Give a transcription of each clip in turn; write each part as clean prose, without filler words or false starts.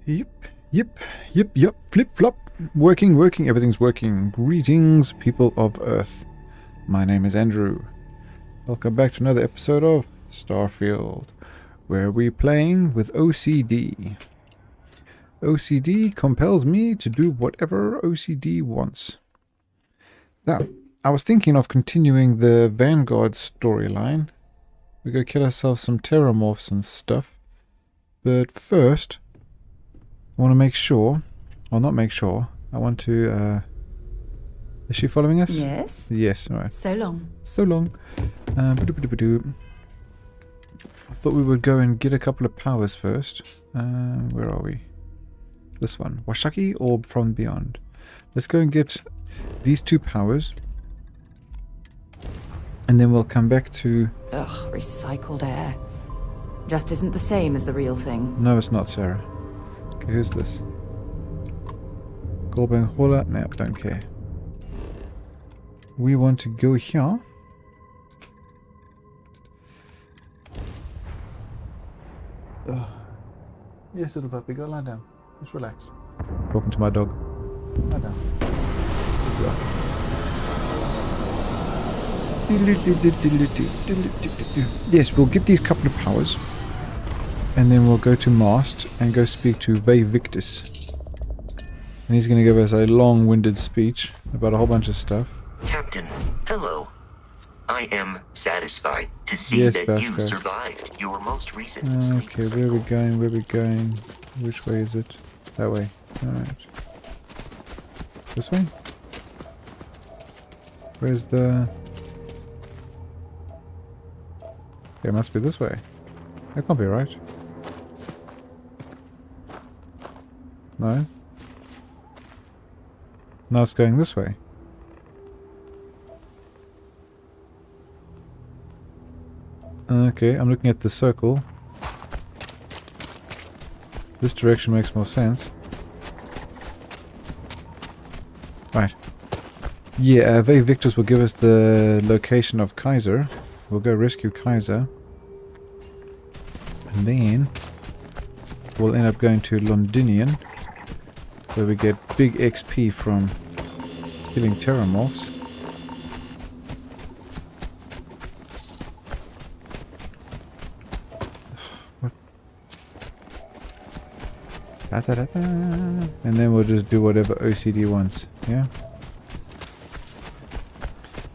Yep. Flip flop. Working. Everything's working. Greetings, people of Earth. My name is Andrew. Welcome back to another episode of Starfield, where we're playing with OCD. OCD compels me to do whatever OCD wants. Now, I was thinking of continuing the Vanguard storyline. We go kill ourselves some terramorphs and stuff. But first, I want to make sure, well, not make sure, I want to, is she following us? Yes. Yes, alright. So long. So long. I thought we would go and get a couple of powers first. Where are we? This one. Washaki Orb from Beyond. Let's go and get these two powers. And then we'll come back to... Ugh, recycled air. Just isn't the same as the real thing. No, it's not, Sarah. Okay, who's this? Goldbang Hauler? No, don't care. We want to go here. Ugh. Yes, little puppy, go lie down. Just relax. Talking to my dog. Lie down. Good girl. Yes, we'll get these couple of powers. And then we'll go to Mast and go speak to Victus. And he's going to give us a long-winded speech about a whole bunch of stuff. Captain, hello. I am satisfied to see Yes, that Vasco. you survived your most recent Okay, where are we going? Which way is it? That way. Alright. This way? Where's the... Okay, it must be this way. That can't be right. No? Now it's going this way. Okay, I'm looking at the circle. This direction makes more sense. Right. Yeah, Victus will give us the location of Kaiser. We'll go rescue Kaiser. And then we'll end up going to Londinian, where we get big XP from killing terramorphs. And then we'll just do whatever OCD wants, yeah?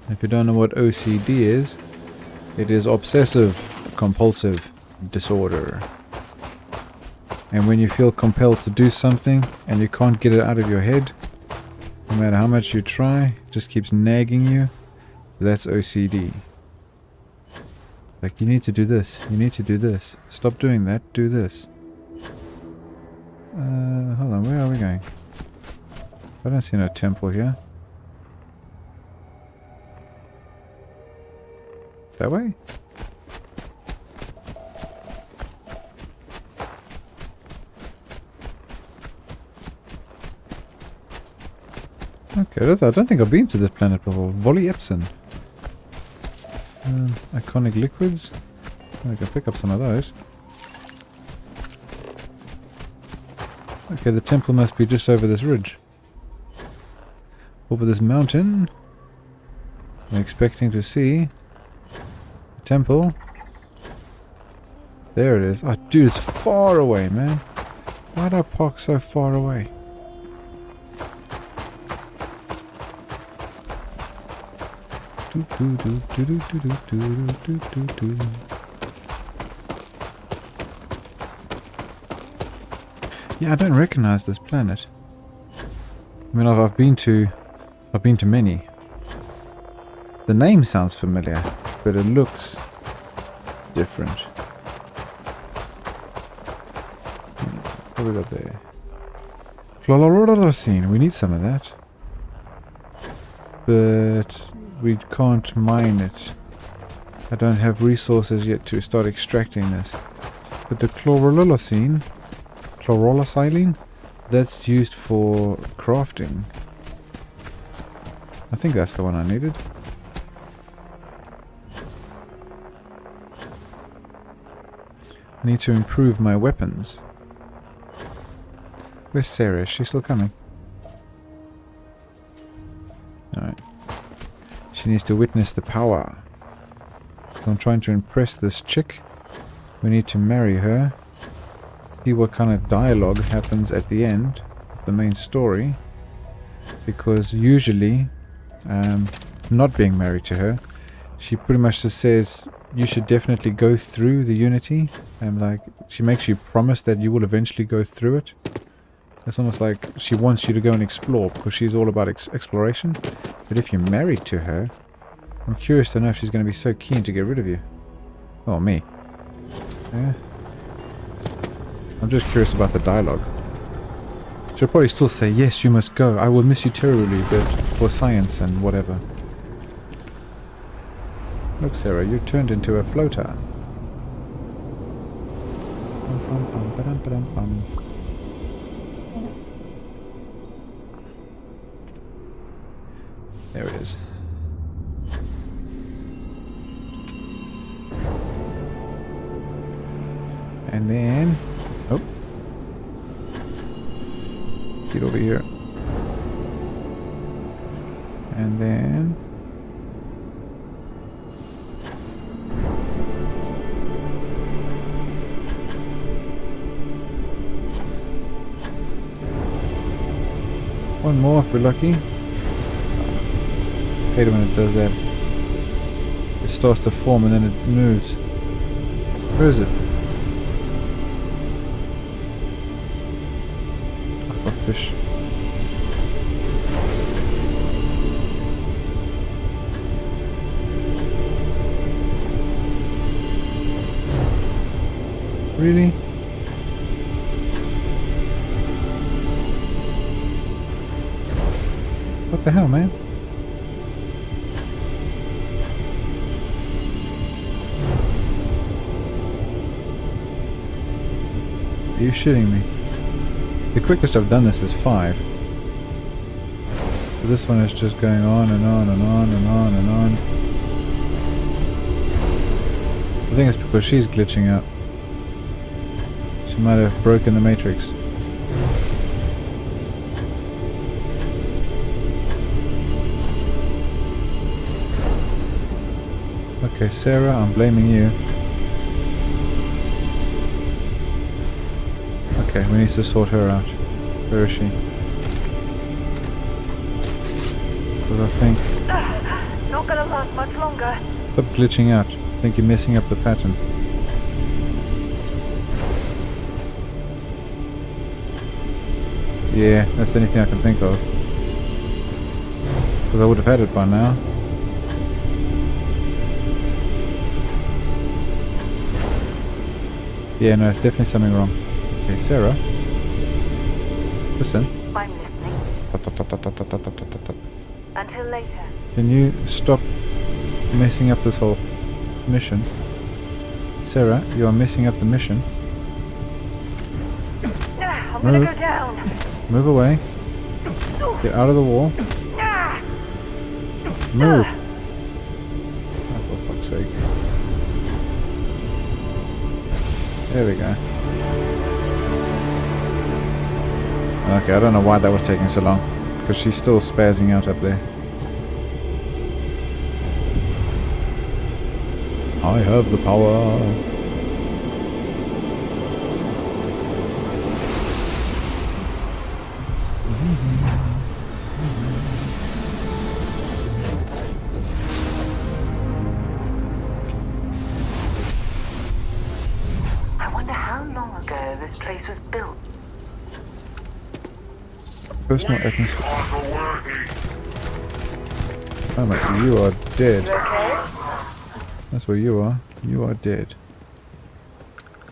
If you don't know what OCD is, it is obsessive compulsive disorder. And when you feel compelled to do something and you can't get it out of your head, no matter how much you try, it just keeps nagging you, that's OCD. Like, you need to do this, you need to do this, stop doing that, do this. Hold on, where are we going? I don't see no temple here. That way? Okay, I don't think I've been to this planet before. Volley Epson. Iconic liquids. I can pick up some of those. Okay, the temple must be just over this ridge. Over this mountain. I'm expecting to see the temple. There it is. Oh, dude, it's far away, man. Why'd I park so far away? Yeah, I don't recognize this planet. I mean, I've been to many. The name sounds familiar, but it looks different. What have we got there? Florocene. We need some of that, but we can't mine it. I don't have resources yet to start extracting this. But the chlorololocene, that's used for crafting. I think that's the one I needed. I need to improve my weapons. Where's Sarah? Is she still coming? Alright. She needs to witness the power. So I'm trying to impress this chick. We need to marry her. See what kind of dialogue happens at the end of the main story. Because usually, not being married to her, she pretty much just says, you should definitely go through the Unity. And like, she makes you promise that you will eventually go through it. It's almost like she wants you to go and explore, because she's all about exploration. But if you're married to her, I'm curious to know if she's going to be so keen to get rid of you. Oh, me. Yeah. I'm just curious about the dialogue. She'll probably still say, yes, you must go. I will miss you terribly, but for science and whatever. Look, Sarah, you turned into a floater. There it is. And then... oh. Get over here. And then... one more if we're lucky. Hate it when it does that. It starts to form and then it moves. Where is it? Alpha fish. Really? What the hell, man? Are you shitting me? The quickest I've done this is 5. But this one is just going on and on and on and on and on. I think it's because she's glitching out. She might have broken the matrix. Okay, Sarah, I'm blaming you. Okay, we need to sort her out. Where is she? Because I think... not gonna last much longer. Stop glitching out. I think you're messing up the pattern. Yeah, that's the only thing I can think of. Because I would have had it by now. Yeah, no, it's definitely something wrong. Okay, Sarah. Listen. I'm listening. Until later. Can you stop messing up this whole mission? Sarah, you are messing up the mission. I'm gonna go down. Move away. Get out of the wall. Move. Oh, for fuck's sake. There we go. Okay, I don't know why that was taking so long. Because she's still spazzing out up there. I have the power. I wonder how long ago this place was built. Personal atmosphere. Oh my, you are dead. You okay? That's where you are. You are dead.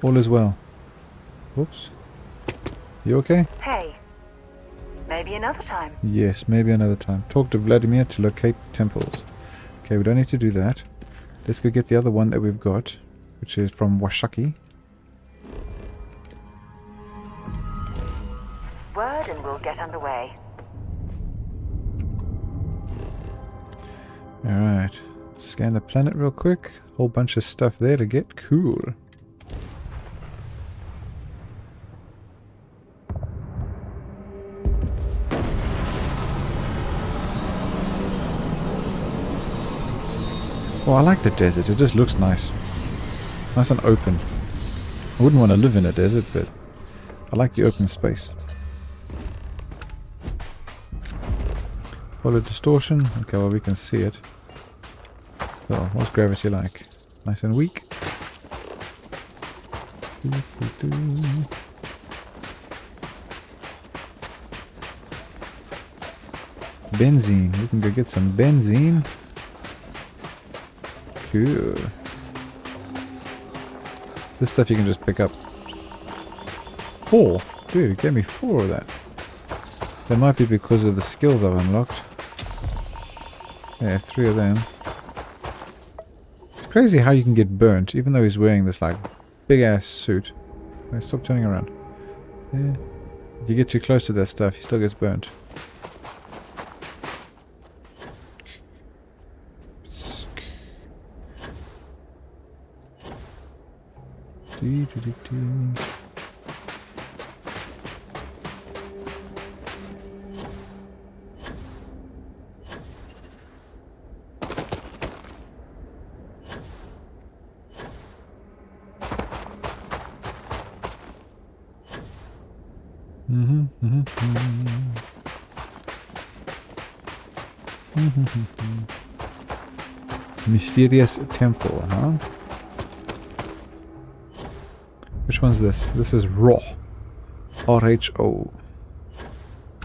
All is well. Whoops. You okay? Hey. Maybe another time. Yes, maybe another time. Talk to Vladimir to locate temples. Okay, we don't need to do that. Let's go get the other one that we've got, which is from Washaki. Word and we'll get underway. Alright. Scan the planet real quick. Whole bunch of stuff there to get. Cool. Oh, I like the desert. It just looks nice. Nice and open. I wouldn't want to live in a desert, but I like the open space. Follow distortion. Okay, well, we can see it. So, what's gravity like? Nice and weak. Benzene. We can go get some benzene. Cool. This stuff you can just pick up. 4? Dude, it gave me 4 of that. That might be because of the skills I've unlocked. Yeah, 3 of them. It's crazy how you can get burnt, even though he's wearing this, like, big-ass suit. Wait, stop turning around. Yeah. If you get too close to that stuff, he still gets burnt. Mysterious temple, huh? Which one's this? This is Raw. R-H-O.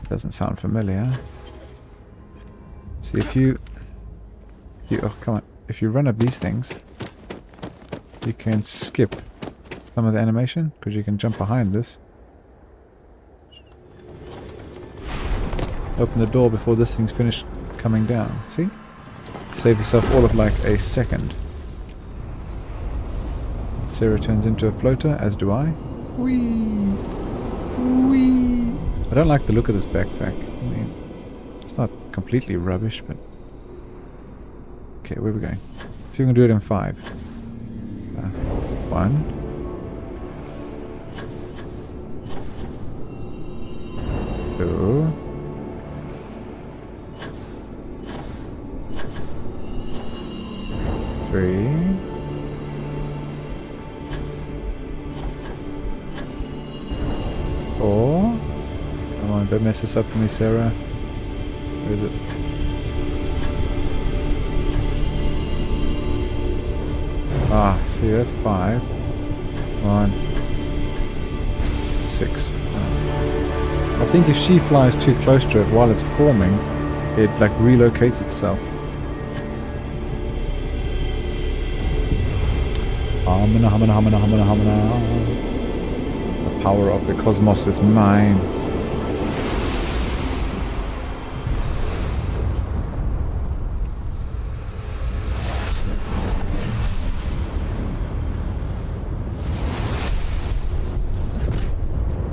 Doesn't sound familiar. See, if you... Oh, come on. If you run up these things, you can skip some of the animation, because you can jump behind this. Open the door before this thing's finished coming down. See? Save yourself all of like a second. Sarah turns into a floater, as do I. Whee! Whee! I don't like the look of this backpack. I mean, it's not completely rubbish, but... Okay, where are we going? See if we can do it in 5. 1. 2. 3. 4. Come on, don't mess this up for me, Sarah. Where is it? Ah, see, that's 5. 1. 6. I think if she flies too close to it while it's forming, it like relocates itself. Hamana, hamana, hamana, hamana, hamana. The power of the cosmos is mine.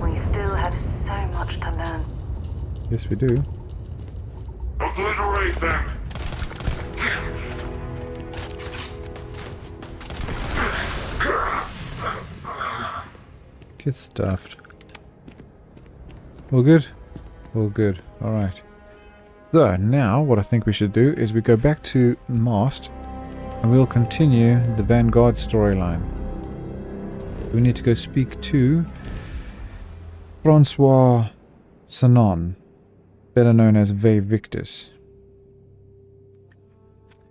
We still have so much to learn. Yes, we do. Obliterate them! Get stuffed. All good? All good. Alright. So, now what I think we should do is we go back to Mast and we'll continue the Vanguard storyline. We need to go speak to Francois Sanon, better known as Ve Victus.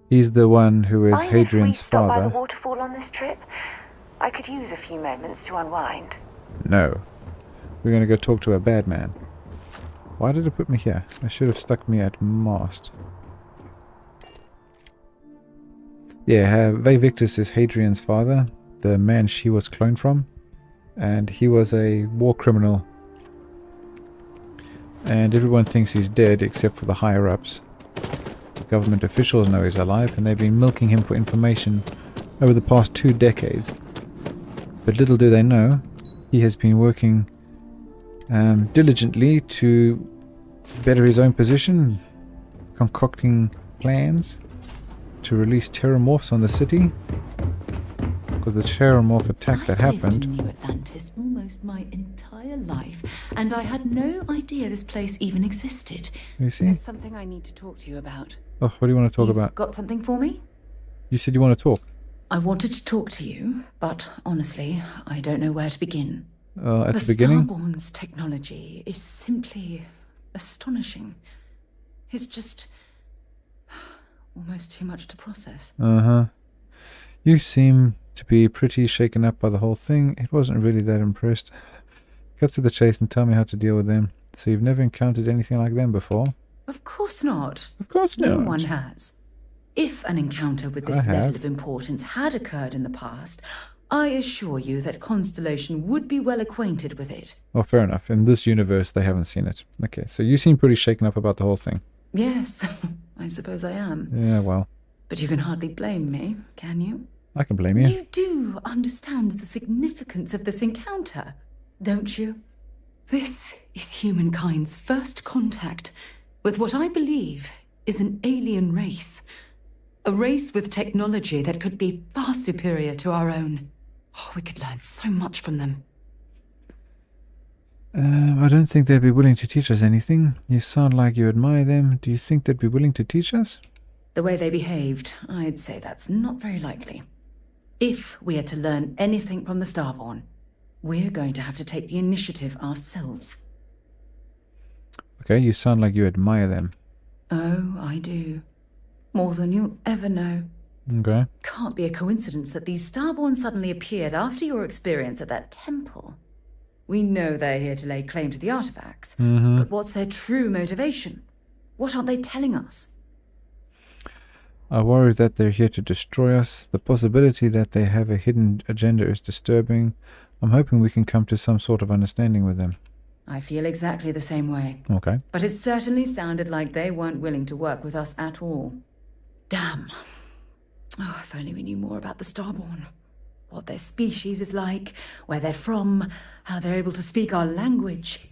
He's the one who is Hadrian's father. By the waterfall on this trip? I could use a few moments to unwind. No. We're going to go talk to a bad man. Why did it put me here? I should have stuck me at Mast. Yeah, Ve Victus is Hadrian's father, the man she was cloned from. And he was a war criminal. And everyone thinks he's dead except for the higher-ups. The government officials know he's alive, and they've been milking him for information over the past 2 decades. But little do they know, he has been working diligently to better his own position, concocting plans to release terramorphs on the city. Because the terramorph attack that happened... I've lived in New Atlantis almost my entire life, and I had no idea this place even existed. You see? There's something I need to talk to you about. Oh, what do you want to talk You've about? got something for me? You said you want to talk. I wanted to talk to you, but honestly, I don't know where to begin. At the beginning? Starborn's technology is simply astonishing. It's just almost too much to process. Uh-huh. You seem to be pretty shaken up by the whole thing. It wasn't really that impressed. Cut to the chase and tell me how to deal with them. So you've never encountered anything like them before? Of course not. Of course No not. one has. If an encounter with this I have. level of importance had occurred in the past, I assure you that Constellation would be well acquainted with it. Well, fair enough. In this universe, they haven't seen it. Okay, so you seem pretty shaken up about the whole thing. Yes, I suppose I am. Yeah, well, But you can hardly blame me, can you? I can blame you. You do understand the significance of this encounter, don't you? This is humankind's first contact with what I believe is an alien race. A race with technology that could be far superior to our own. Oh, we could learn so much from them. I don't think they'd be willing to teach us anything. You sound like you admire them. Do you think they'd be willing to teach us? The way they behaved, I'd say that's not very likely. If we are to learn anything from the Starborn, we're going to have to take the initiative ourselves. Okay, you sound like you admire them. Oh, I do. More than you'll ever know. Okay. Can't be a coincidence that these Starborn suddenly appeared after your experience at that temple. We know they're here to lay claim to the artifacts, but what's their true motivation? What aren't they telling us? I worry that they're here to destroy us. The possibility that they have a hidden agenda is disturbing. I'm hoping we can come to some sort of understanding with them. I feel exactly the same way. Okay. But it certainly sounded like they weren't willing to work with us at all. Damn. Oh, if only we knew more about the Starborn. What their species is like, where they're from, how they're able to speak our language.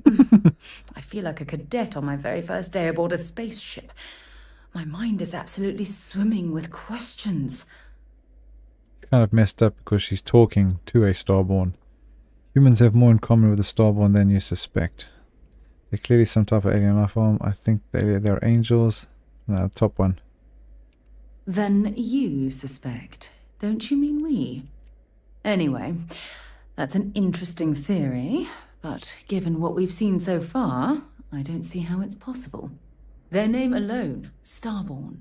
I feel like a cadet on my very first day aboard a spaceship. My mind is absolutely swimming with questions. It's kind of messed up because she's talking to a Starborn. Humans have more in common with the Starborn than you suspect. They're clearly some type of alien life form. I think they're angels. No, top one. Then you suspect, don't you mean we? Anyway, that's an interesting theory, but given what we've seen so far, I don't see how it's possible. Their name alone, Starborn.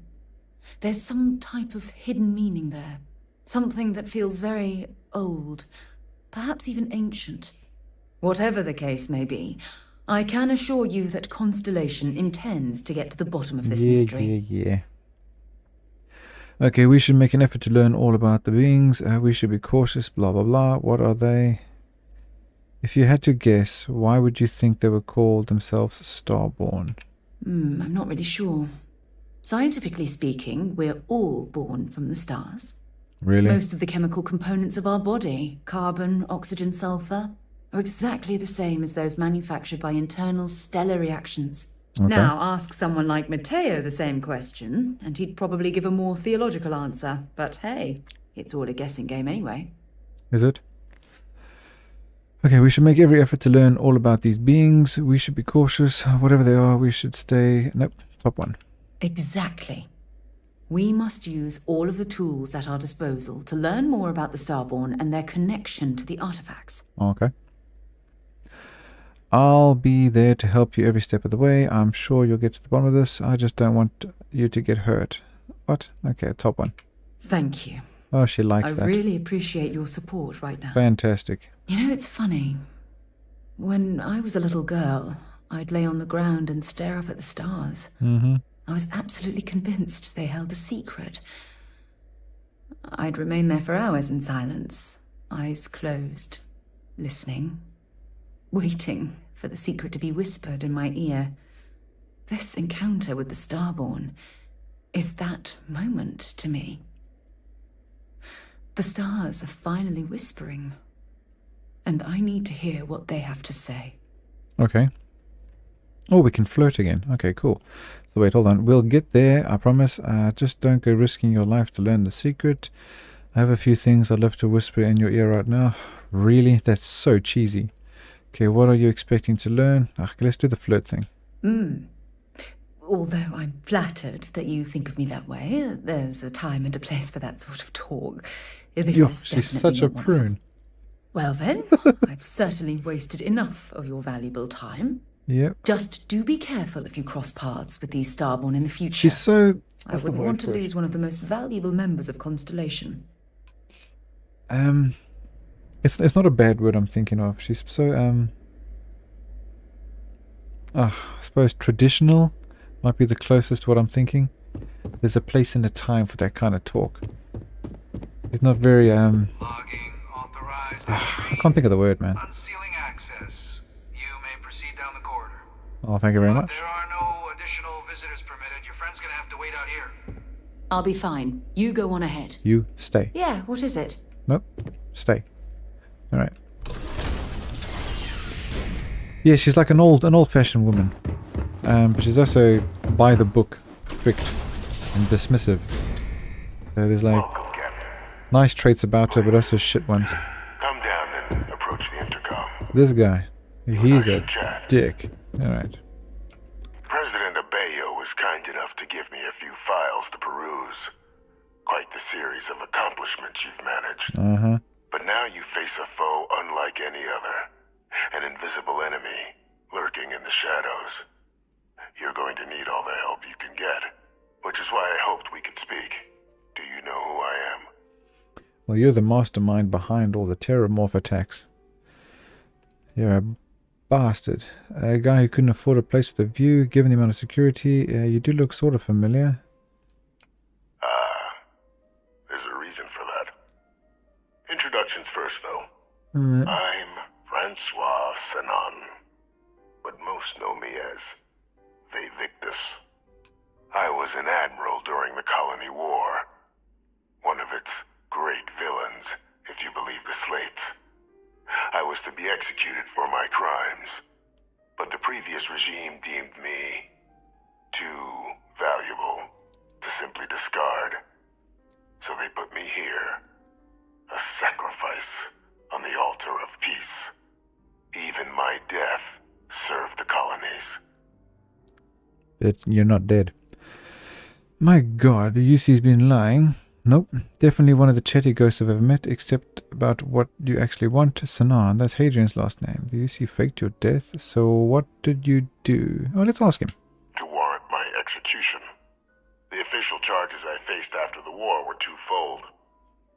There's some type of hidden meaning there. Something that feels very old, perhaps even ancient. Whatever the case may be, I can assure you that Constellation intends to get to the bottom of this mystery. Yeah. Okay, we should make an effort to learn all about the beings. We should be cautious, blah, blah, blah. What are they? If you had to guess, why would you think they were called themselves Starborn? I'm not really sure. Scientifically speaking, we're all born from the stars. Really? Most of the chemical components of our body, carbon, oxygen, sulfur, are exactly the same as those manufactured by internal stellar reactions. Okay. Now, ask someone like Matteo the same question, and he'd probably give a more theological answer. But hey, it's all a guessing game anyway. Is it? Okay, we should make every effort to learn all about these beings. We should be cautious. Whatever they are, we should stay... Nope, top one. Exactly. We must use all of the tools at our disposal to learn more about the Starborn and their connection to the artifacts. Okay. I'll be there to help you every step of the way. I'm sure you'll get to the bottom of this. I just don't want you to get hurt. What? Okay, top one. Thank you. Oh, she likes that. I really appreciate your support right now. Fantastic. You know, it's funny. When I was a little girl, I'd lay on the ground and stare up at the stars. I was absolutely convinced they held a secret. I'd remain there for hours in silence, eyes closed, listening, waiting for the secret to be whispered in my ear. This encounter with the Starborn is that moment to me. The stars are finally whispering, and I need to hear what they have to say. Okay. Oh, we can flirt again. Okay, cool. So wait, hold on. We'll get there, I promise. Just don't go risking your life to learn the secret. I have a few things I'd love to whisper in your ear right now. Really? That's so cheesy. Okay, what are you expecting to learn? Okay, let's do the flirt thing. Although I'm flattered that you think of me that way, there's a time and a place for that sort of talk. This Yo, is she's definitely such a not one of them. prune. Well then, I've certainly wasted enough of your valuable time. Yep. Just do be careful if you cross paths with these Starborn in the future. She's so... I What's the wouldn't word want to for it? lose one of the most valuable members of Constellation. It's not a bad word I'm thinking of. She's so, I suppose traditional might be the closest to what I'm thinking. There's a place and a time for that kind of talk. It's not very, Logging authorized. I can't think of the word, man. Unsealing access. You may proceed down the corridor. Oh, thank you very But much. there are no additional visitors permitted. Your friend's gonna have to wait out here. I'll be fine. You go on ahead. You stay. Yeah, what is it? Nope. Stay. Alright. Yeah, she's like an old-fashioned woman. But she's also by the book, strict and dismissive. So there's like Welcome, Captain. nice traits about her, but also shit ones. Come down and approach the intercom. This guy, he's a Chat. dick. Alright. President Abeyo was kind enough to give me a few files to peruse. Quite the series of accomplishments you've managed. Uh-huh. But now you face a foe unlike any other. An invisible enemy, lurking in the shadows. You're going to need all the help you can get. Which is why I hoped we could speak. Do you know who I am? Well, you're the mastermind behind all the terrormorph attacks. You're a bastard. A guy who couldn't afford a place with a view, given the amount of security. You do look sort of familiar. There's a reason for that. Introductions first, though. Alright. I'm Francois Sanon, but most know me as Victus. I was an admiral during the Colony War. One of its great villains, if you believe the slates. I was to be executed for my crimes, but the previous regime deemed me too valuable to simply discard. So they put me here, a sacrifice on the altar of peace. Even my death served the colonies. But you're not dead. My god, the UC's been lying. Nope, definitely one of the chatty ghosts I've ever met, except about what you actually want. Sanan, that's Hadrian's last name. The UC faked your death, so what did you do? Oh, let's ask him. To warrant my execution. The official charges I faced after the war were twofold.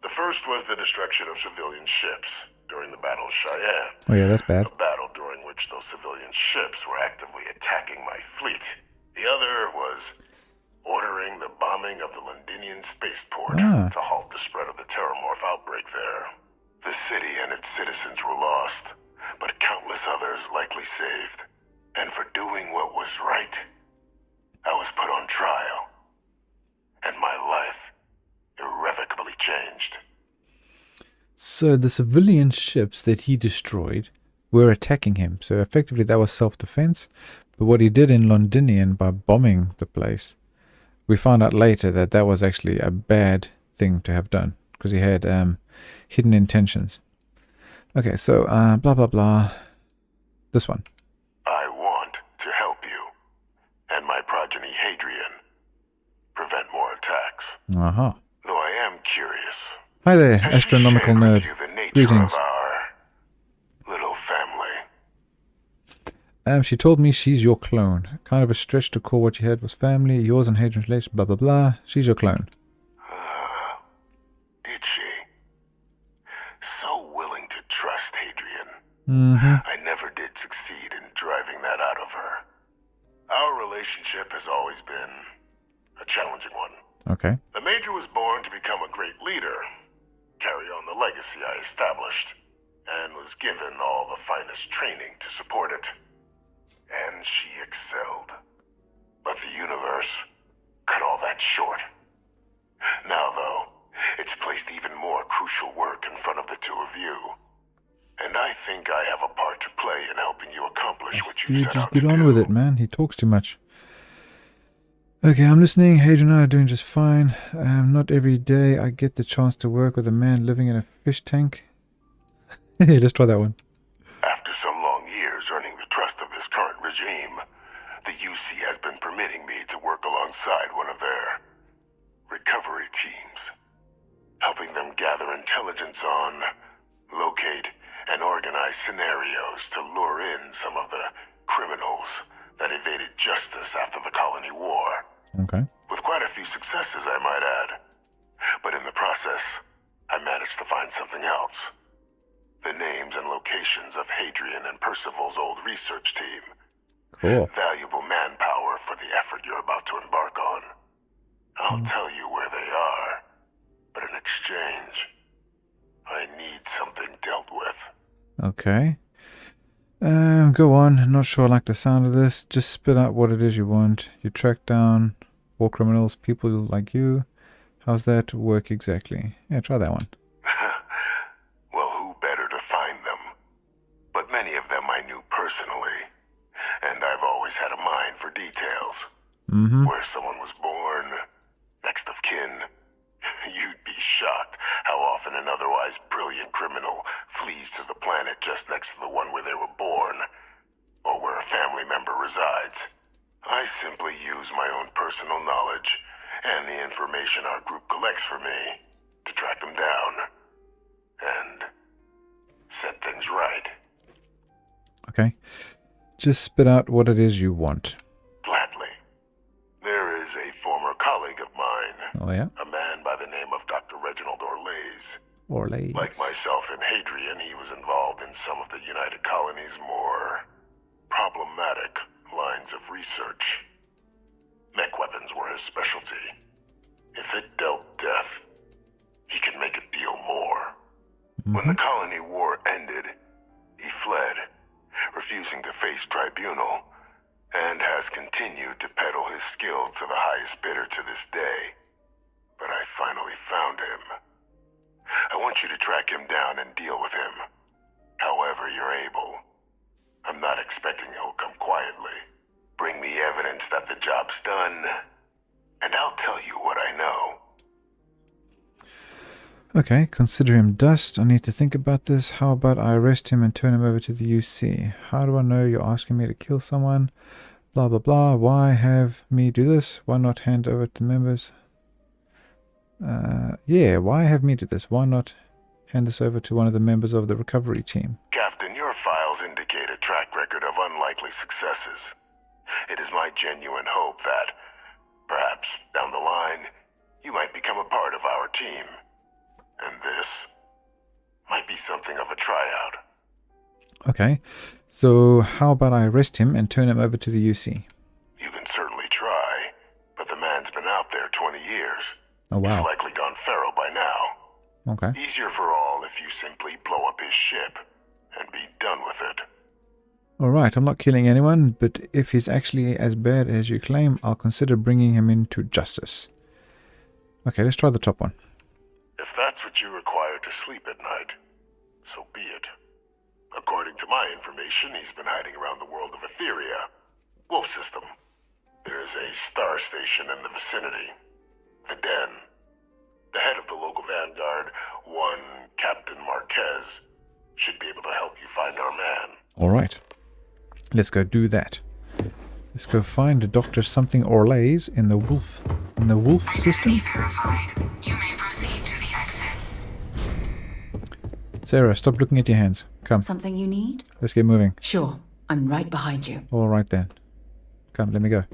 The first was the destruction of civilian ships during the Battle of Cheyenne. Oh yeah, that's bad. A battle during which those civilian ships were actively attacking my fleet. The other was ordering the bombing of the Londinian spaceport to halt the spread of the terrormorph outbreak there. The city and its citizens were lost, but countless others likely saved. And for doing what was right, I was put on trial. And my life irrevocably changed. So the civilian ships that he destroyed were attacking him. So effectively that was self-defense. But what he did in Londinian by bombing the place, we found out later that that was actually a bad thing to have done. Because he had hidden intentions. Okay, so blah blah blah. This one. I want to help you. And my progeny Hadrian. Prevent more attacks. Uh-huh. Though I am curious. Hi there, Has she astronomical shared with nerd. you the nature Greetings. of our little family? She told me she's your clone. Kind of a stretch to call what you had was family, yours and Hadrian's relation, blah blah blah. She's your clone. Did she? So willing to trust Hadrian. I never did succeed in driving that out of her. Our relationship has always been a challenging one. Okay. The Major was born to become a great leader, carry on the legacy I established, and was given all the finest training to support it. And she excelled. But the universe cut all that short. Now, though, it's placed even more crucial work in front of the two of you. And I think I have a part to play in helping you accomplish what you Dude, set just out to get on do. with it, man. He talks too much. Okay, I'm listening. Hadrian and I are doing just fine. Not every day I get the chance to work with a man living in a fish tank. Let's try that one. After some long years earning the trust of this current regime, the UC has been permitting me to work alongside one of their recovery teams, helping them gather intelligence on, locate, and organize scenarios to lure in some of the criminals that evaded justice after the Colony War. Okay. With quite a few successes, I might add. But in the process, I managed to find something else. The names and locations of Hadrian and Percival's old research team. Cool. Valuable manpower for the effort you're about to embark on. I'll tell you where they are, but in exchange, I need something dealt with. Okay. Go on. Not sure I like the sound of this. Just spit out what it is you want. You track down war criminals, people like you. How's that work exactly? Yeah, try that one. Well, who better to find them? But many of them I knew personally, and I've always had a mind for details. Where someone was born, next of kin. You'd be shocked how often an otherwise brilliant criminal flees to the planet just next to the one where they were born, or where a family member resides. I simply use my own personal knowledge and the information our group collects for me to track them down and set things right. Okay. Just spit out what it is you want. Gladly. There is a former colleague of mine, Oh, yeah? a man by the name of Dr. Reginald Orlays. Orlays. Like myself and Hadrian, he was involved in some of the United Colony's more problematic lines of research. Mech weapons were his specialty. If it dealt death, he could make a deal more. When the Colony War ended, he fled, refusing to face tribunal, and has continued to peddle his skills to the highest bidder to this day. But I finally found him. I want you to track him down and deal with him, however you're able. I'm not expecting he'll come quietly. Bring me evidence that the job's done, and I'll tell you what I know. Okay, consider him dust. I need to think about this. How about I arrest him and turn him over to the UC? How do I know you're asking me to kill someone? Blah, blah, blah. Why have me do this? Why not hand over to members? Yeah, why have me do this? Why not hand this over to one of the members of the recovery team? Captain, your files indicate a track record of unlikely successes. It is my genuine hope that, perhaps down the line, you might become a part of our team. And this might be something of a tryout. Okay, so how about I arrest him and turn him over to the UC? You can certainly try, but the man's been out there 20 years. Oh, wow. He's likely gone feral by now. Okay. Easier for all if you simply blow up his ship and be done with it. Alright, I'm not killing anyone, but if he's actually as bad as you claim, I'll consider bringing him into justice. Okay, let's try the top one. If that's what you require to sleep at night, so be it. According to my information, he's been hiding around the world of Etheria, Wolf System. There's a star station in the vicinity, the Den. The head of the local vanguard, one Captain Marquez, should be able to help you find our man. Alright, let's go do that. Let's go find Dr. something Orlays in the Wolf system. Verified. You may proceed to the exit. Sarah, stop looking at your hands. Come, Something you need? let's get moving. Sure. I'm right behind you. Alright then. Come, let me go.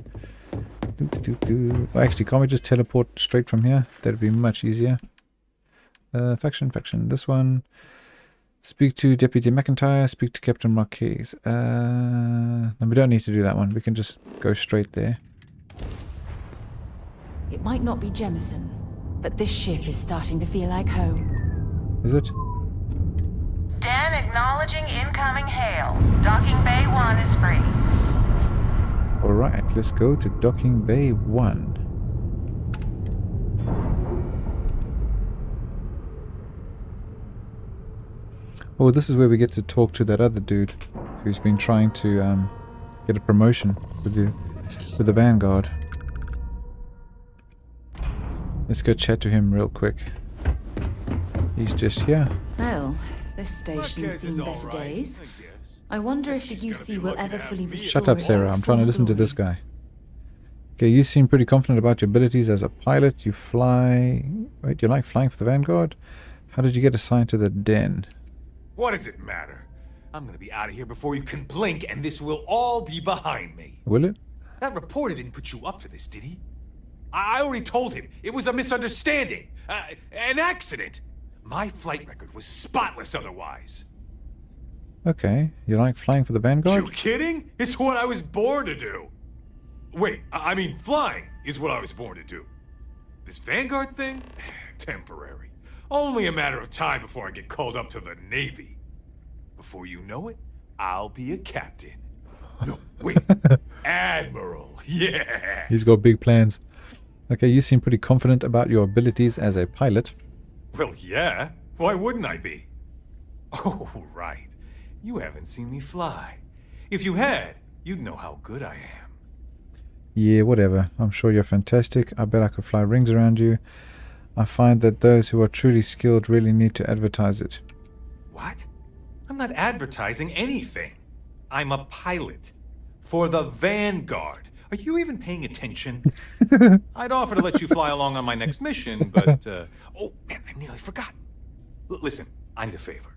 Well, actually, can't we just teleport straight from here? That'd be much easier. Faction. This one. Speak to Deputy McIntyre. Speak to Captain Marquez. No, we don't need to do that one. We can just go straight there. It might not be Jemison, but this ship is starting to feel like home. Is it? Den acknowledging incoming hail. Docking Bay 1 is free. Alright, let's go to Docking Bay 1. Oh, this is where we get to talk to that other dude who's been trying to get a promotion with the Vanguard. Let's go chat to him real quick. He's just here. Well, this station's seen better days. I wonder if the UC will ever fully restore Shut up, its Sarah. I'm trying to former listen to this glory. guy. Okay, you seem pretty confident about your abilities as a pilot. You fly... Wait, you like flying for the Vanguard? How did you get assigned to the Den? What does it matter? I'm gonna be out of here before you can blink, and this will all be behind me. Will it? That reporter didn't put you up to this, did he? I already told him. It was a misunderstanding. An accident. My flight record was spotless otherwise. Okay, you like flying for the Vanguard? You kidding? It's what I was born to do. Wait, I mean flying is what I was born to do. This Vanguard thing? Temporary. Only a matter of time before I get called up to the Navy. Before you know it, I'll be a captain. No, wait. Admiral. Yeah. He's got big plans. Okay, you seem pretty confident about your abilities as a pilot. Well, yeah. Why wouldn't I be? Oh, right. You haven't seen me fly. If you had, you'd know how good I am. Yeah, whatever. I'm sure you're fantastic. I bet I could fly rings around you. I find that those who are truly skilled really need to advertise it. What? I'm not advertising anything. I'm a pilot. For the Vanguard. Are you even paying attention? I'd offer to let you fly along on my next mission, but, oh, man, I nearly forgot. Listen, I need a favor.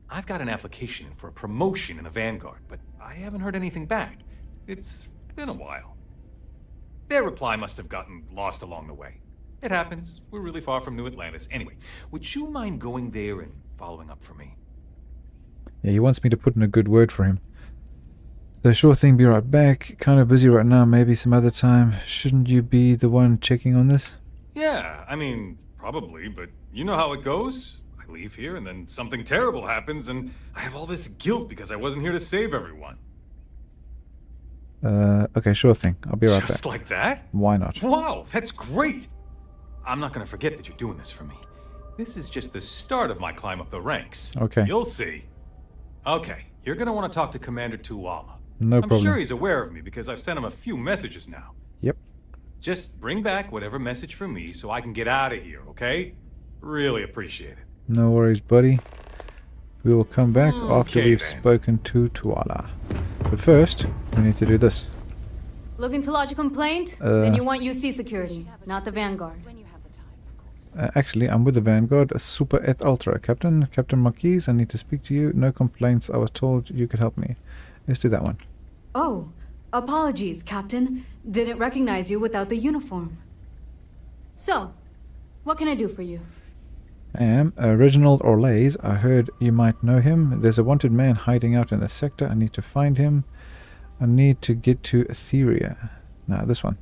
I've got an application in for a promotion in the Vanguard, but I haven't heard anything back. It's been a while. Their reply must have gotten lost along the way. It happens. We're really far from New Atlantis. Anyway, would you mind going there and following up for me? Yeah, he wants me to put in a good word for him. So sure thing, be right back. Kind of busy right now, maybe some other time. Shouldn't you be the one checking on this? Yeah, I mean, probably, but you know how it goes. I leave here and then something terrible happens and I have all this guilt because I wasn't here to save everyone. Okay, sure thing. I'll be right back. Just like that? Why not? Wow, that's great! I'm not gonna forget that you're doing this for me. This is just the start of my climb up the ranks. Okay. You'll see. Okay, you're gonna want to talk to Commander Tuwala. No I'm problem. sure he's aware of me because I've sent him a few messages now. Yep. Just bring back whatever message from me so I can get out of here, okay? Really appreciate it. No worries, buddy. We will come back after Okay, we've then. spoken to Tuwala. But first, we need to do this. Looking to lodge a complaint? Then you want UC security, not the Vanguard. Actually, I'm with the Vanguard, a Super et Ultra. Captain Marquise, I need to speak to you. No complaints. I was told you could help me. Let's do that one. Oh, apologies, Captain. Didn't recognize you without the uniform. So, what can I do for you? I am Reginald Orlays. I heard you might know him. There's a wanted man hiding out in the sector. I need to find him. I need to get to Etheria. Now, this one.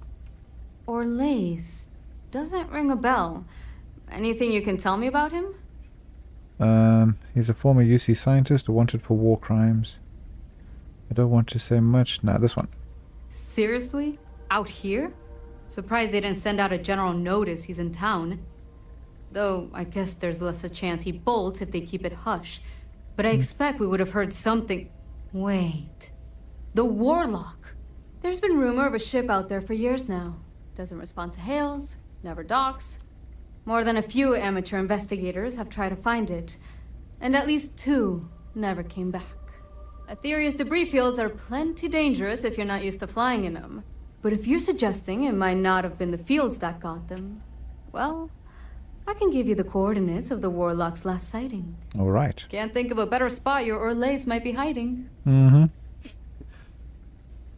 Orlays. Doesn't ring a bell. Anything you can tell me about him? He's a former UC scientist wanted for war crimes. I don't want to say much. Now, this one. Seriously? Out here? Surprised they didn't send out a general notice he's in town. Though, I guess there's less a chance he bolts if they keep it hush. But I expect we would have heard something... Wait... The Warlock! There's been rumor of a ship out there for years now. Doesn't respond to hails, never docks. More than a few amateur investigators have tried to find it. And at least 2 never came back. Etheria's debris fields are plenty dangerous if you're not used to flying in them. But if you're suggesting it might not have been the fields that got them, well... I can give you the coordinates of the Warlock's last sighting. All right. Can't think of a better spot your Orlays might be hiding. Mm-hmm.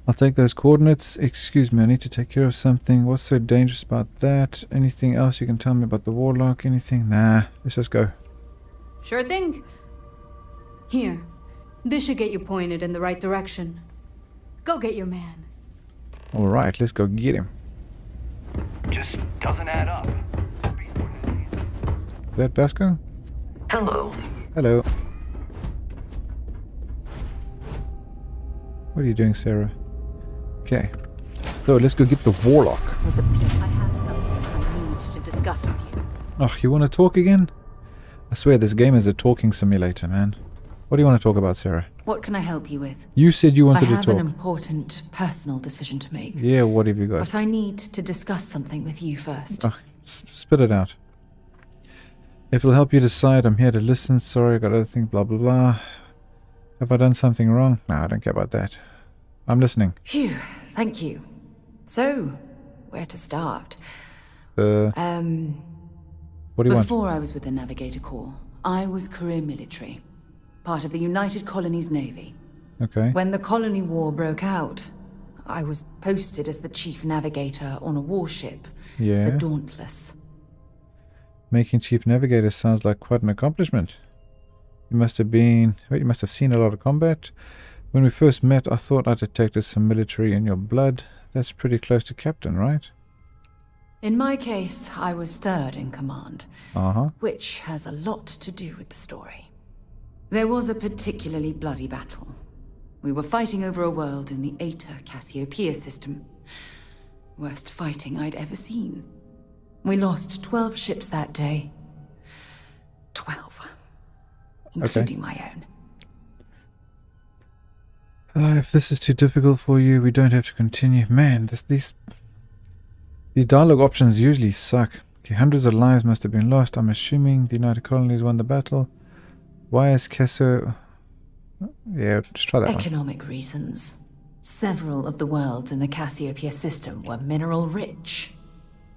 I'll take those coordinates. Excuse me, I need to take care of something. What's so dangerous about that? Anything else you can tell me about the Warlock? Anything? Nah, let's just go. Sure thing. Here. This should get you pointed in the right direction. Go get your man. All right, let's go get him. Just doesn't add up. Is that Vasco? Hello. Hello. What are you doing, Sarah? Okay. So let's go get the Warlock. Was a plea. I have something I need to discuss with you. Oh, you want to talk again? I swear this game is a talking simulator, man. What do you want to talk about, Sarah? What can I help you with? You said you wanted I to have talk. an important personal decision to make. Yeah, what have you got? But I need to discuss something with you first. Oh, spit it out. If it'll help you decide, I'm here to listen. Sorry, I got other things, blah, blah, blah. Have I done something wrong? No, I don't care about that. I'm listening. Phew, thank you. So, where to start? What do you want? Before I was with the Navigator Corps, I was career military, part of the United Colonies Navy. Okay. When the colony war broke out, I was posted as the chief navigator on a warship, Yeah. the Dauntless. Making chief navigator sounds like quite an accomplishment. You must have been... Wait, you must have seen a lot of combat. When we first met, I thought I detected some military in your blood. That's pretty close to captain, right? In my case, I was third in command, which has a lot to do with the story. There was a particularly bloody battle. We were fighting over a world in the Eta Cassiopeia system. Worst fighting I'd ever seen. We lost 12 ships that day. 12. Including my own. If this is too difficult for you, we don't have to continue. Man, these dialogue options usually suck. Okay, hundreds of lives must have been lost. I'm assuming the United Colonies won the battle. Why is Casso... Yeah, just try that one. Economic reasons. Several of the worlds in the Cassiopeia system were mineral rich.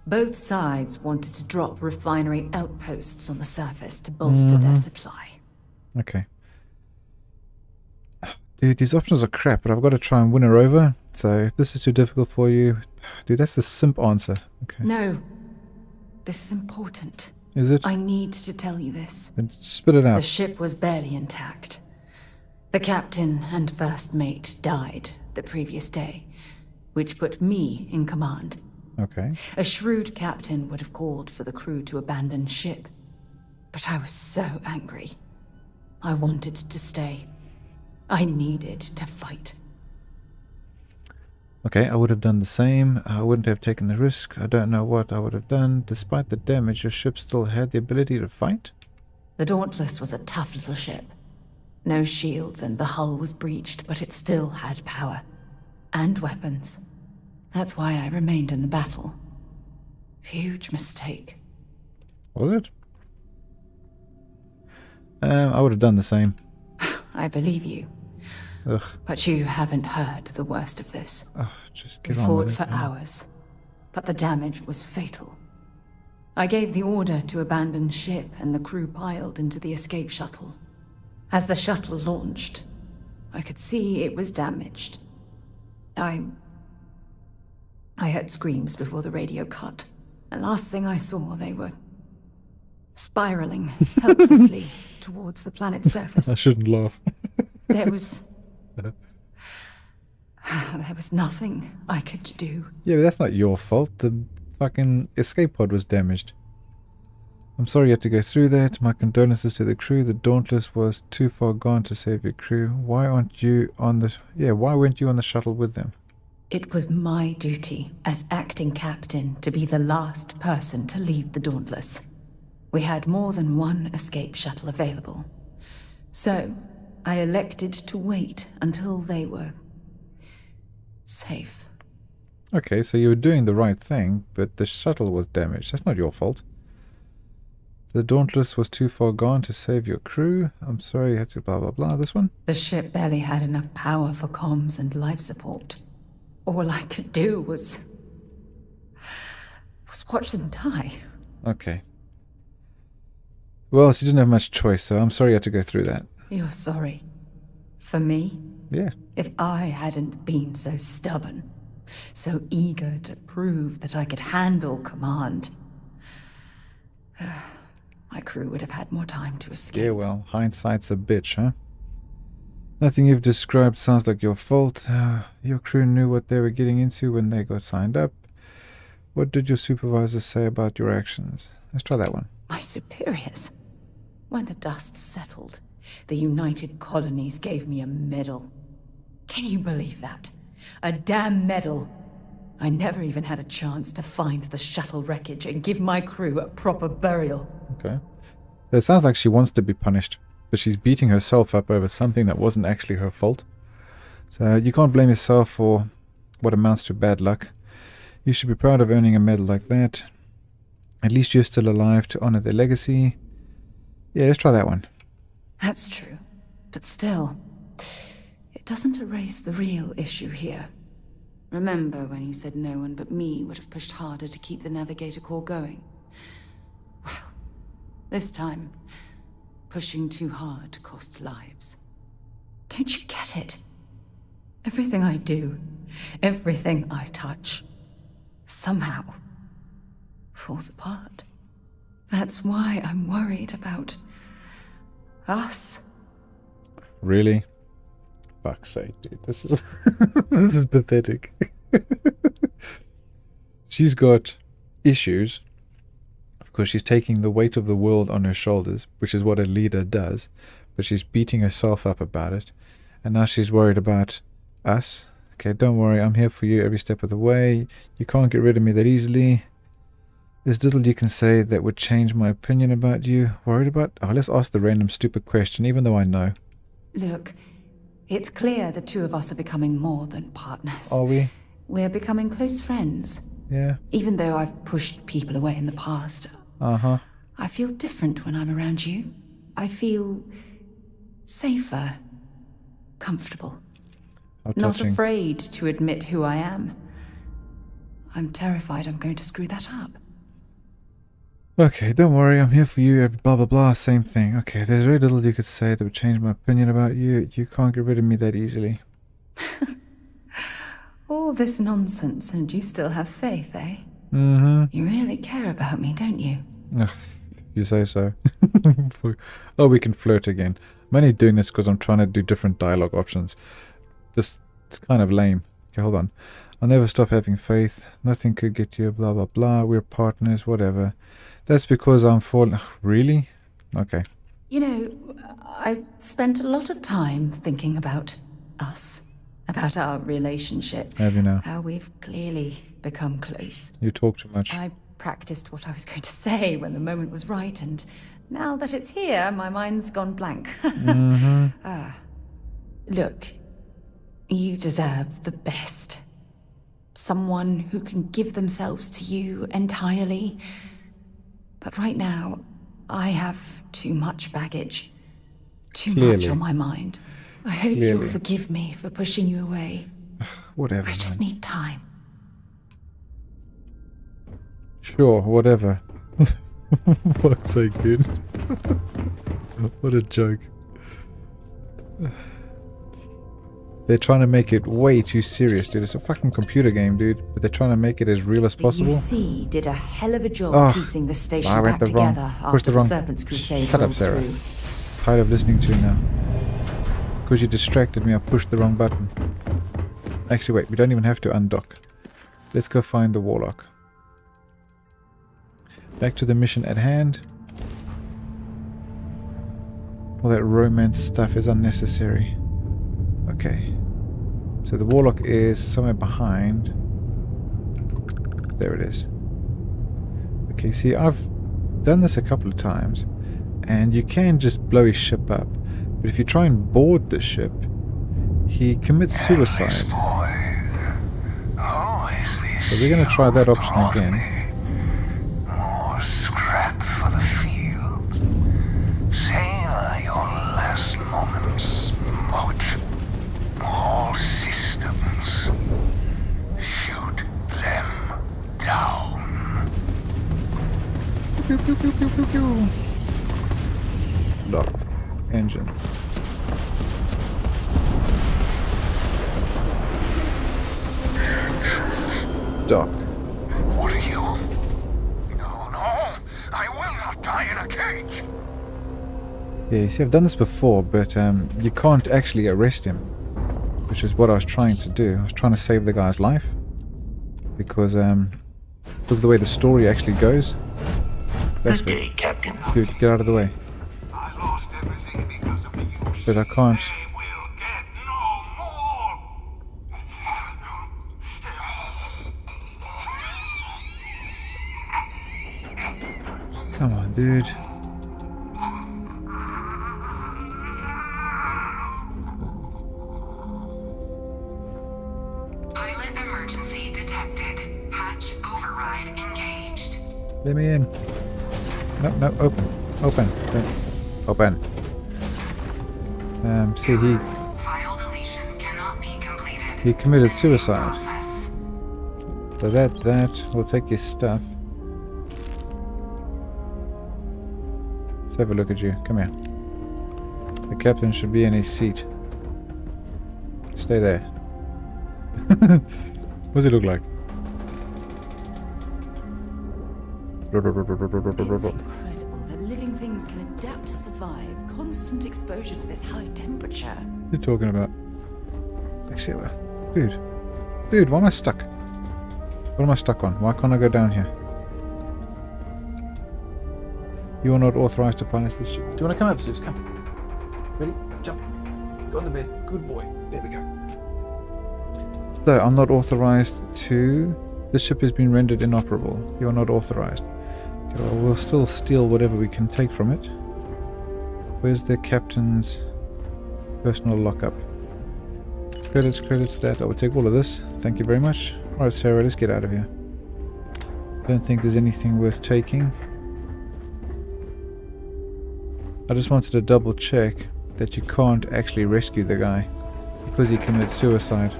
Both sides wanted to drop refinery outposts on the surface to bolster their supply. Okay. Dude, these options are crap, but I've got to try and win her over. So if this is too difficult for you... Dude, that's the simp answer. Okay. No. This is important. Is it? I need to tell you this. Then spit it out. The ship was barely intact. The captain and first mate died the previous day, which put me in command. Okay. A shrewd captain would have called for the crew to abandon ship. But I was so angry. I wanted to stay. I needed to fight. Okay, I would have done the same. I wouldn't have taken the risk. I don't know what I would have done. Despite the damage, your ship still had the ability to fight? The Dauntless was a tough little ship. No shields and the hull was breached, but it still had power. And weapons. That's why I remained in the battle. Huge mistake. Was it? I would have done the same. I believe you. Ugh. But you haven't heard the worst of this. Just We get on fought with for it. hours, but the damage was fatal. I gave the order to abandon ship and the crew piled into the escape shuttle. As the shuttle launched, I could see it was damaged. I heard screams before the radio cut, and last thing I saw, they were spiraling helplessly towards the planet's surface. I shouldn't laugh. There was nothing I could do. Yeah, but that's not your fault. The fucking escape pod was damaged. I'm sorry you had to go through that. My condolences to the crew. The Dauntless was too far gone to save your crew. Why aren't you on the... Yeah, why weren't you on the shuttle with them? It was my duty as acting captain to be the last person to leave the Dauntless. We had more than one escape shuttle available. So, I elected to wait until they were safe. Okay, so you were doing the right thing, but the shuttle was damaged. That's not your fault. The Dauntless was too far gone to save your crew. I'm sorry you had to blah blah blah. This one? The ship barely had enough power for comms and life support. All I could do was watch them die. Okay. Well, she didn't have much choice, so I'm sorry you had to go through that. You're sorry. For me? Yeah. If I hadn't been so stubborn, so eager to prove that I could handle command, my crew would have had more time to escape. Yeah, well, hindsight's a bitch, huh? Nothing you've described sounds like your fault. Your crew knew what they were getting into when they got signed up. What did your supervisors say about your actions? Let's try that one. My superiors? When the dust settled, the United Colonies gave me a medal. Can you believe that? A damn medal. I never even had a chance to find the shuttle wreckage and give my crew a proper burial. Okay. So it sounds like she wants to be punished, but she's beating herself up over something that wasn't actually her fault. So you can't blame yourself for what amounts to bad luck. You should be proud of earning a medal like that. At least you're still alive to honor their legacy. Yeah, let's try that one. That's true. But still, it doesn't erase the real issue here. Remember when you said no one but me would have pushed harder to keep the Navigator core going? Well, this time, pushing too hard cost lives. Don't you get it? Everything I do, everything I touch, somehow falls apart. That's why I'm worried about us. Really? Fuck's sake, dude. This is this is pathetic. She's got issues because she's taking the weight of the world on her shoulders, which is what a leader does, but she's beating herself up about it. And now she's worried about us. Okay, don't worry, I'm here for you every step of the way. You can't get rid of me that easily. There's little you can say that would change my opinion about you. Worried about? Oh, let's ask the random stupid question, even though I know. Look, it's clear the two of us are becoming more than partners. Are we? We're becoming close friends. Yeah. Even though I've pushed people away in the past. Uh-huh. I feel different when I'm around you. I feel safer, comfortable. How Not touching. afraid to admit who I am. I'm terrified I'm going to screw that up. Okay, don't worry, I'm here for you, blah blah blah, same thing. Okay, there's very little you could say that would change my opinion about you. You can't get rid of me that easily. All this nonsense and you still have faith, eh? Mm-hmm. You really care about me, don't you? Ugh, you say so. Oh, we can flirt again. I'm only doing this because I'm trying to do different dialogue options. This is kind of lame. Okay, hold on. I'll never stop having faith. Nothing could get you, blah blah blah. We're partners, whatever. That's because I'm falling. Really? Okay. You know, I've spent a lot of time thinking about us. About our relationship. Have you now? How we've clearly become close. You talk too much. I practiced what I was going to say when the moment was right, and now that it's here, my mind's gone blank. Mm-hmm. Look, you deserve the best. Someone who can give themselves to you entirely. But right now, I have too much baggage. Too much on my mind. I hope you'll forgive me for pushing you away. Whatever. I just need time. Sure, whatever. What's so good? What a joke. They're trying to make it way too serious, dude. It's a fucking computer game, dude. But they're trying to make it as real as possible. The UC did a hell of a job piecing the station back together after the Serpent's Crusade Shut up, rolled Sarah. through. Tired of listening to you now. Because you distracted me, I pushed the wrong button. Actually, wait, we don't even have to undock. Let's go find the Warlock. Back to the mission at hand. All that romance stuff is unnecessary. Okay. So the Warlock is somewhere behind. There it is. Okay, see, I've done this a couple of times. And you can just blow his ship up. But if you try and board the ship, he commits suicide. So we're going to try that option again. More scrap for the field. Savor your last moments, Moat. All systems. Shoot them down. Pew, pew, pew, pew, pew, pew. Lock. Engines. Dock. What are you? No, no. I will not die in a cage. Yeah, you see, I've done this before, but you can't actually arrest him. Which is what I was trying to do. I was trying to save the guy's life. Because of the way the story actually goes. That's Good day, Captain. Dude, get out of the way. I lost everything because of the UC. But I can't. They will get no more. Come on, dude. Pilot emergency detected. Hatch override engaged. Let me in. No, open. Open. Don't. Open. See, he He committed suicide. So that, we'll take his stuff. Let's have a look at you. Come here. The captain should be in his seat. Stay there. What does he look like? It's incredible that living things can adapt to survive constant exposure to this high temperature. What are you talking about? Actually, dude, why am I stuck? What am I stuck on? Why can't I go down here? You are not authorized to pilot this ship. Do you want to come up, Zeus? Come. Ready? Jump. Go on the bed. Good boy. There we go. So, I'm not authorized to... This ship has been rendered inoperable. You are not authorized. Okay, well, we'll still steal whatever we can take from it. Where's the captain's personal lockup? Credits, that. I will take all of this. Thank you very much. Alright, Sarah, let's get out of here. I don't think there's anything worth taking. I just wanted to double check that you can't actually rescue the guy because he commits suicide.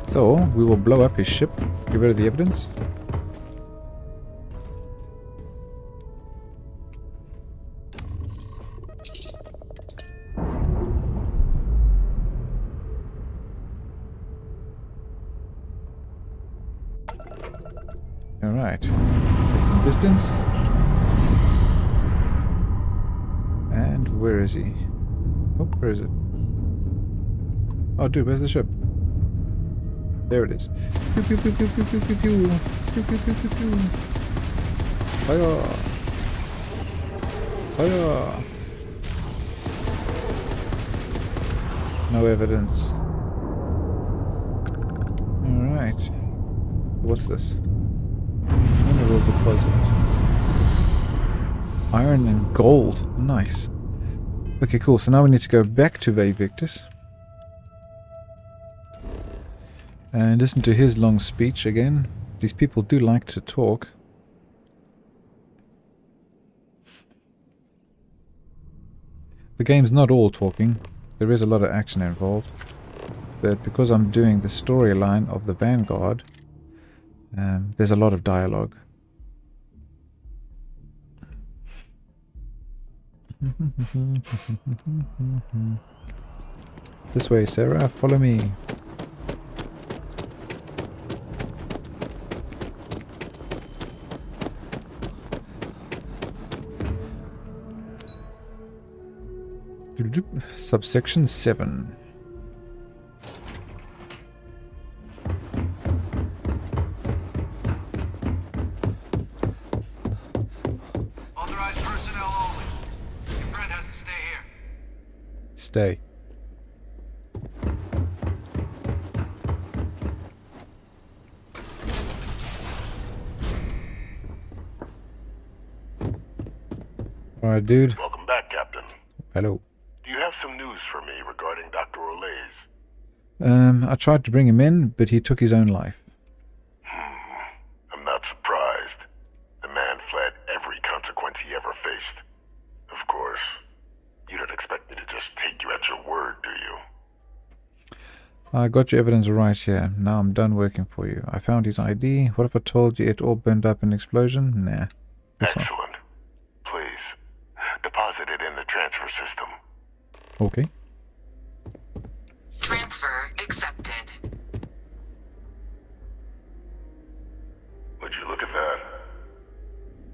So, we will blow up his ship, get rid of the evidence. Alright, get some distance. And where is he? Oh, where is it? Oh, dude, where's the ship? There it is. Pew pew pew pew pew pew pew pew. Pew pew pew pew pew. Fire! Fire! No evidence. Alright. What's this? Mineral deposit. Iron and gold. Nice. Okay, cool. So now we need to go back to Victus. And listen to his long speech again. These people do like to talk. The game's not all talking. There is a lot of action involved. But because I'm doing the storyline of the Vanguard, there's a lot of dialogue. This way, Sarah. Follow me. Subsection 7. Authorized personnel only. Your friend has to stay here. Stay. Alright, dude. Welcome back, Captain. Hello. Do you have some news for me regarding Dr. Olays? I tried to bring him in, but he took his own life. I'm not surprised. The man fled every consequence he ever faced. Of course, you don't expect me to just take you at your word, do you? I got your evidence right here. Now I'm done working for you. I found his ID. What if I told you it all burned up in an explosion? Nah. Excellent. Please, deposit it in the transfer system. Okay. Transfer accepted. Would you look at that?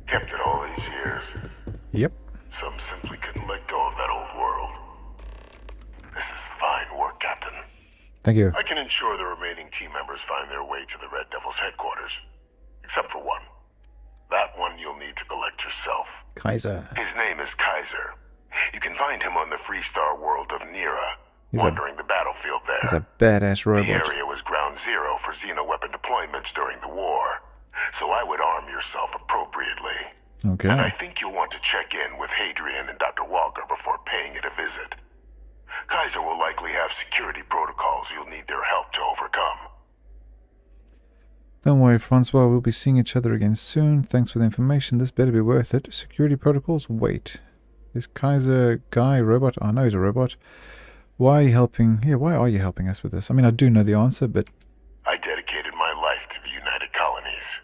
Kept it all these years. Yep. Some simply couldn't let go of that old world. This is fine work, Captain. Thank you. I can ensure the remaining team members find their way to the Red Devil's headquarters. Except for one. That one you'll need to collect yourself. Kaiser. His name is Kaiser. You can find him on the Freestar world of Nira, He's wandering the battlefield there. He's a badass robot. The area was ground zero for Xeno-weapon deployments during the war, so I would arm yourself appropriately. Okay. And I think you'll want to check in with Hadrian and Dr. Walker before paying it a visit. Kaiser will likely have security protocols you'll need their help to overcome. Don't worry, Francois. We'll be seeing each other again soon. Thanks for the information. This better be worth it. Security protocols? Wait. Is Kaiser guy robot? I know he's a robot. Why are you helping? Yeah, why are you helping us with this? I mean, I do know the answer, but... I dedicated my life to the United Colonies.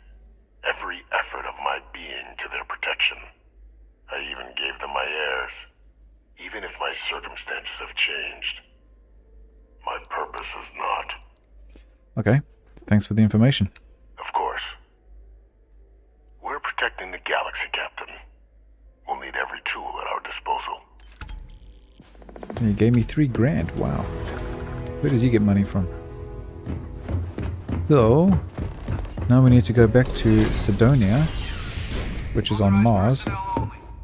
Every effort of my being to their protection. I even gave them my heirs. Even if my circumstances have changed. My purpose has not. Okay, thanks for the information. Of course. We're protecting the galaxy, Captain. We'll need every tool at our disposal. You gave me $3 grand. Wow. Where does he get money from? So, now we need to go back to Sidonia, which is on Mars.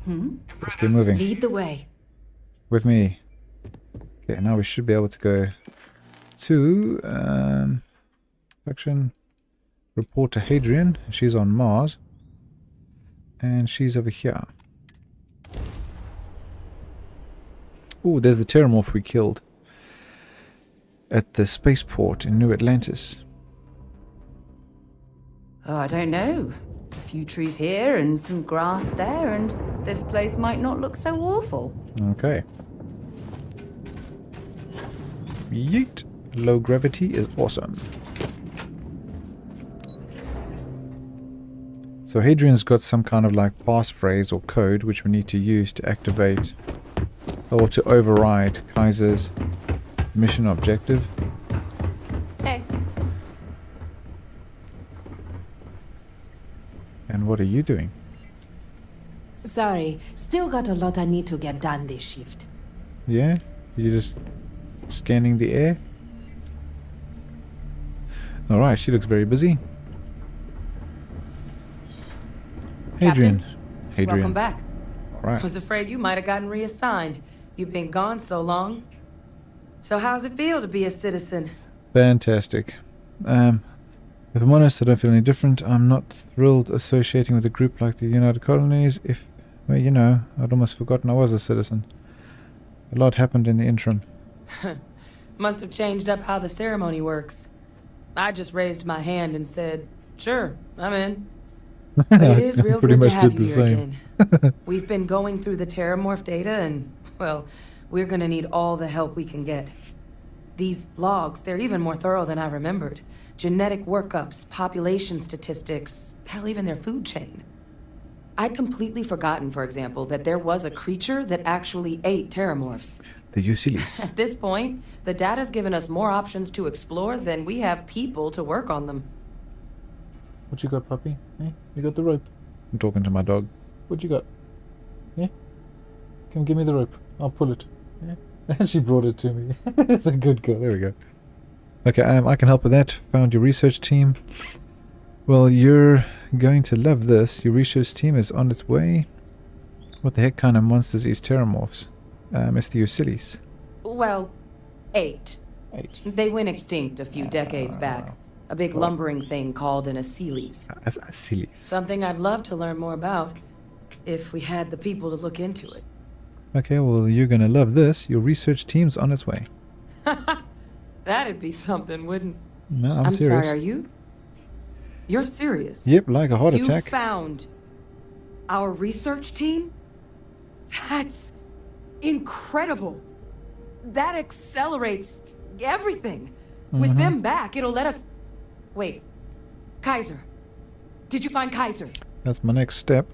Let's get moving. Lead the way. With me. Okay, now we should be able to go to faction. Report to Hadrian. She's on Mars. And she's over here. Oh, there's the Terramorph we killed at the spaceport in New Atlantis. Oh, I don't know. A few trees here and some grass there, and this place might not look so awful. Okay. Yeet. Low gravity is awesome. So Hadrian's got some kind of like passphrase or code which we need to use to activate or to override Kaiser's mission objective. Hey. And what are you doing? Sorry, still got a lot I need to get done this shift. Yeah? You just scanning the air? Alright, she looks very busy. Hadrian. Hadrian. Welcome back. Alright. Was afraid you might have gotten reassigned. You've been gone so long. So how's it feel to be a citizen? Fantastic. If I'm honest, I don't feel any different. I'm not thrilled associating with a group like the United Colonies. Well, you know, I'd almost forgotten I was a citizen. A lot happened in the interim. Must have changed up how the ceremony works. I just raised my hand and said, sure, I'm in. But it is real pretty good to much have did you the here same. again. We've been going through the Terramorph data and, well, we're gonna need all the help we can get. These logs, they're even more thorough than I remembered. Genetic workups, population statistics, hell, even their food chain. I'd completely forgotten, for example, that there was a creature that actually ate Terramorphs. The Usilis. At this point, the data's given us more options to explore than we have people to work on them. What you got, puppy? Eh? You got the rope? I'm talking to my dog. What you got? Yeah? Come give me the rope. I'll pull it. Yeah? And she brought it to me. It's a good girl. There we go. Okay, I can help with that. Found your research team. Well, you're going to love this. Your research team is on its way. What the heck kind of monsters is Terramorphs? It's the Usilis. Well, 8. 8. They went extinct a few decades back. A big lumbering thing called an Aciles. Aciles. Something I'd love to learn more about, if we had the people to look into it. Okay, well, you're gonna love this. Your research team's on its way. That'd be something, wouldn't... No, I'm serious. sorry, are you? You're serious? Yep, like a heart You attack. found our research team? That's incredible. That accelerates everything. With them back, it'll let us... Wait. Kaiser. Did you find Kaiser? That's my next step.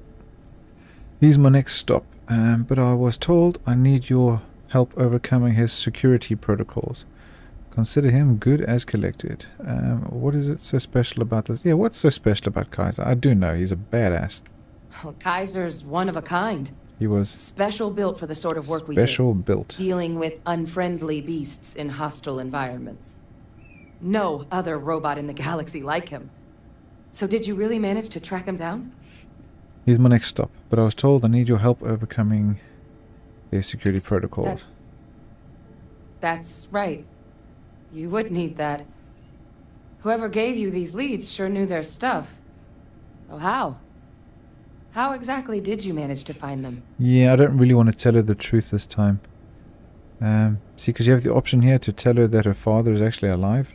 He's my next stop. But I was told I need your help overcoming his security protocols. Consider him good as collected. What is it so special about this? Yeah, what's so special about Kaiser? I do know he's a badass. Well, Kaiser's one of a kind. He was Special built for the sort of work we do. special built. Dealing with unfriendly beasts in hostile environments. No other robot in the galaxy like him. So did you really manage to track him down? He's my next stop, but I was told I need your help overcoming their security protocols. That's right. You would need that. Whoever gave you these leads sure knew their stuff. Oh, how? How exactly did you manage to find them? Yeah, I don't really want to tell her the truth this time. See, because you have the option here to tell her that her father is actually alive.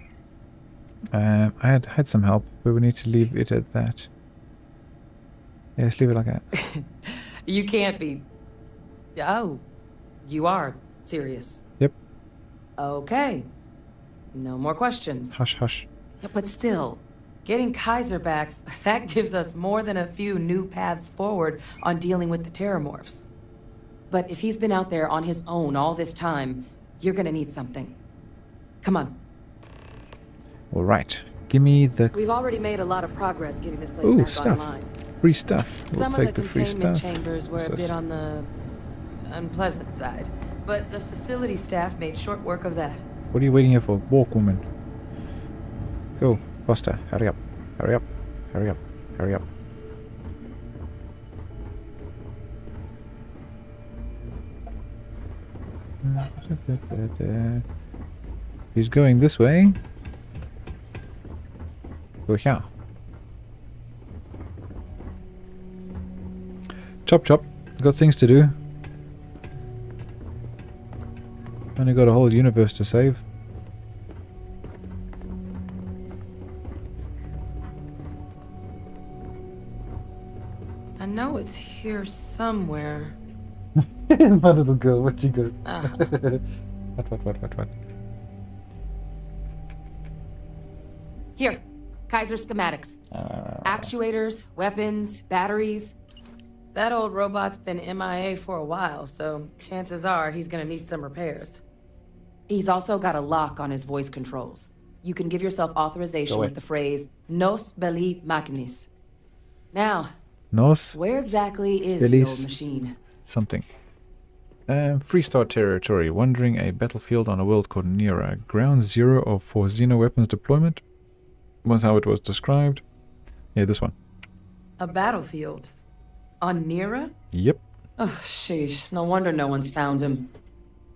I had some help, but we need to leave it at that. Yeah, let's leave it like that. You can't be Oh, you are serious? Yep. Okay. No more questions. Hush, hush. But still, getting Kaiser back, that gives us more than a few new paths forward on dealing with the terramorphs. But if he's been out there on his own all this time, you're gonna need something. Come on. All right. Give me the... We've already made a lot of progress getting this place Ooh, back stuff. online. Free stuff. We'll Some take of the the free containment stuff. chambers were What's a this? bit on the unpleasant side, but the facility staff made short work of that. What are you waiting here for? Walk, woman. Go. Faster. Hurry up. Hurry up. Hurry up. Hurry up. He's going this way. Go here. Chop chop. Got things to do. Only got a whole universe to save. I know it's here somewhere. My little girl, what you got? What? Here, Kaiser schematics. Actuators, weapons, batteries. That old robot's been MIA for a while, so chances are he's gonna need some repairs. He's also got a lock on his voice controls. You can give yourself authorization with the phrase, Nos belli machinis. Now, Nos? where exactly is the old machine? Something. Freestar territory. Wandering a battlefield on a world called Nera. Ground zero for Xeno weapons deployment. Was how it was described. Yeah, this one. A battlefield? On Nera? Yep. Ugh, sheesh. No wonder no one's found him.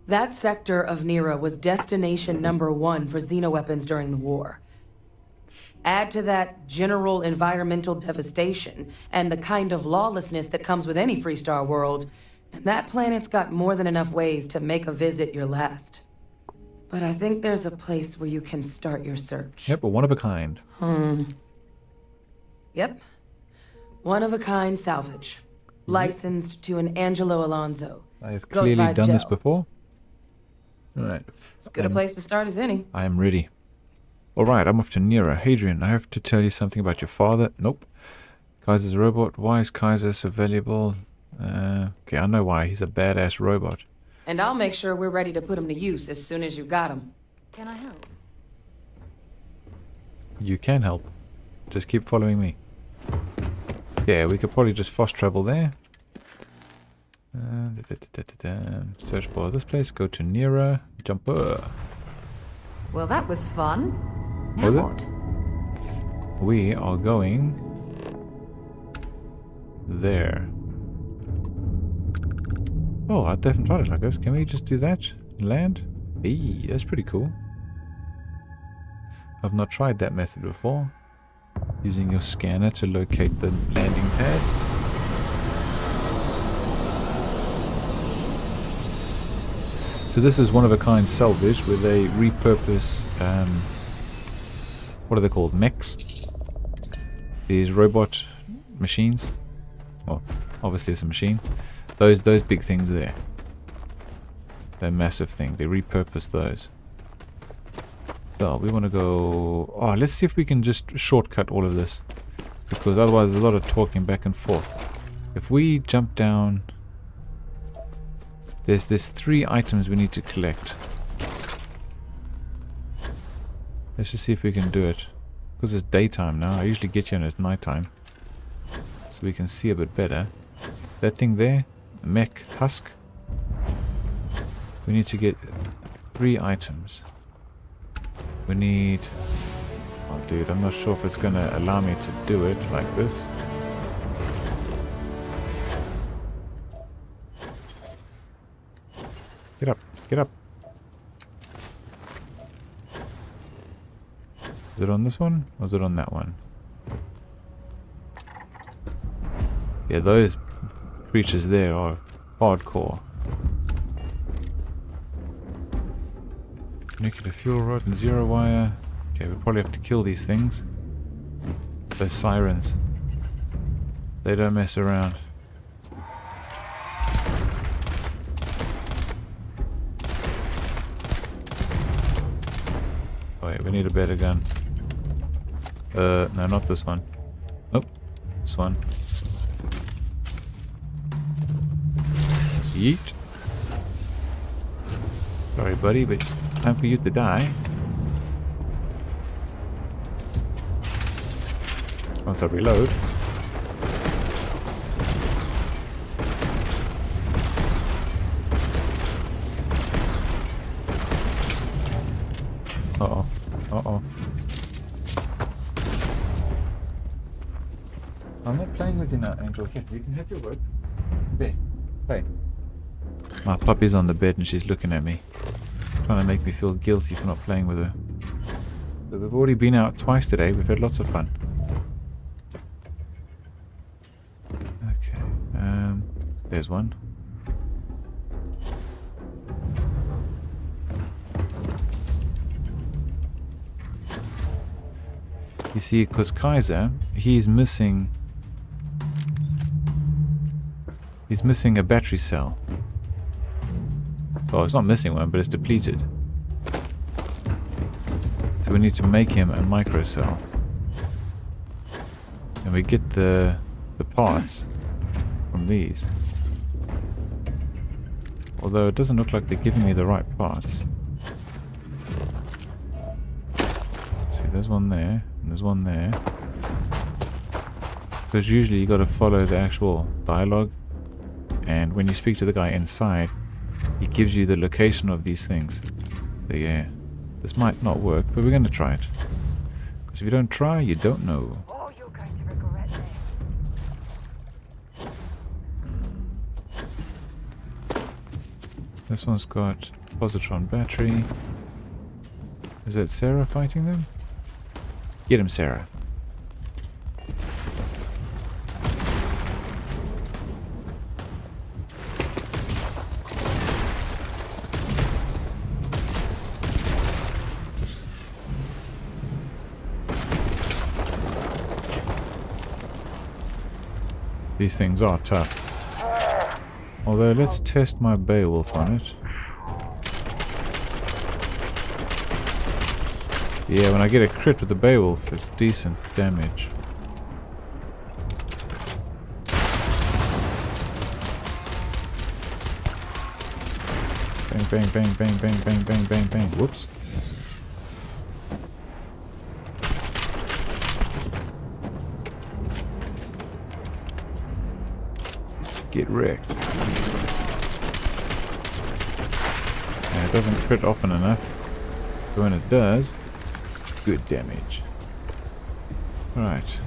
That sector of Nera was destination #1 for xenoweapons during the war. Add to that general environmental devastation and the kind of lawlessness that comes with any Freestar world, and that planet's got more than enough ways to make a visit your last. But I think there's a place where you can start your search. Yep, but one of a kind. Yep. One of a kind salvage. Licensed to an Angelo Alonso. I have Goes clearly by done this Joe. before. Right. As good a place to start as any. I am ready. Alright, I'm off to Nera. Hadrian, I have to tell you something about your father. Nope. Kaiser's a robot. Why is Kaiser so valuable? Okay, I know why. He's a badass robot. And I'll make sure we're ready to put him to use as soon as you got him. Can I help? You can help. Just keep following me. Yeah, we could probably just fast travel there. Search for this place. Go to Nera. Jumper. Well, that was fun. Now Was it? what? We are going there. Oh, I haven't tried it like this. Can we just do that? Land? Eee, that's pretty cool. I've not tried that method before. Using your scanner to locate the landing pad. So this is one of a kind salvage where they repurpose, what are they called? Mechs? These robot machines. Well, obviously it's a machine. Those big things there. They're massive thing. They repurpose those. So we want to go... Oh, let's see if we can just shortcut all of this. Because otherwise there's a lot of talking back and forth. If we jump down... There's 3 items we need to collect. Let's just see if we can do it. Because it's daytime now. I usually get here when it's nighttime. So we can see a bit better. That thing there, the mech husk. We need to get 3 items. We need... Oh dude, I'm not sure if it's going to allow me to do it like this. Get up, get up. Is it on this one, or is it on that one? Yeah, those creatures there are hardcore. Nuclear fuel rod and 0 wire. Okay, we probably have to kill these things. Those sirens. They don't mess around. wait, we need a better gun. No, not this one. Oh, this one. Yeet. Sorry, buddy, but time for you to die. Once I reload. Uh-oh. Uh-oh. I'm not playing with you now, Angel. Here, you can have your work. There. Play. My puppy's on the bed and she's looking at me. Trying to make me feel guilty for not playing with her. But we've already been out twice today. We've had lots of fun. Okay. There's one. You see, because Kaiser, he's missing a battery cell. Well, it's not missing one, but it's depleted. So we need to make him a micro cell. And we get the parts from these. Although it doesn't look like they're giving me the right parts. See, there's one there, and there's one there. Because usually you got to follow the actual dialogue. And when you speak to the guy inside, he gives you the location of these things. So yeah, this might not work, but we're going to try it. Because if you don't try, you don't know. Oh, you're going to regret this. This one's got positron battery. Is that Sarah fighting them? Get him, Sarah. These things are tough. Although, let's test my Beowulf on it. Yeah, when I get a crit with the Beowulf, it's decent damage. Bang, bang, bang, bang, bang, bang, bang, bang, bang. Whoops. Get wrecked. And it doesn't crit often enough. But when it does, good damage. Alright.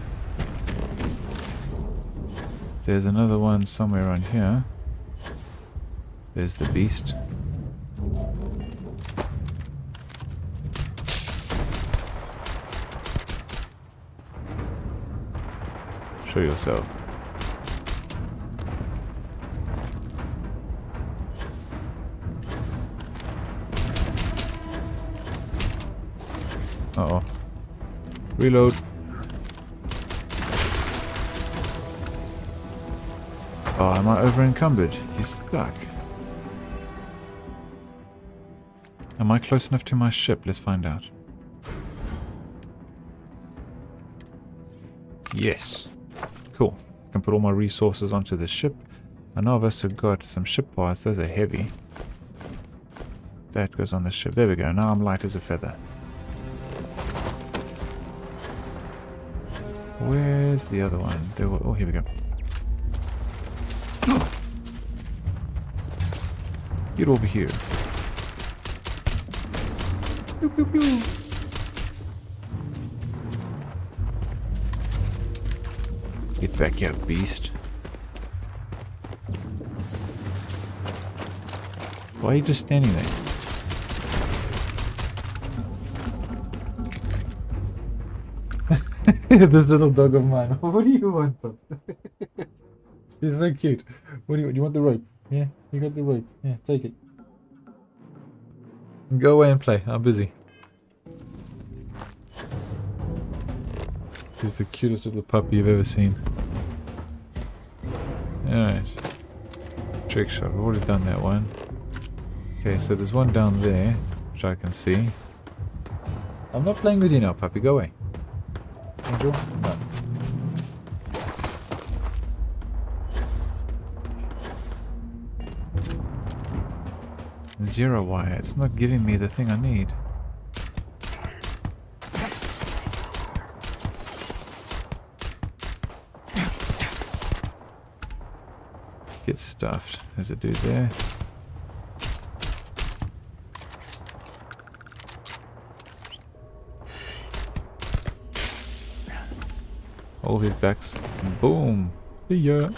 There's another one somewhere on here. There's the beast. Show yourself. Uh-oh. Reload. Oh, am I over encumbered? You suck. Am I close enough to my ship? Let's find out. Yes. Cool. I can put all my resources onto the ship. I know I've also got some ship parts. Those are heavy. That goes on the ship. There we go. Now I'm light as a feather. Where's the other one? Oh, here we go. Get over here. Pew, pew, pew. Get back here, beast. Why are you just standing there? This little dog of mine. What do you want, Pup? She's so cute. What do you want? The rope? Yeah, you got the rope. Yeah, take it. Go away and play. I'm busy. She's the cutest little puppy you've ever seen. Alright. Trick shot. I've already done that one. Okay, so there's one down there, which I can see. I'm not playing with you now, puppy. Go away. Angel? No. Zero wire. It's not giving me the thing I need. Get stuffed. There's a dude there. All his backs. Boom. See ya.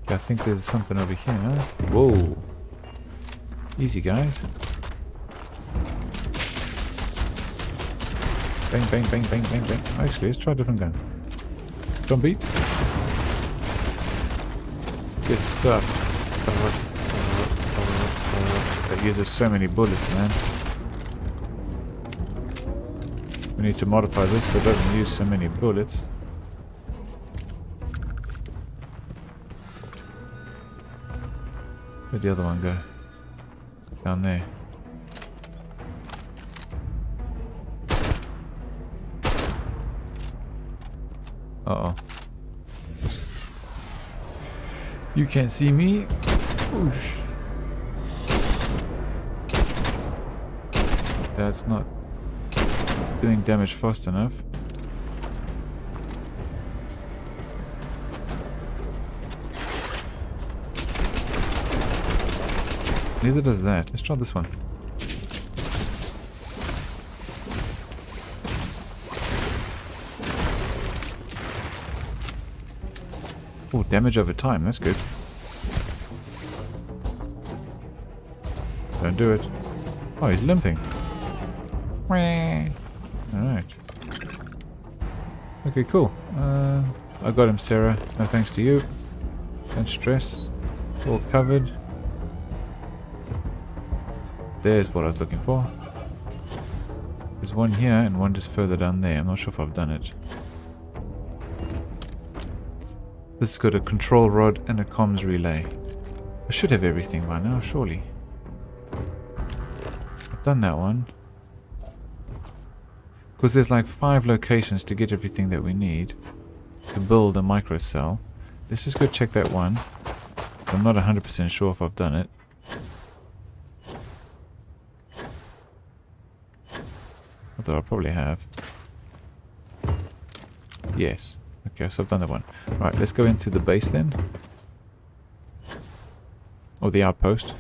I think there's something over here, huh? Whoa. Easy, guys. Bang, bang, bang, bang, bang, bang. Actually, let's try a different gun. Don't beat. Get stuffed. That uses so many bullets, man. We need to modify this so it doesn't use so many bullets. Where'd the other one go? Down there. Uh-oh. You can't see me. Oosh. That's not doing damage fast enough. Neither does that. Let's try this one. Oh, damage over time. That's good. Don't do it. Oh, he's limping. Alright. Okay, cool. I got him, Sarah. No thanks to you. Don't stress. It's all covered. There's what I was looking for. There's one here and one just further down there. I'm not sure if I've done it. This has got a control rod and a comms relay. I should have everything by now, surely. I've done that one. Because there's like 5 locations to get everything that we need to build a microcell. Let's just go check that one. I'm not 100% sure if I've done it. Although I probably have. Yes. Okay, so I've done that one. Right, let's go into the base then. Or the outpost.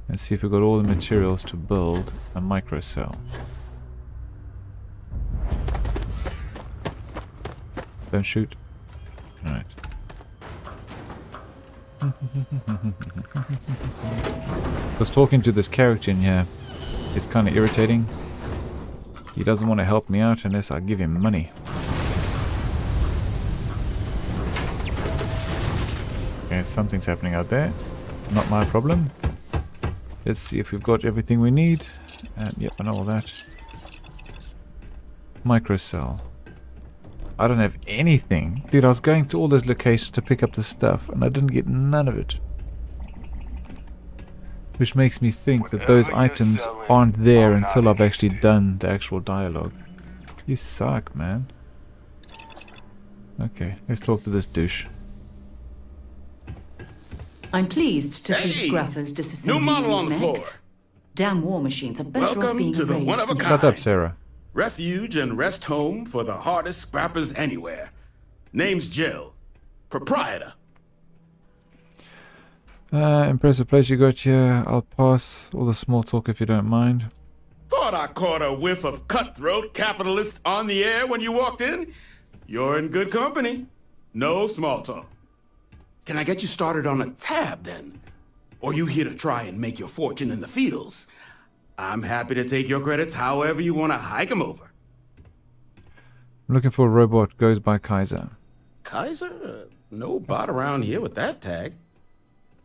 And see if we've got all the materials to build a microcell. Don't shoot. Alright. I was talking to this character in here. It's kind of irritating. He doesn't want to help me out unless I give him money. Okay, something's happening out there. Not my problem. Let's see if we've got everything we need. Yep, I know all that. Microcell. I don't have anything. Dude, I was going to all those locations to pick up the stuff and I didn't get none of it. Which makes me think that those items aren't there until I've actually done the actual dialogue. You suck, man. Okay, let's talk to this douche. I'm pleased to see scrappers disassembling new model on these the mechs. floor. Damn war machines are better off being Welcome to the raised one of a from kind. Shut up, Sarah. Refuge and rest home for the hardest scrappers anywhere. Name's Jill. Proprietor. Impressive place you got here. I'll pass all the small talk if you don't mind. Thought I caught a whiff of cutthroat capitalist on the air when you walked in. You're in good company. No small talk. Can I get you started on a tab then? Or you here to try and make your fortune in the fields? I'm happy to take your credits however you want to hike them over. I'm looking for a robot. Goes by Kaiser. Kaiser? No bot around here with that tag.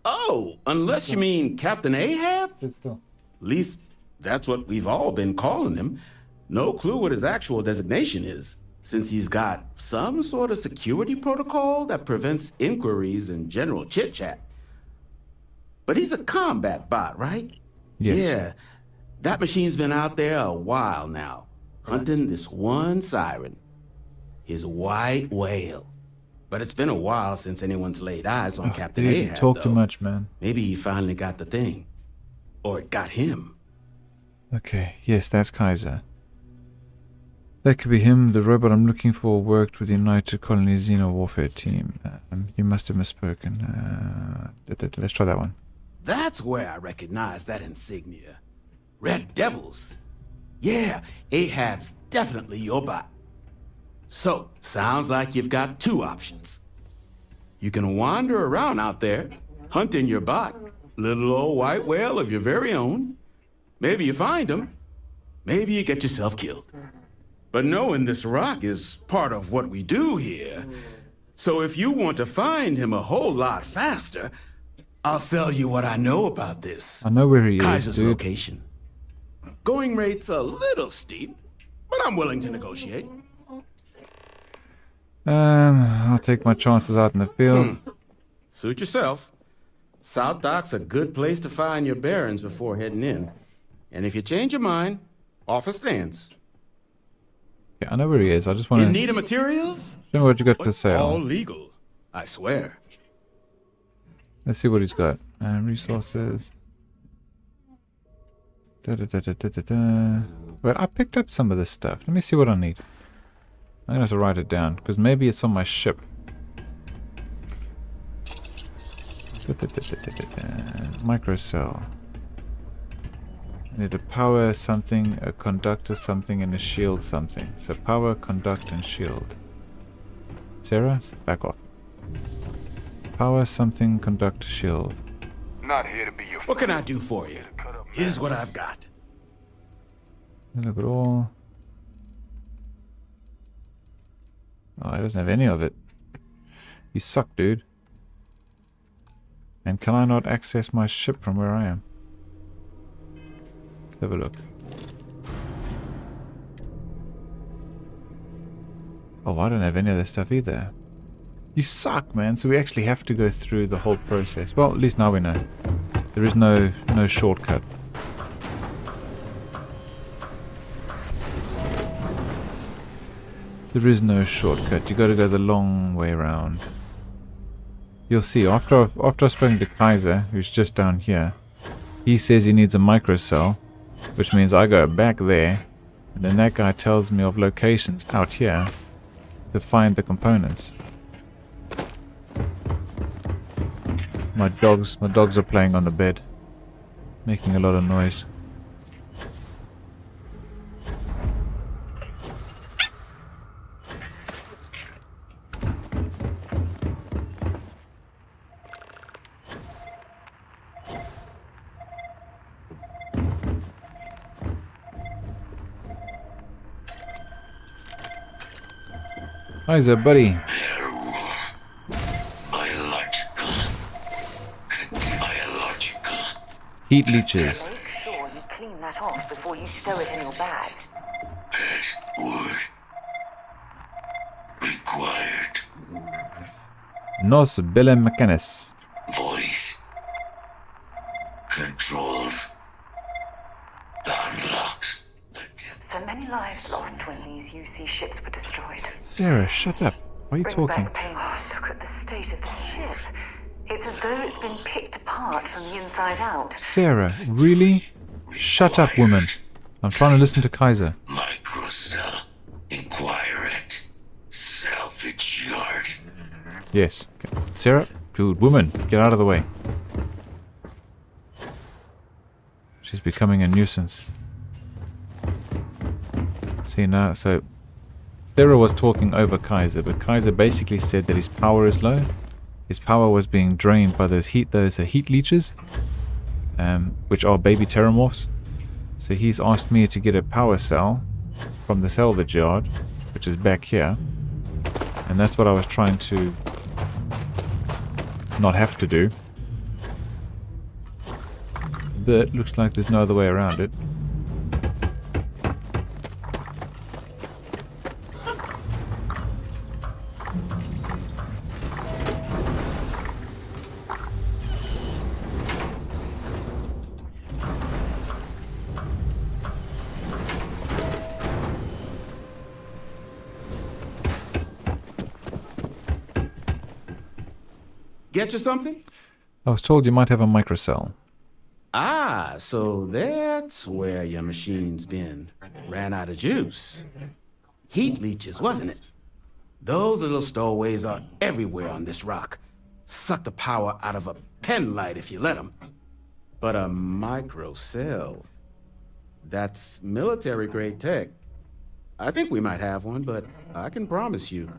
Oh, unless you mean Captain Ahab? Sit still. At least that's what we've all been calling him. No clue what his actual designation is, since he's got some sort of security protocol that prevents inquiries and general chit-chat. But he's a combat bot, right? Yes. Yeah. That machine's been out there a while now, hunting this one siren. His white whale. But it's been a while since anyone's laid eyes on Captain Dude, Ahab, you talk too though. much, man. Maybe he finally got the thing. Or it got him. Okay, yes, that's Kaiser. That could be him. The robot I'm looking for worked with the United Colony Xeno Warfare team. You must have misspoken. Let's try that one. That's where I recognize that insignia. Red Devils. Yeah, Ahab's definitely your bot. So, sounds like you've got two options. You can wander around out there, hunting your bot, little old white whale of your very own. Maybe you find him. Maybe you get yourself killed. But knowing this rock is part of what we do here. So if you want to find him a whole lot faster, I'll sell you what I know about this. I know where he Kaiser's is, dude. location. Going rate's a little steep, but I'm willing to negotiate. I'll take my chances out in the field. Suit yourself. South Dock's a good place to find your bearings before heading in. And if you change your mind, offer stands. Yeah, I know where he is. I just want to... In need of materials? Show me what you got to It's sell. all legal, I swear. Let's see what he's got. Resources. Wait, I picked up some of this stuff. Let me see what I need. I'm gonna have to write it down because maybe it's on my ship. Microcell. I need a power something, a conductor something, and a shield something. So power, conduct, and shield. Sarah, back off. Power something, conductor, shield. Not here to be your What can I do for you? Here's what I've got. Look at all. Oh, he doesn't have any of it. You suck, dude. And can I not access my ship from where I am? Let's have a look. Oh, I don't have any of this stuff either. You suck, man. So we actually have to go through the whole process. Well, at least now we know. There is no shortcut. There is no shortcut. You got to go the long way around. You'll see. After I've spoken to Kaiser, who's just down here, he says he needs a microcell, which means I go back there, and then that guy tells me of locations out here to find the components. My dogs are playing on the bed, making a lot of noise. Hi there, buddy. Heat leeches. Make sure you clean that off before you stow it in your bag. Password required. Nos belle mechanis. Voice controls unlocked. So many lives lost when these UC ships were destroyed. Sarah, shut up. Why are you Brings talking? back pain. Oh, look at the state of the ship. It's as though it's been picked apart from the inside out. Sarah, really? Shut up, woman. I'm trying to listen to Kaiser. Microcell. Inquire at salvage yard. Yes. Okay. Sarah, dude, woman, get out of the way. She's becoming a nuisance. See now, so Sarah was talking over Kaiser, but Kaiser basically said that his power is low. His power was being drained by those heat leeches, which are baby terramorphs. So he's asked me to get a power cell from the salvage yard, which is back here, and that's what I was trying to not have to do. But looks like there's no other way around it. Get you something? I was told you might have a microcell. Ah, so that's where your machine's been. Ran out of juice. Heat leeches, wasn't it? Those little stowaways are everywhere on this rock. Suck the power out of a pen light if you let them. But a microcell, that's military-grade tech. I think we might have one, but I can promise you,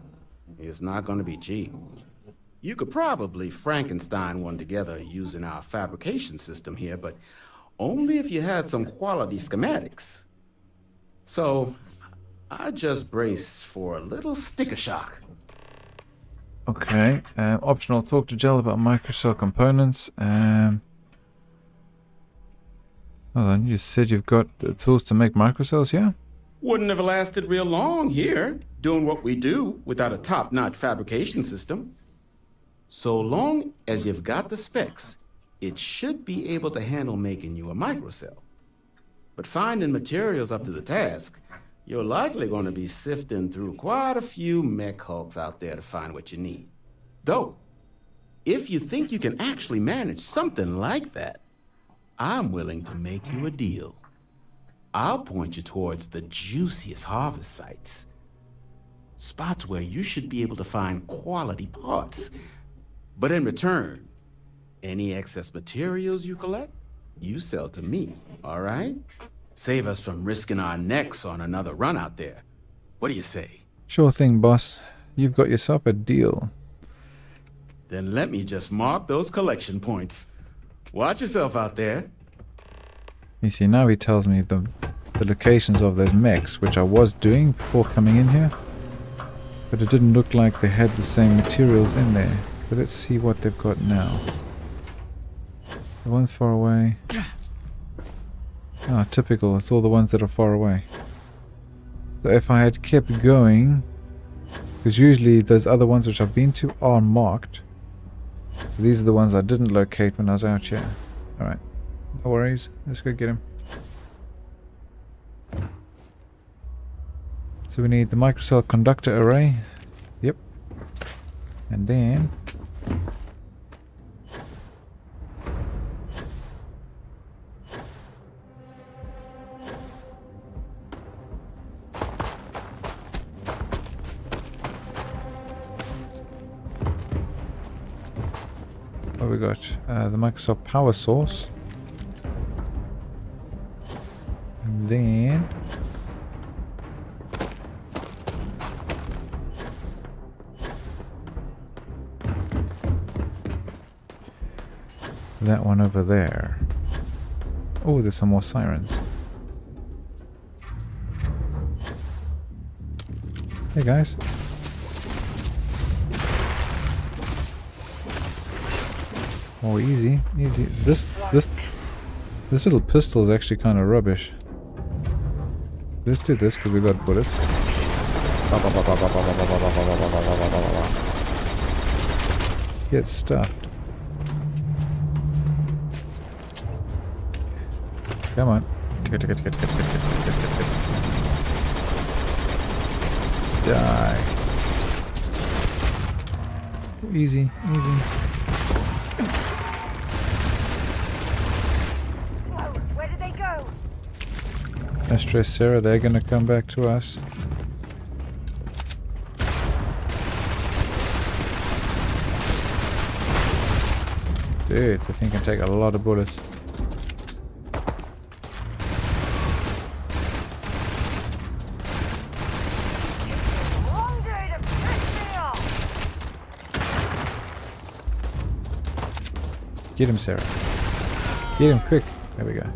it's not going to be cheap. You could probably Frankenstein one together using our fabrication system here, but only if you had some quality schematics. So, I just brace for a little sticker shock. Okay. Optional, talk to Gel about microcell components. Hold on, you said you've got the tools to make microcells, yeah? Wouldn't have lasted real long here, doing what we do without a top-notch fabrication system. So long as you've got the specs, it should be able to handle making you a microcell. But finding materials up to the task, you're likely going to be sifting through quite a few mech hulks out there to find what you need. Though, if you think you can actually manage something like that, I'm willing to make you a deal. I'll point you towards the juiciest harvest sites. Spots where you should be able to find quality parts. But in return, any excess materials you collect, you sell to me, all right? Save us from risking our necks on another run out there. What do you say? Sure thing, boss. You've got yourself a deal. Then let me just mark those collection points. Watch yourself out there. You see, now he tells me the locations of those mechs, which I was doing before coming in here. But it didn't look like they had the same materials in there. But let's see what they've got now. The ones far away. Ah, typical. It's all the ones that are far away. So if I had kept going, because usually those other ones which I've been to are marked. These are the ones I didn't locate when I was out here. Alright. No worries. Let's go get him. So we need the microcell conductor array. Yep. And then what we got? The Microsoft power source. And then that one over there. Oh, there's some more sirens. Hey guys. Oh, easy, easy. This little pistol is actually kind of rubbish. Let's do this because we got bullets. Get stuffed. Come on. Die. Easy, easy. Where did they go? No stress, Sarah. They're gonna come back to us. Dude, this thing can take a lot of bullets. Get him, Sarah. Get him quick. There we go.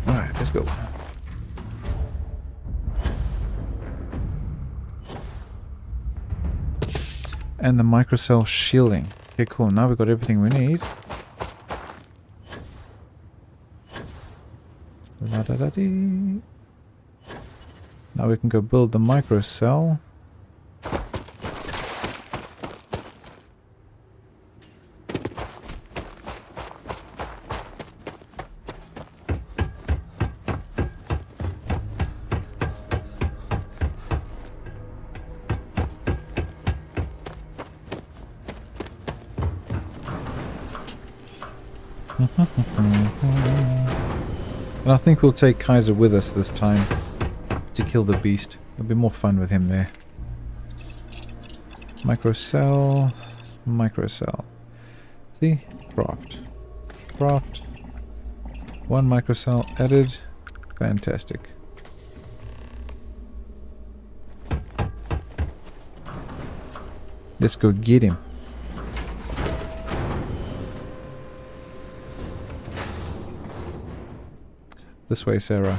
Alright, let's go. And the microcell shielding. Okay, cool. Now we've got everything we need. La da da dee. Now we can go build the microcell. And I think we'll take Kaiser with us this time to kill the beast. It'll be more fun with him there. Microcell. Microcell. See? Craft. Craft. 1 microcell added. Fantastic. Let's go get him. This way, Sarah.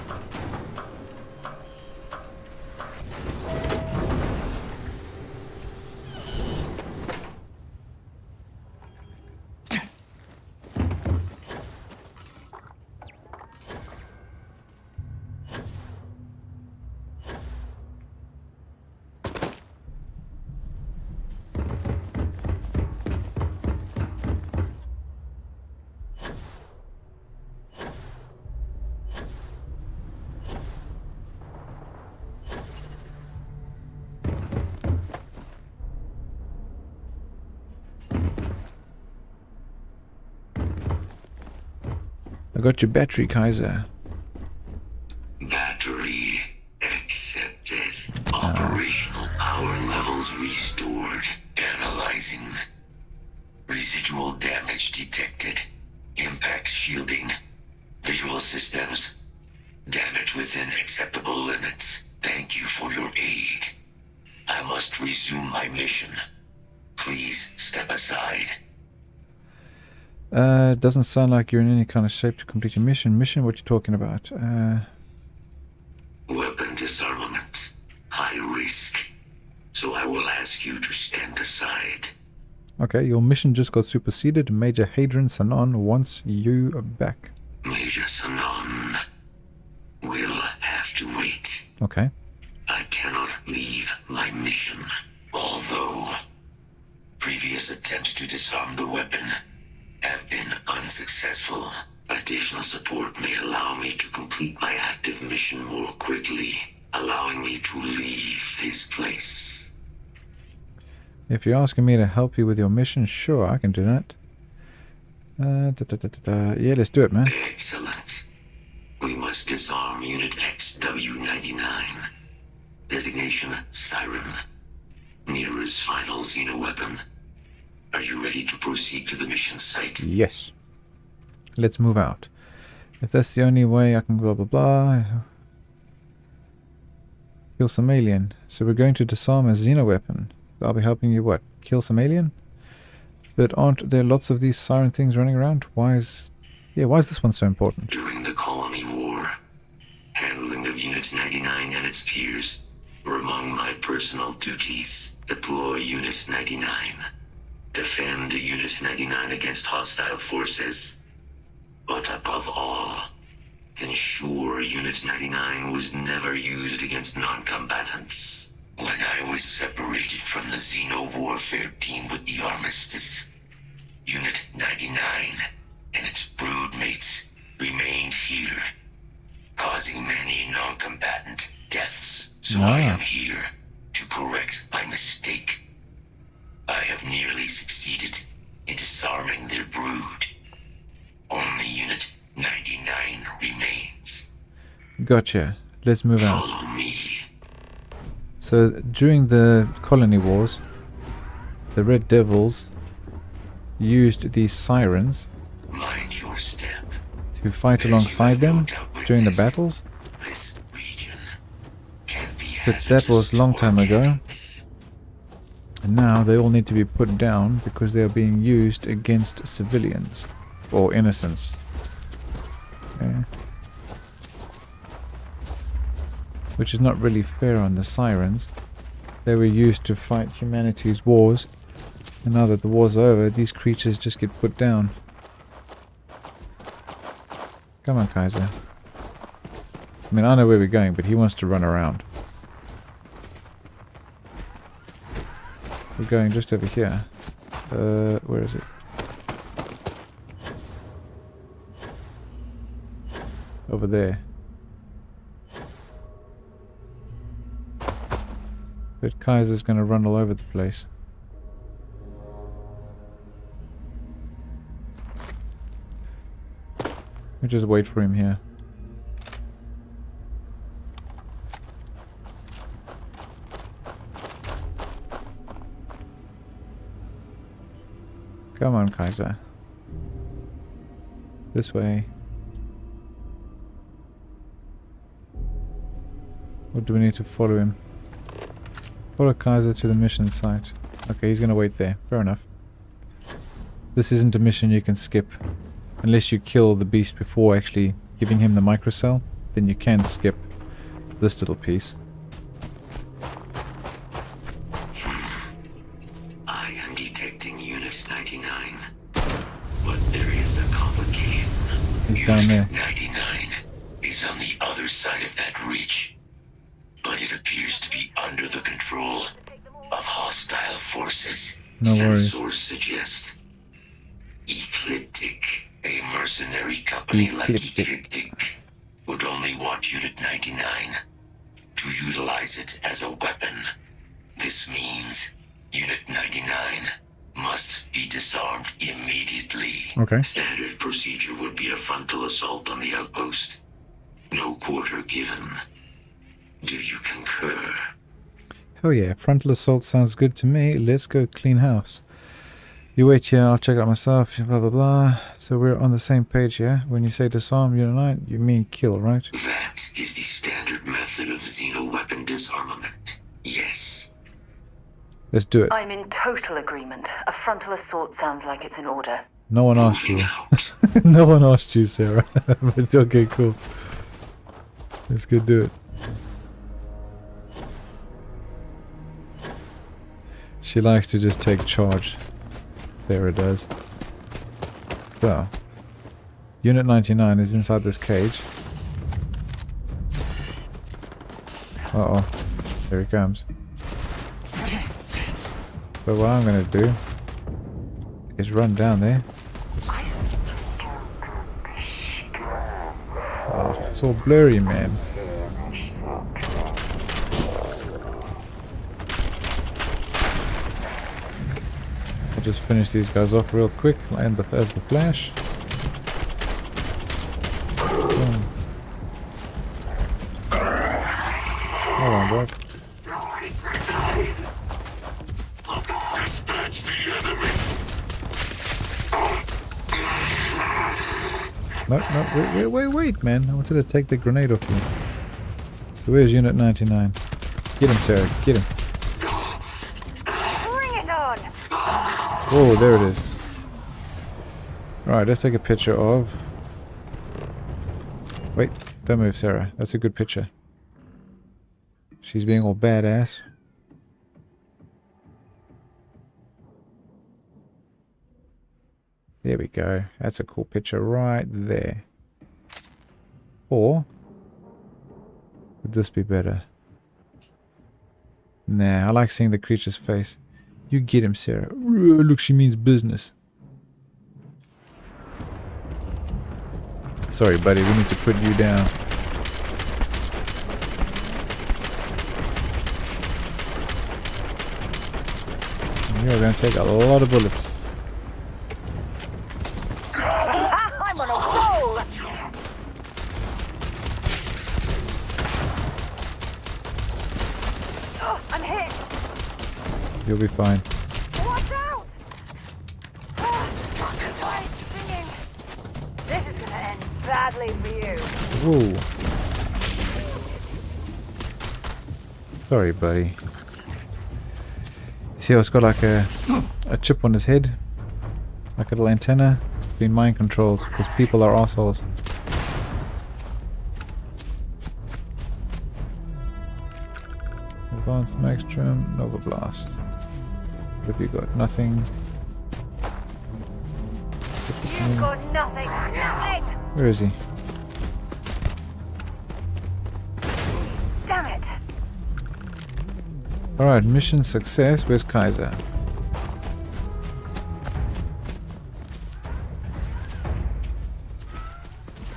I got your battery, Kaiser. Battery accepted. Operational power levels restored. Analyzing. Residual damage detected. Impact shielding. Visual systems. Damage within acceptable limits. Thank you for your aid. I must resume my mission. Please step aside. Doesn't sound like you're in any kind of shape to complete your mission. Mission? What you talking about? Weapon disarmament. High risk. So I will ask you to stand aside. Okay, your mission just got superseded. Major Hadron Sanon wants you back. Major Sanon will have to wait. Okay. I cannot leave my mission. Although previous attempts to disarm the weapon have been unsuccessful. Additional support may allow me to complete my active mission more quickly, allowing me to leave this place. If you're asking me to help you with your mission, sure, I can do that. Yeah, let's do it, man. Excellent. We must disarm Unit XW-99. Designation Siren. Mirror's final xeno-weapon. Are you ready to proceed to the mission site? Yes. Let's move out. If that's the only way I can blah blah blah. Kill some alien. So we're going to disarm a xeno weapon. I'll be helping you what? Kill some alien? But aren't there lots of these siren things running around? Why is this one so important? During the Colony War, handling of Unit 99 and its peers were among my personal duties. Deploy Unit 99. Defend Unit 99 against hostile forces. But above all, ensure Unit 99 was never used against non-combatants. When I was separated from the Xeno warfare team with the Armistice, Unit 99 and its broodmates remained here, causing many non-combatant deaths. So I am here to correct my mistake. I have nearly succeeded in disarming their brood. Only Unit 99 remains. Gotcha. Let's move out. Follow me. So during the colony wars, the Red Devils used these sirens Mind your step. to fight alongside them during the battles. This region can be But that was a long time ago. And now they all need to be put down because they are being used against civilians or innocents. Okay. Which is not really fair on the sirens. They were used to fight humanity's wars, and now that the war's over, these creatures just get put down. Come on, Kaiser. I mean, I know where we're going, but he wants to run around. We're going just over here. Where is it? Over there. But Kaiser's going to run all over the place. We just wait for him here. Come on, Kaiser. This way. Or do we need to follow him? Follow Kaiser to the mission site. Okay, he's gonna wait there. Fair enough. This isn't a mission you can skip. Unless you kill the beast before actually giving him the microcell, then you can skip this little piece. I am detecting Unit 99. But there is a complication. He's down there. 99 is on the other side of that ridge. But it appears to be under the control of hostile forces. No worries. Sensors suggest Ecliptic, a mercenary company like Ecliptic, would only want Unit 99 to utilize it as a weapon. This means Unit 99 must be disarmed immediately. Okay. Standard procedure would be a frontal assault on the outpost. No quarter given. Do you concur? Oh yeah, frontal assault sounds good to me. Let's go clean house. You wait here, I'll check it out myself, blah blah blah. So we're on the same page here. When you say disarm Unit 9, you mean kill, right? That is the standard method of xeno-weapon disarmament. Yes. Let's do it. I'm in total agreement. A frontal assault sounds like it's in order. No one asked you. No one asked you, Sarah. But okay, cool. Let's go do it. She likes to just take charge. Sarah does. So, Unit 99 is inside this cage. Uh-oh. Here he comes. So what I'm gonna do is run down there. Oh, it's all blurry, man. I'll just finish these guys off real quick. Land as the flash. Boom. Hold on, bro. No, wait, man. I wanted to take the grenade off you. So where's Unit 99? Get him, Sarah. Get him. Bring it on! Oh, there it is. Alright, let's take a picture of... Wait, don't move, Sarah. That's a good picture. She's being all badass. There we go. That's a cool picture right there. Or would this be better? Nah, I like seeing the creature's face. You get him, Sarah. Look, she means business. Sorry, buddy. We need to put you down. You're going to take a lot of bullets. I'm on a roll! Oh, I'm hit! You'll be fine. Watch out! Why it's singing? This is gonna end badly for you. Whoa. Sorry, buddy. See how it's got like a chip on his head? Like a little antenna? It's been mind controlled because people are assholes. Advanced Maxtrum, Nova Blast. What have you got? Nothing. You've got nothing! Nothing! Where is he? Damn it! Alright, mission success. Where's Kaiser?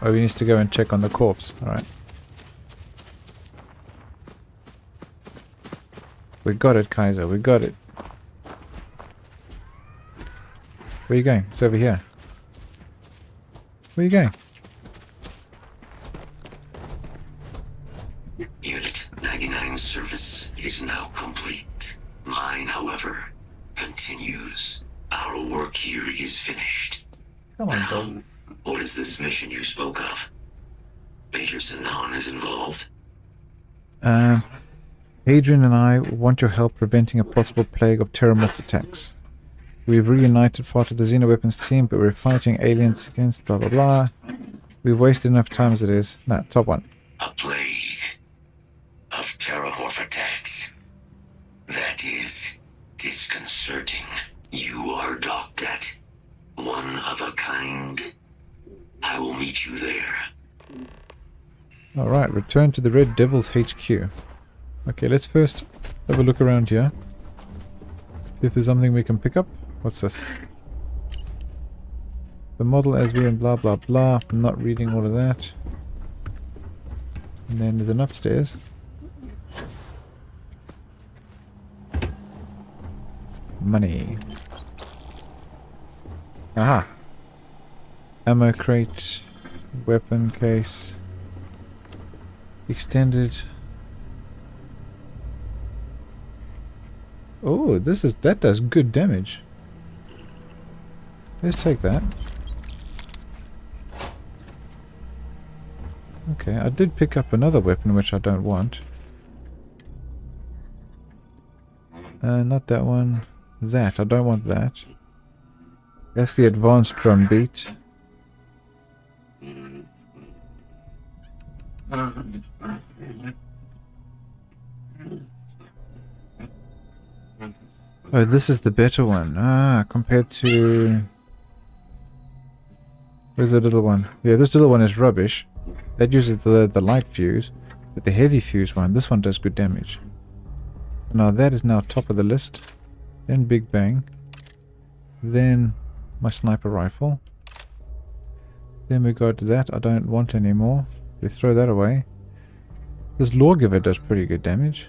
Oh, he needs to go and check on the corpse. Alright. We got it, Kaiser. We got it. Where are you going? It's over here. Where are you going? work here is finished. Come on, Bob. What is this mission you spoke of? Major Sanan is involved? Adrian and I want your help preventing a possible plague of terramorph attacks. We've reunited part of the Xenoweapons team, but we're fighting aliens against blah blah blah. We've wasted enough time as it is. Nah, top one. A plague of terramorph attacks. That is disconcerting. You are docked at one of a kind. I will meet you there. Alright, return to the Red Devils HQ. Okay, let's first have a look around here. See if there's something we can pick up. What's this? The model as we in blah blah blah. I'm not reading all of that. And then there's an upstairs. Money. Aha! Ammo crate. Weapon case. Extended. Oh, that does good damage. Let's take that. Okay, I did pick up another weapon which I don't want. Not that one. That, I don't want that. That's the advanced drum beat. Oh, this is the better one. Ah, compared to... Where's the little one? Yeah, this little one is rubbish. That uses the light fuse. But the heavy fuse one, this one does good damage. Now that is now top of the list. Then Big Bang. Then my sniper rifle. Then we got that I don't want anymore. We throw that away. This Lawgiver does pretty good damage.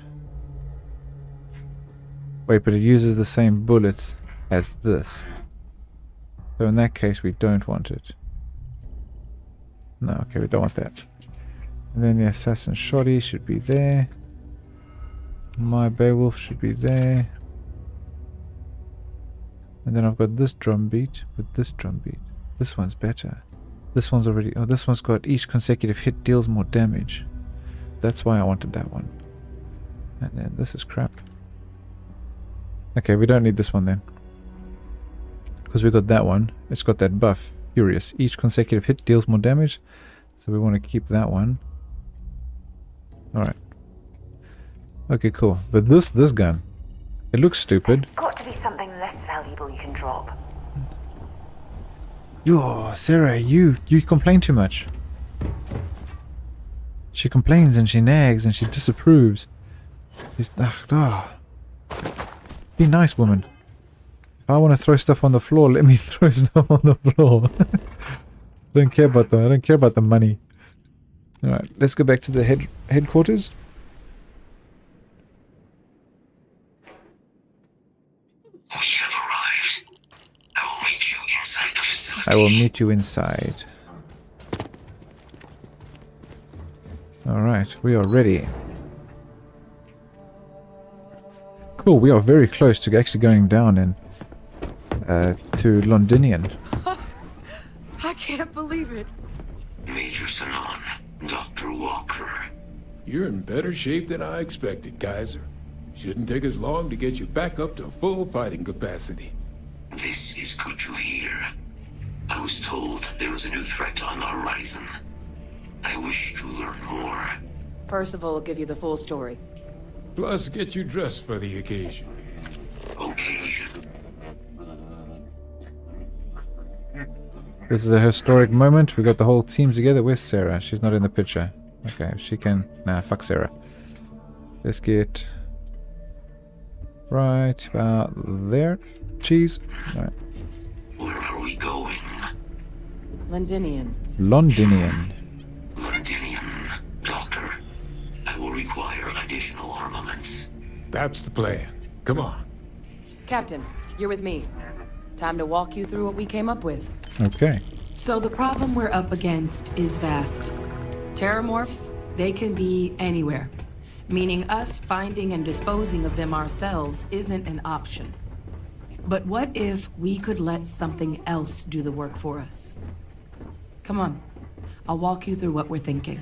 Wait, but it uses the same bullets as this. So in that case we don't want it. No, okay, we don't want that. And then the Assassin Shoddy should be there. My Beowulf should be there. And then I've got this drum beat with this drum beat. This one's better. This one's already... Oh, this one's got each consecutive hit deals more damage. That's why I wanted that one. And then this is crap. Okay, we don't need this one then. Because we got that one. It's got that buff. Furious. Each consecutive hit deals more damage. So we want to keep that one. Alright. Okay, cool. But this gun, it looks stupid. There's got to be something less valuable you can drop. Yo, Sarah, you complain too much. She complains and she nags and she disapproves. Be nice, woman. If I want to throw stuff on the floor, let me throw stuff on the floor. I don't care about the money. Alright, let's go back to the headquarters. We have arrived. I will meet you inside the facility. I will meet you inside. Alright, we are ready. Cool, we are very close to actually going down and to Londinian. I can't believe it. Major Sanan, Dr. Walker. You're in better shape than I expected, Kaiser. Shouldn't take us long to get you back up to full fighting capacity. This is good to hear. I was told there was a new threat on the horizon. I wish to learn more. Percival will give you the full story. Plus, get you dressed for the occasion. Occasion. This is a historic moment. We got the whole team together. Where's Sarah? She's not in the picture. Okay, she can... Nah, fuck Sarah. Let's get... right about there. Cheese. Alright. Where are we going? Londinian. Londinian. Londinian. Doctor, I will require additional armaments. That's the plan. Come on. Captain, you're with me. Time to walk you through what we came up with. Okay. So the problem we're up against is vast. Terramorphs, they can be anywhere. Meaning us finding and disposing of them ourselves isn't an option. But what if we could let something else do the work for us? Come on. I'll walk you through what we're thinking.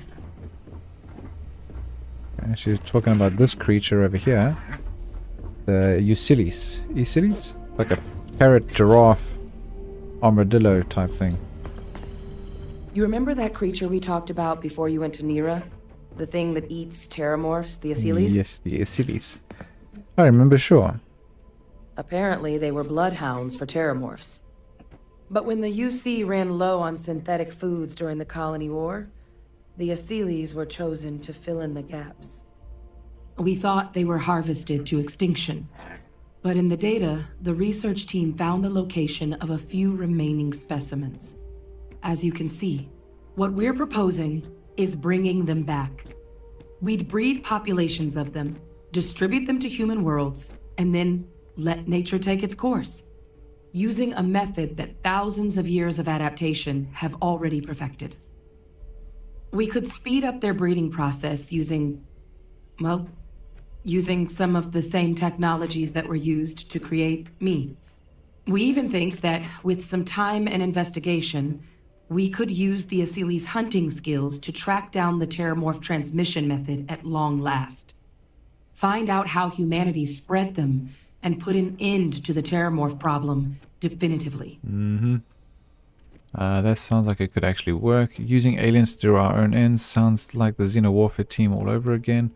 And she's talking about this creature over here. The Eucilis. Eucilis? Like a parrot, giraffe, armadillo type thing. You remember that creature we talked about before you went to Nira? The thing that eats terramorphs, the Aciles? Yes, the Aciles. I remember, sure. Apparently, they were bloodhounds for terramorphs. But when the UC ran low on synthetic foods during the Colony War, the Aciles were chosen to fill in the gaps. We thought they were harvested to extinction. But in the data, the research team found the location of a few remaining specimens. As you can see, what we're proposing is bringing them back. We'd breed populations of them, distribute them to human worlds, and then let nature take its course, using a method that thousands of years of adaptation have already perfected. We could speed up their breeding process using some of the same technologies that were used to create me. We even think that with some time and investigation, we could use the Aciles' hunting skills to track down the terramorph transmission method at long last. Find out how humanity spread them and put an end to the terramorph problem definitively. That sounds like it could actually work. Using aliens to do our own ends sounds like the Xenowarfare team all over again.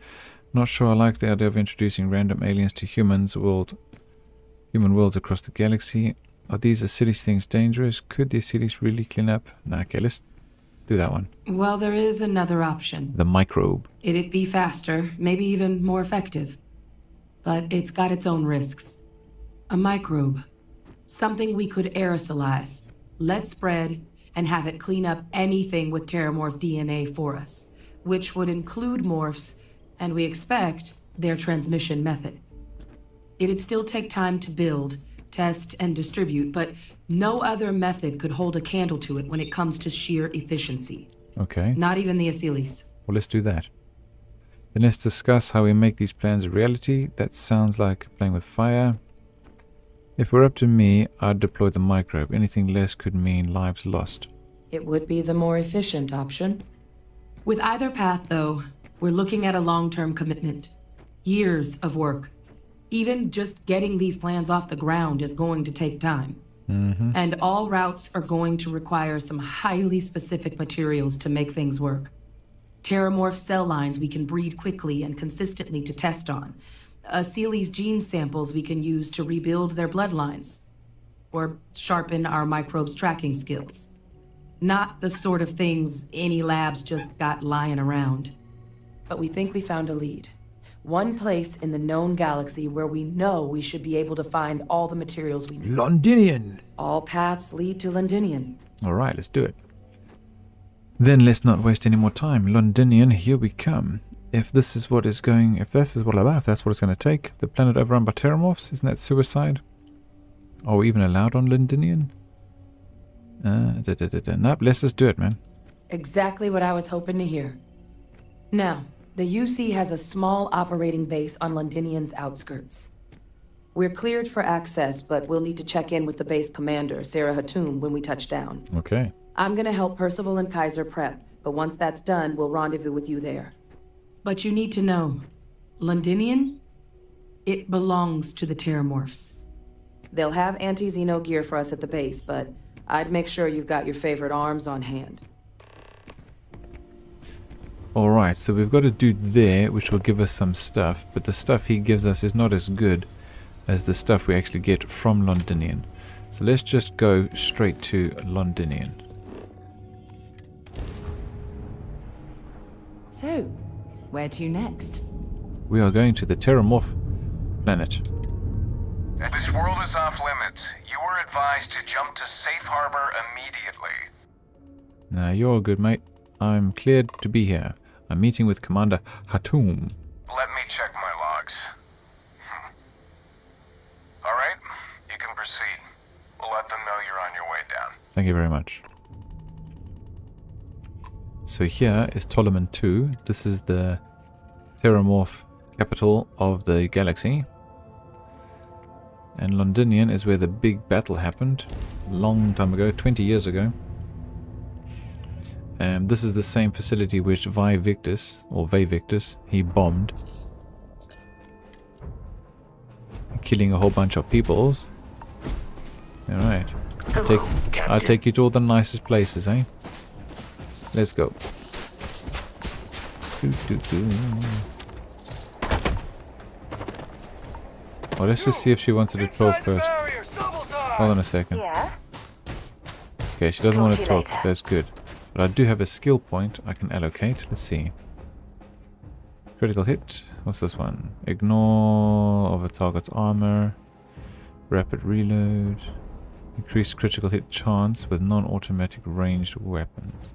Not sure I like the idea of introducing random aliens to human worlds across the galaxy. Are these Aciles things dangerous? Could the Aciles really clean up? Nah, okay, let's do that one. Well, there is another option. The microbe. It'd be faster, maybe even more effective. But it's got its own risks. A microbe. Something we could aerosolize, let spread, and have it clean up anything with terramorph DNA for us, which would include morphs, and we expect their transmission method. It'd still take time to build, test, and distribute, but no other method could hold a candle to it when it comes to sheer efficiency. Okay. Not even the Aciles. Well, let's do that. Then let's discuss how we make these plans a reality. That sounds like playing with fire. If it were up to me, I'd deploy the microbe. Anything less could mean lives lost. It would be the more efficient option. With either path, though, we're looking at a long-term commitment. Years of work. Even just getting these plans off the ground is going to take time. And all routes are going to require some highly specific materials to make things work. Terramorph cell lines we can breed quickly and consistently to test on. Aciles gene samples we can use to rebuild their bloodlines. Or sharpen our microbes' tracking skills. Not the sort of things any labs just got lying around. But we think we found a lead. One place in the known galaxy where we know we should be able to find all the materials we need. Londinian! All paths lead to Londinian. Alright, let's do it. Then let's not waste any more time. Londinian, here we come. If that's what it's going to take, the planet overrun by terramorphs, isn't that suicide? Are we even allowed on Londinian? Nope, let's just do it, man. Exactly what I was hoping to hear. Now, the UC has a small operating base on Londinian's outskirts. We're cleared for access, but we'll need to check in with the base commander, Sarah Hatoum, when we touch down. Okay. I'm gonna help Percival and Kaiser prep, but once that's done, we'll rendezvous with you there. But you need to know, Londinian, it belongs to the terramorphs. They'll have anti-Xeno gear for us at the base, but I'd make sure you've got your favorite arms on hand. Alright, so we've got a dude there, which will give us some stuff, but the stuff he gives us is not as good as the stuff we actually get from Londinian. So let's just go straight to Londinian. So, where to next? We are going to the Terramorph planet. This world is off limits. You are advised to jump to safe harbor immediately. Nah, you're all good, mate. I'm cleared to be here. I'm meeting with Commander Hatoum. Let me check my logs. Alright, you can proceed. We'll let them know you're on your way down. Thank you very much. So here is Ptolemy 2. This is the Terramorph capital of the galaxy. And Londinian is where the big battle happened. Long time ago, 20 years ago. This is the same facility which Victus, he bombed. Killing a whole bunch of peoples. Alright. I'll take you to all the nicest places, eh? Let's go. Well, let's just see if she wanted to talk first. Hold on a second. Yeah? Okay, she doesn't want to talk. That's good. But I do have a skill point I can allocate. Let's see. Critical hit. What's this one? Ignore of a target's armor. Rapid reload. Increased critical hit chance with non-automatic ranged weapons.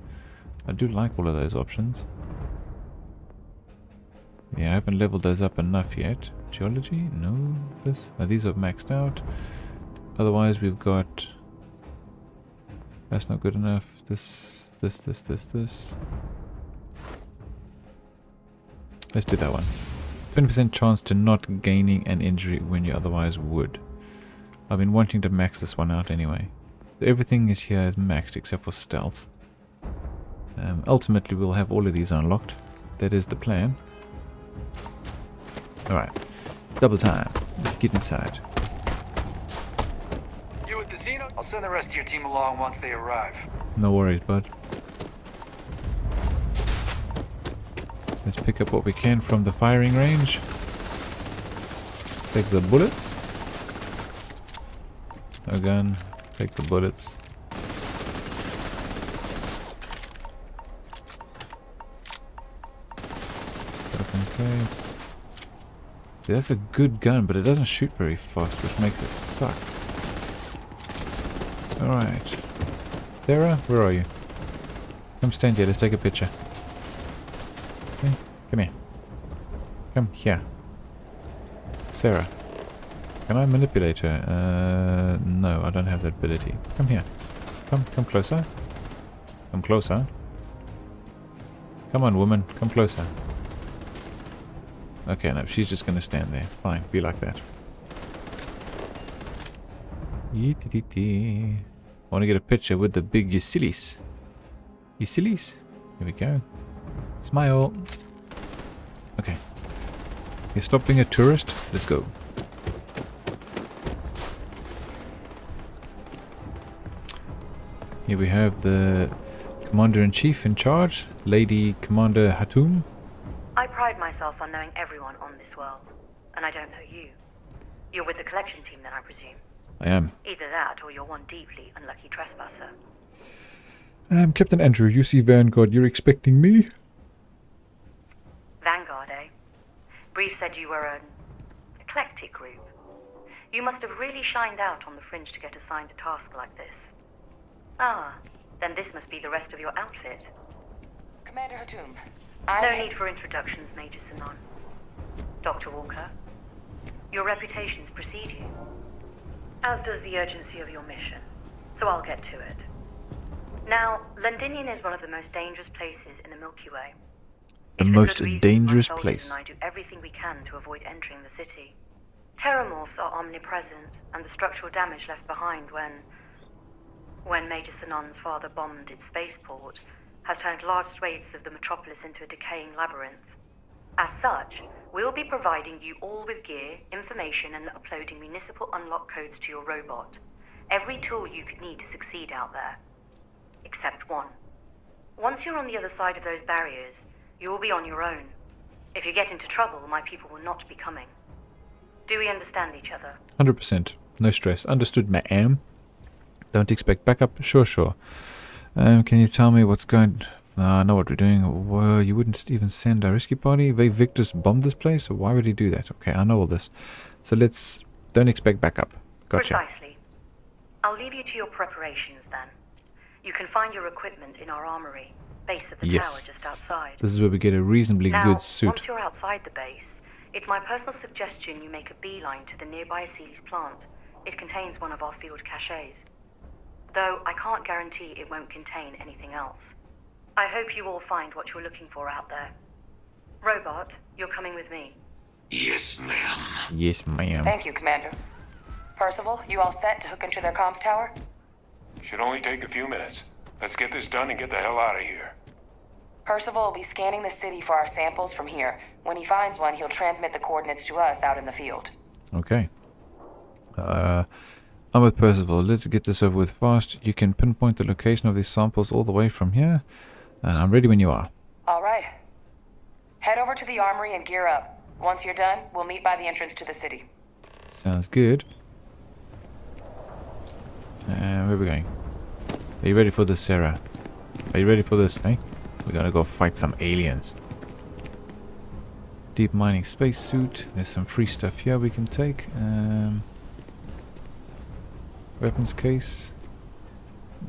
I do like all of those options. Yeah, I haven't leveled those up enough yet. Geology? No. This? These are maxed out. Otherwise we've got... That's not good enough. This. Let's do that one. 20% chance to not gaining an injury when you otherwise would. I've been wanting to max this one out anyway. So everything is here is maxed except for stealth. Ultimately we'll have all of these unlocked. That is the plan. Alright. Double time. Let's get inside. You at the Xeno? I'll send the rest of your team along once they arrive. No worries, bud. Let's pick up what we can from the firing range. Take the bullets. No gun. Take the bullets. Open case. See, that's a good gun, but it doesn't shoot very fast, which makes it suck. Alright. Sarah, where are you? Come stand here, let's take a picture. Okay, come here. Come here. Sarah. Can I manipulate her? No, I don't have that ability. Come here. Come closer. Come closer. Come on, woman, come closer. Okay, no, she's just gonna stand there. Fine, be like that. I want to get a picture with the big Yusilis. Yusilis? Here we go. Smile. Okay. You stop being a tourist. Let's go. Here we have the Commander-in-Chief in charge, Lady Commander Hatum. I pride myself on knowing everyone on this world, and I don't know you. You're with the collection team then, I presume? I am. Either that, or you're one deeply unlucky trespasser. Captain Andrew, UC Vanguard, you're expecting me? Vanguard, eh? Brief said you were an eclectic group. You must have really shined out on the fringe to get assigned a task like this. Ah, then this must be the rest of your outfit. Commander Hatum. No need for introductions, Major Sinon. Dr. Walker, your reputations precede you, as does the urgency of your mission, so I'll get to it. Now, Londinian is one of the most dangerous places in the Milky Way. The most dangerous place. And I do everything we can to avoid entering the city. Terramorphs are omnipresent, and the structural damage left behind when Major Sinon's father bombed its spaceport has turned large swathes of the metropolis into a decaying labyrinth. As such, we'll be providing you all with gear, information, and uploading municipal unlock codes to your robot. Every tool you could need to succeed out there. Except one. Once you're on the other side of those barriers, you will be on your own. If you get into trouble, my people will not be coming. Do we understand each other? 100%. No stress. Understood, ma'am. Don't expect backup? Sure. Can you tell me what's going... I know what we're doing. Well, you wouldn't even send a rescue party? Victus bombed this place? So why would he do that? Okay, I know all this. So let's... Don't expect backup. Gotcha. Precisely. I'll leave you to your preparations then. You can find your equipment in our armory, base of the tower just outside. This is where we get a reasonably good suit. Once you're outside the base, it's my personal suggestion you make a beeline to the nearby Acele's plant. It contains one of our field caches. Though I can't guarantee it won't contain anything else. I hope you all find what you're looking for out there. Robot, you're coming with me. Yes, ma'am. Yes, ma'am. Thank you, Commander. Percival, you all set to hook into their comms tower? Should only take a few minutes. Let's get this done and get the hell out of here. Percival will be scanning the city for our samples from here. When he finds one, he'll transmit the coordinates to us out in the field. Okay. I'm with Percival. Let's get this over with fast. You can pinpoint the location of these samples all the way from here. And I'm ready when you are. All right. Head over to the armory and gear up. Once you're done, we'll meet by the entrance to the city. Sounds good. Where are we going? Are you ready for this, Sarah? Are you ready for this, eh? We're gonna go fight some aliens. Deep mining spacesuit. There's some free stuff here we can take. Weapons case.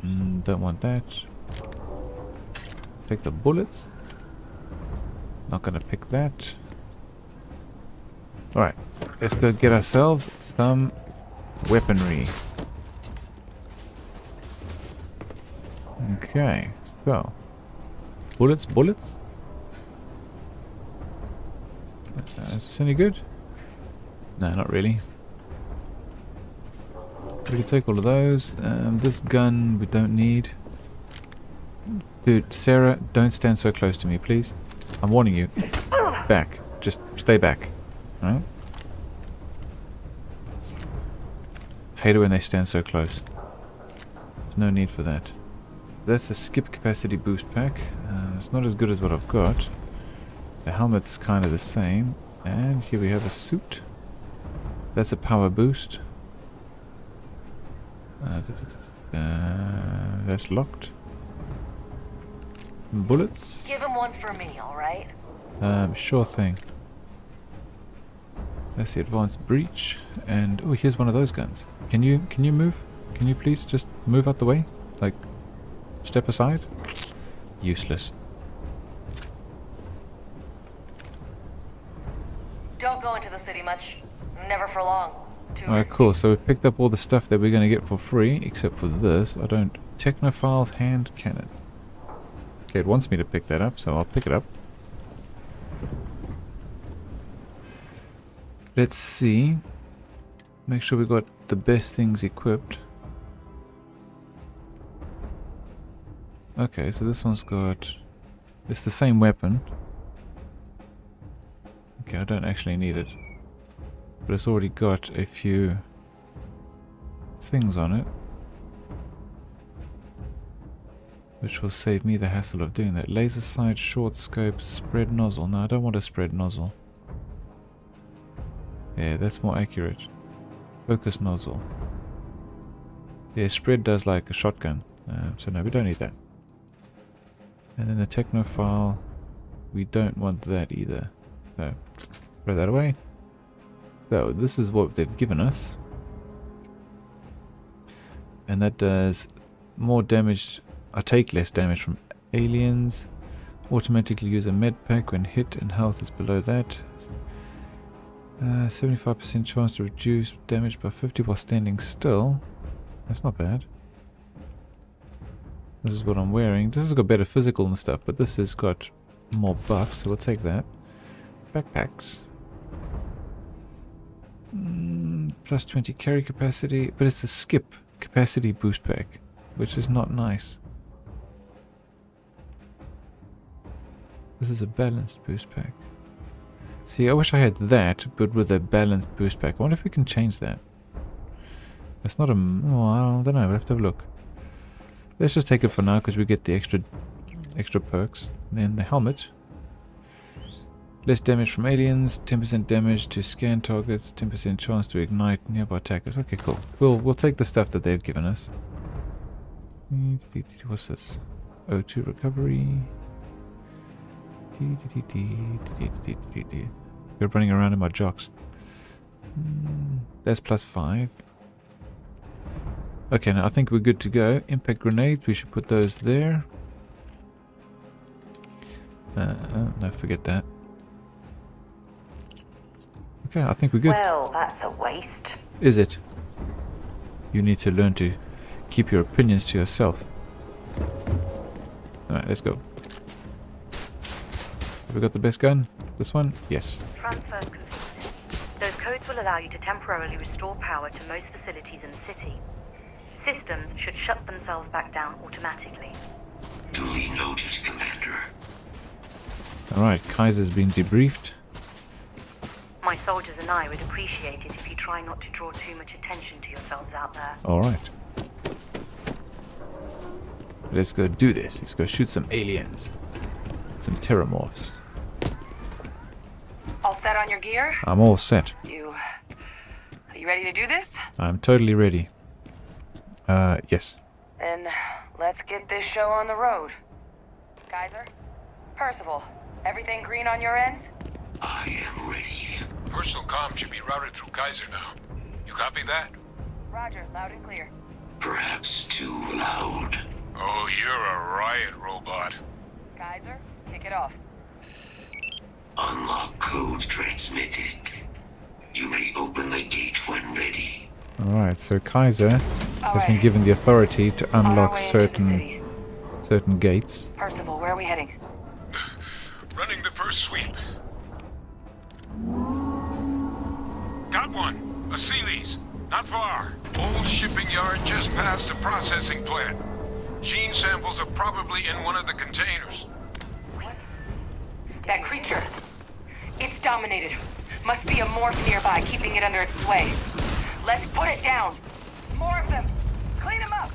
Don't want that. Take the bullets. Not gonna pick that. Alright. Let's go get ourselves some weaponry. Okay, so bullets. Is this any good? No, not really. We can take all of those. This gun we don't need. Dude, Sarah, don't stand so close to me, please. I'm warning you. Back. Just stay back. Alright? Hate it when they stand so close. There's no need for that. That's a skip capacity boost pack. It's not as good as what I've got. The helmet's kind of the same. And here we have a suit. That's a power boost. That's locked. Bullets. Give him one for me, alright? Sure thing. That's the advanced breach. And oh, here's one of those guns. Can you move? Can you please just move out the way? Like, step aside? Useless. Don't go into the city much. Never for long. Alright, cool. So we picked up all the stuff that we're going to get for free, except for this. I don't... Technophile's hand cannon. Okay, it wants me to pick that up, so I'll pick it up. Let's see. Make sure we got the best things equipped. Okay, so this one's got... It's the same weapon. Okay, I don't actually need it. But it's already got a few things on it. Which will save me the hassle of doing that. Laser sight, short scope, spread nozzle. No, I don't want a spread nozzle. Yeah, that's more accurate. Focus nozzle. Yeah, spread does like a shotgun. So no, we don't need that. And then the technophile, we don't want that either. So, throw that away. So, this is what they've given us. And that does more damage. I take less damage from aliens. Automatically use a med pack when hit and health is below that. 75% chance to reduce damage by 50 while standing still. That's not bad. This is what I'm wearing. This has got better physical and stuff, but this has got more buffs, so we'll take that. Backpacks. Plus 20 carry capacity, but it's a skip capacity boost pack, which is not nice. This is a balanced boost pack. See, I wish I had that, but with a balanced boost pack. I wonder if we can change that. It's not a... Oh, I don't know. We'll have to have a look. Let's just take it for now, because we get the extra perks. And then the helmet. Less damage from aliens, 10% damage to scan targets, 10% chance to ignite nearby attackers. Okay, cool. We'll take the stuff that they've given us. What's this? O2 recovery. We're running around in my jocks. That's plus 5. Okay, now I think we're good to go. Impact grenades, we should put those there. No, forget that. Okay, I think we're good. Well, that's a waste. Is it? You need to learn to keep your opinions to yourself. Alright, let's go. Have we got the best gun? This one? Yes. Transfer's completed. Those codes will allow you to temporarily restore power to most facilities in the city. Systems should shut themselves back down automatically. Duly noted, Commander. Alright, Kaiser's been debriefed. My soldiers and I would appreciate it if you try not to draw too much attention to yourselves out there. Alright. Let's go do this. Let's go shoot some aliens. Some terramorphs. All set on your gear? I'm all set. Are you ready to do this? I'm totally ready. Yes. Then let's get this show on the road. Kaiser? Percival, everything green on your ends? I am ready. Personal comm should be routed through Kaiser now. You copy that? Roger, loud and clear. Perhaps too loud. Oh, you're a riot robot. Kaiser, kick it off. Unlock code transmitted. You may open the gate when ready. Alright, so Kaiser has been given the authority to unlock certain gates. Percival, where are we heading? Running the first sweep. Got one. A Sealy's. Not far. Old shipping yard just past the processing plant. Gene samples are probably in one of the containers. What? That creature. It's dominated. Must be a morph nearby, keeping it under its sway. Let's put it down. More of them. Clean them up.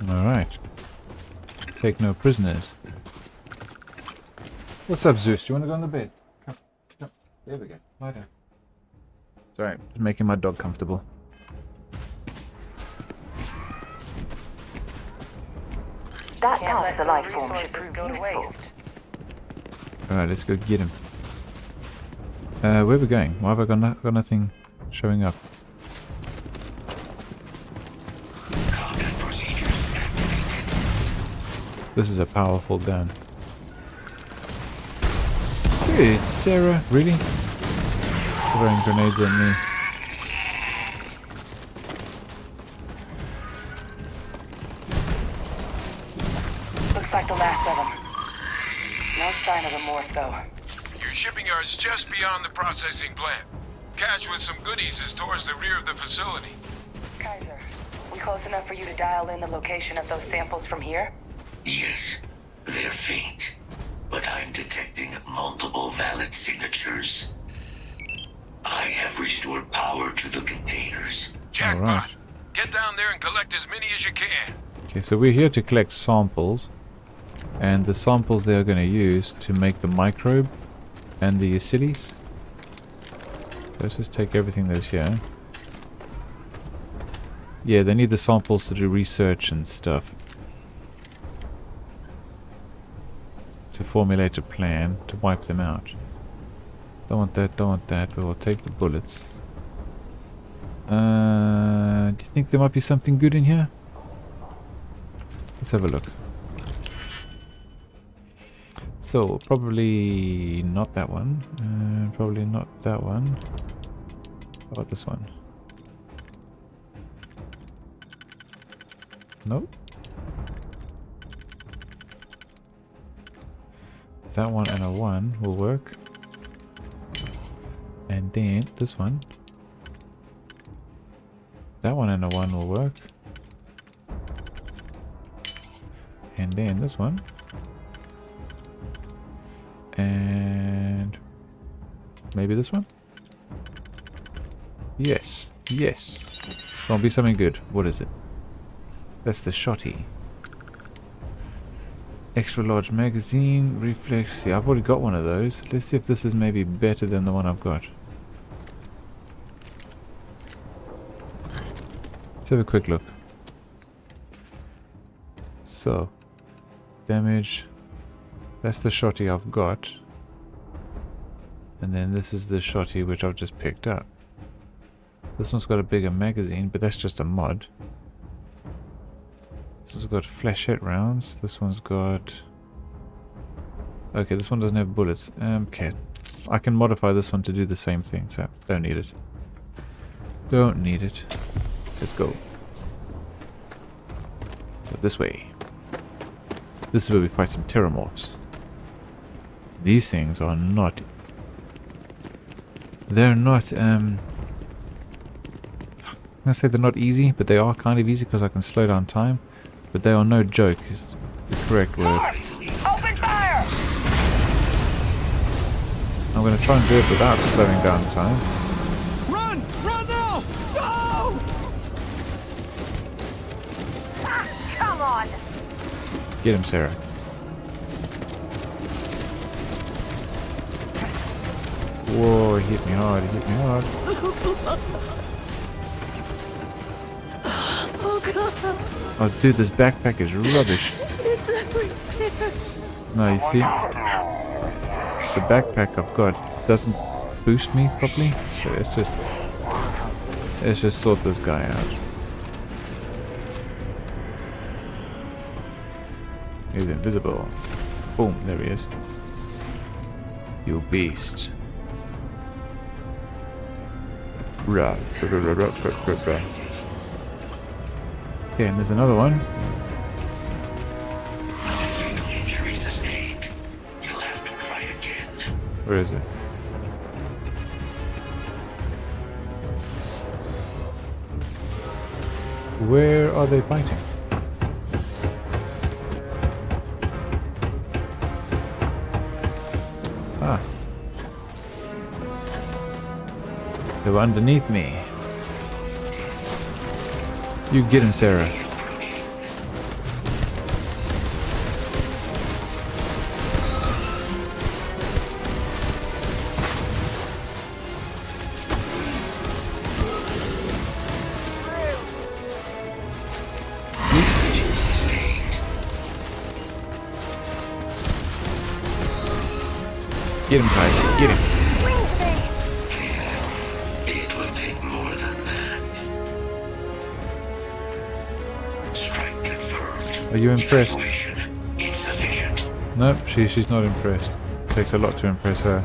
Alright. Take no prisoners. What's up, Zeus? Do you want to go on the bed? Come. There we go. Lie down. Sorry, just making my dog comfortable. That part of the life form should prove useful. Alright, let's go get him. Where are we going? Why have I got nothing showing up? Combat procedures activated. This is a powerful gun. Dude, Sarah, really? Throwing grenades at me. Looks like the last of them. No sign of the morph, though. Your shipping yard's just beyond the processing plant. Cache with some goodies is towards the rear of the facility. Kaiser, we close enough for you to dial in the location of those samples from here? Yes, they're faint, but I'm detecting multiple valid signatures. I have restored power to the containers. Jackpot! Alright. Get down there and collect as many as you can. Okay, so we're here to collect samples. And the samples they are going to use to make the microbe and the Eucides. Let's just take everything that's here. Yeah, they need the samples to do research and stuff. To formulate a plan to wipe them out. Don't want that, but we'll take the bullets. Do you think there might be something good in here? Let's have a look. So, probably not that one. Probably not that one. How about this one? Nope. That one and a 1 will work. And then this one. That one and a 1 will work. And then this one. And maybe this one? Yes. Yes. Gonna be something good. What is it? That's the shotty. Extra large magazine. Reflex. See, I've already got one of those. Let's see if this is maybe better than the one I've got. Let's have a quick look. So. Damage. That's the shotty I've got. And then this is the shotty which I've just picked up. This one's got a bigger magazine, but that's just a mod. This one's got flechette rounds. This one's got... Okay, this one doesn't have bullets. Okay. I can modify this one to do the same thing, so don't need it. Don't need it. Let's go. So this way. This is where we fight some terramorphs. These things are not... They're not, I'm gonna say they're not easy, but they are kind of easy because I can slow down time. But they are no joke, is the correct word. Open fire! I'm gonna try and do it without slowing down time. Run! Run now! Go! Ah, come on! Get him, Sarah. Whoa, he hit me hard, he hit me hard. Oh god! Oh dude, this backpack is rubbish. It's everywhere! No, you see? The backpack I've got doesn't boost me properly, so let's just sort this guy out. He's invisible. Boom, there he is. You beast. Rah, rah, rah, rah, rah, rah, rah. Okay, and there's another one. Injury sustained. You'll have to try again. Where is it? Where are they fighting? Ah. They were underneath me. You get him, Sarah. Get him, Kaiser. Get him. It will take more than that. Strike confirmed. Are you impressed? Evaluation insufficient. Nope, she's not impressed. Takes a lot to impress her.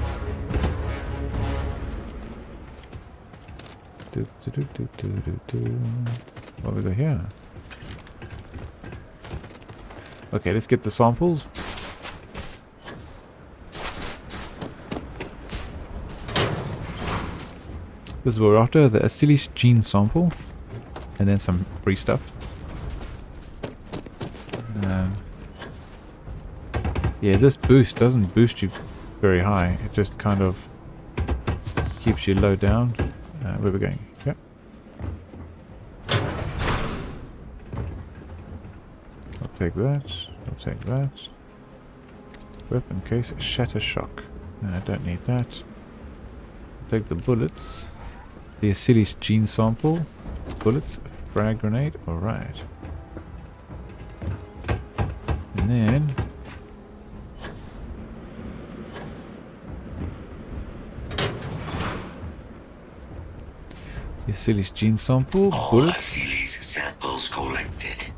What have we got here? Okay, let's get the samples. This is what we're after, the Achilles gene sample, and then some free stuff. Yeah, this boost doesn't boost you very high, it just kind of keeps you low down. Where are we going? Yep. I'll take that, I'll take that. Weapon case, shatter shock. I don't need that. I'll take the bullets. The Achilles gene sample, bullets, frag grenade, alright. And then the Achilles gene sample, bullets. Achilles samples collected.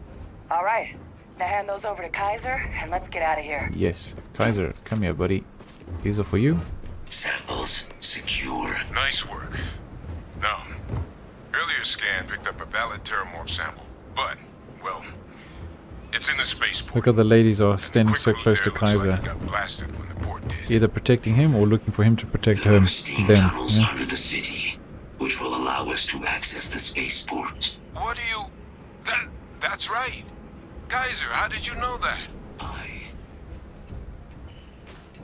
All right, now hand those over to Kaiser, and let's get out of here. Yes, Kaiser, come here, buddy. These are for you. Samples secure. Nice work. Now, earlier scan picked up a valid terramorph sample, but, well, it's in the spaceport. Look how the ladies are standing so close to Kaiser. Like he got blasted when the port did. Either protecting him or looking for him to protect them. Tunnels Yeah? under the city, which will allow us to access the spaceport. What do you... That's right. Kaiser, how did you know that? I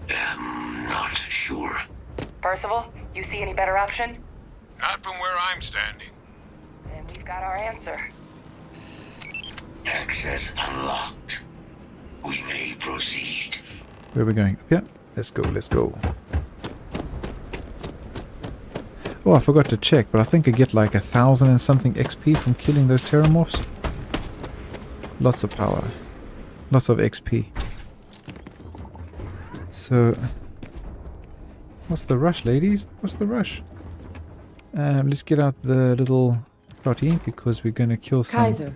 am not sure. Percival, you see any better option? Not from where I'm standing. Then we've got our answer. Access unlocked. We may proceed. Where are we going? Yeah, let's go, let's go. Oh, I forgot to check, but I think I get like 1,000 and something XP from killing those terramorphs. Lots of power. Lots of XP. So, what's the rush, ladies? What's the rush? Let's get out the little shotty because we're going to kill some... Kaiser,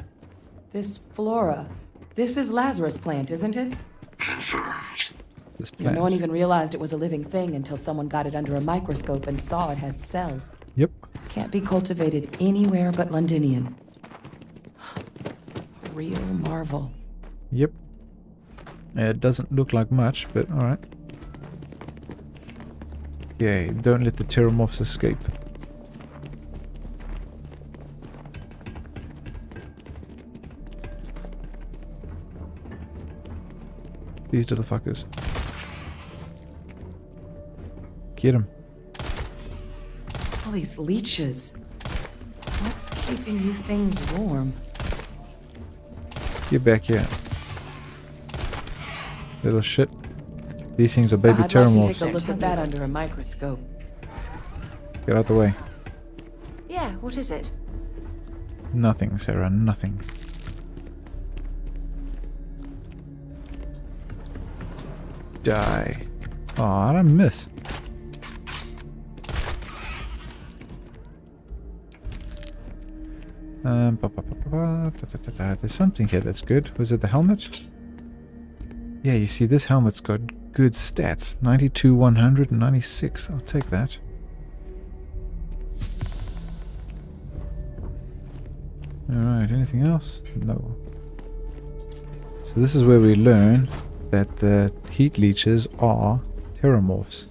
this flora, this is Lazarus plant, isn't it? Confirmed. This You know, plant. no one even realized it was a living thing until someone got it under a microscope and saw it had cells. Yep. Can't be cultivated anywhere but Londinian. real marvel. Yep. It doesn't look like much, but alright. Okay, don't let the pteramorphs escape. These little fuckers. Get him. All these leeches. What's keeping you things warm? Get back here. Little shit. These things are baby I'd like to pteramorphs. take a look at that under a microscope. Get out the way. Yeah, what is it? Nothing, Sarah, nothing. Die. Oh, I don't miss. There's something here that's good. Was it the helmet? Yeah, you see, this helmet's got good stats. 92, 100, and 96. I'll take that. Alright, anything else? No. So this is where we learn that the heat leeches are pteramorphs.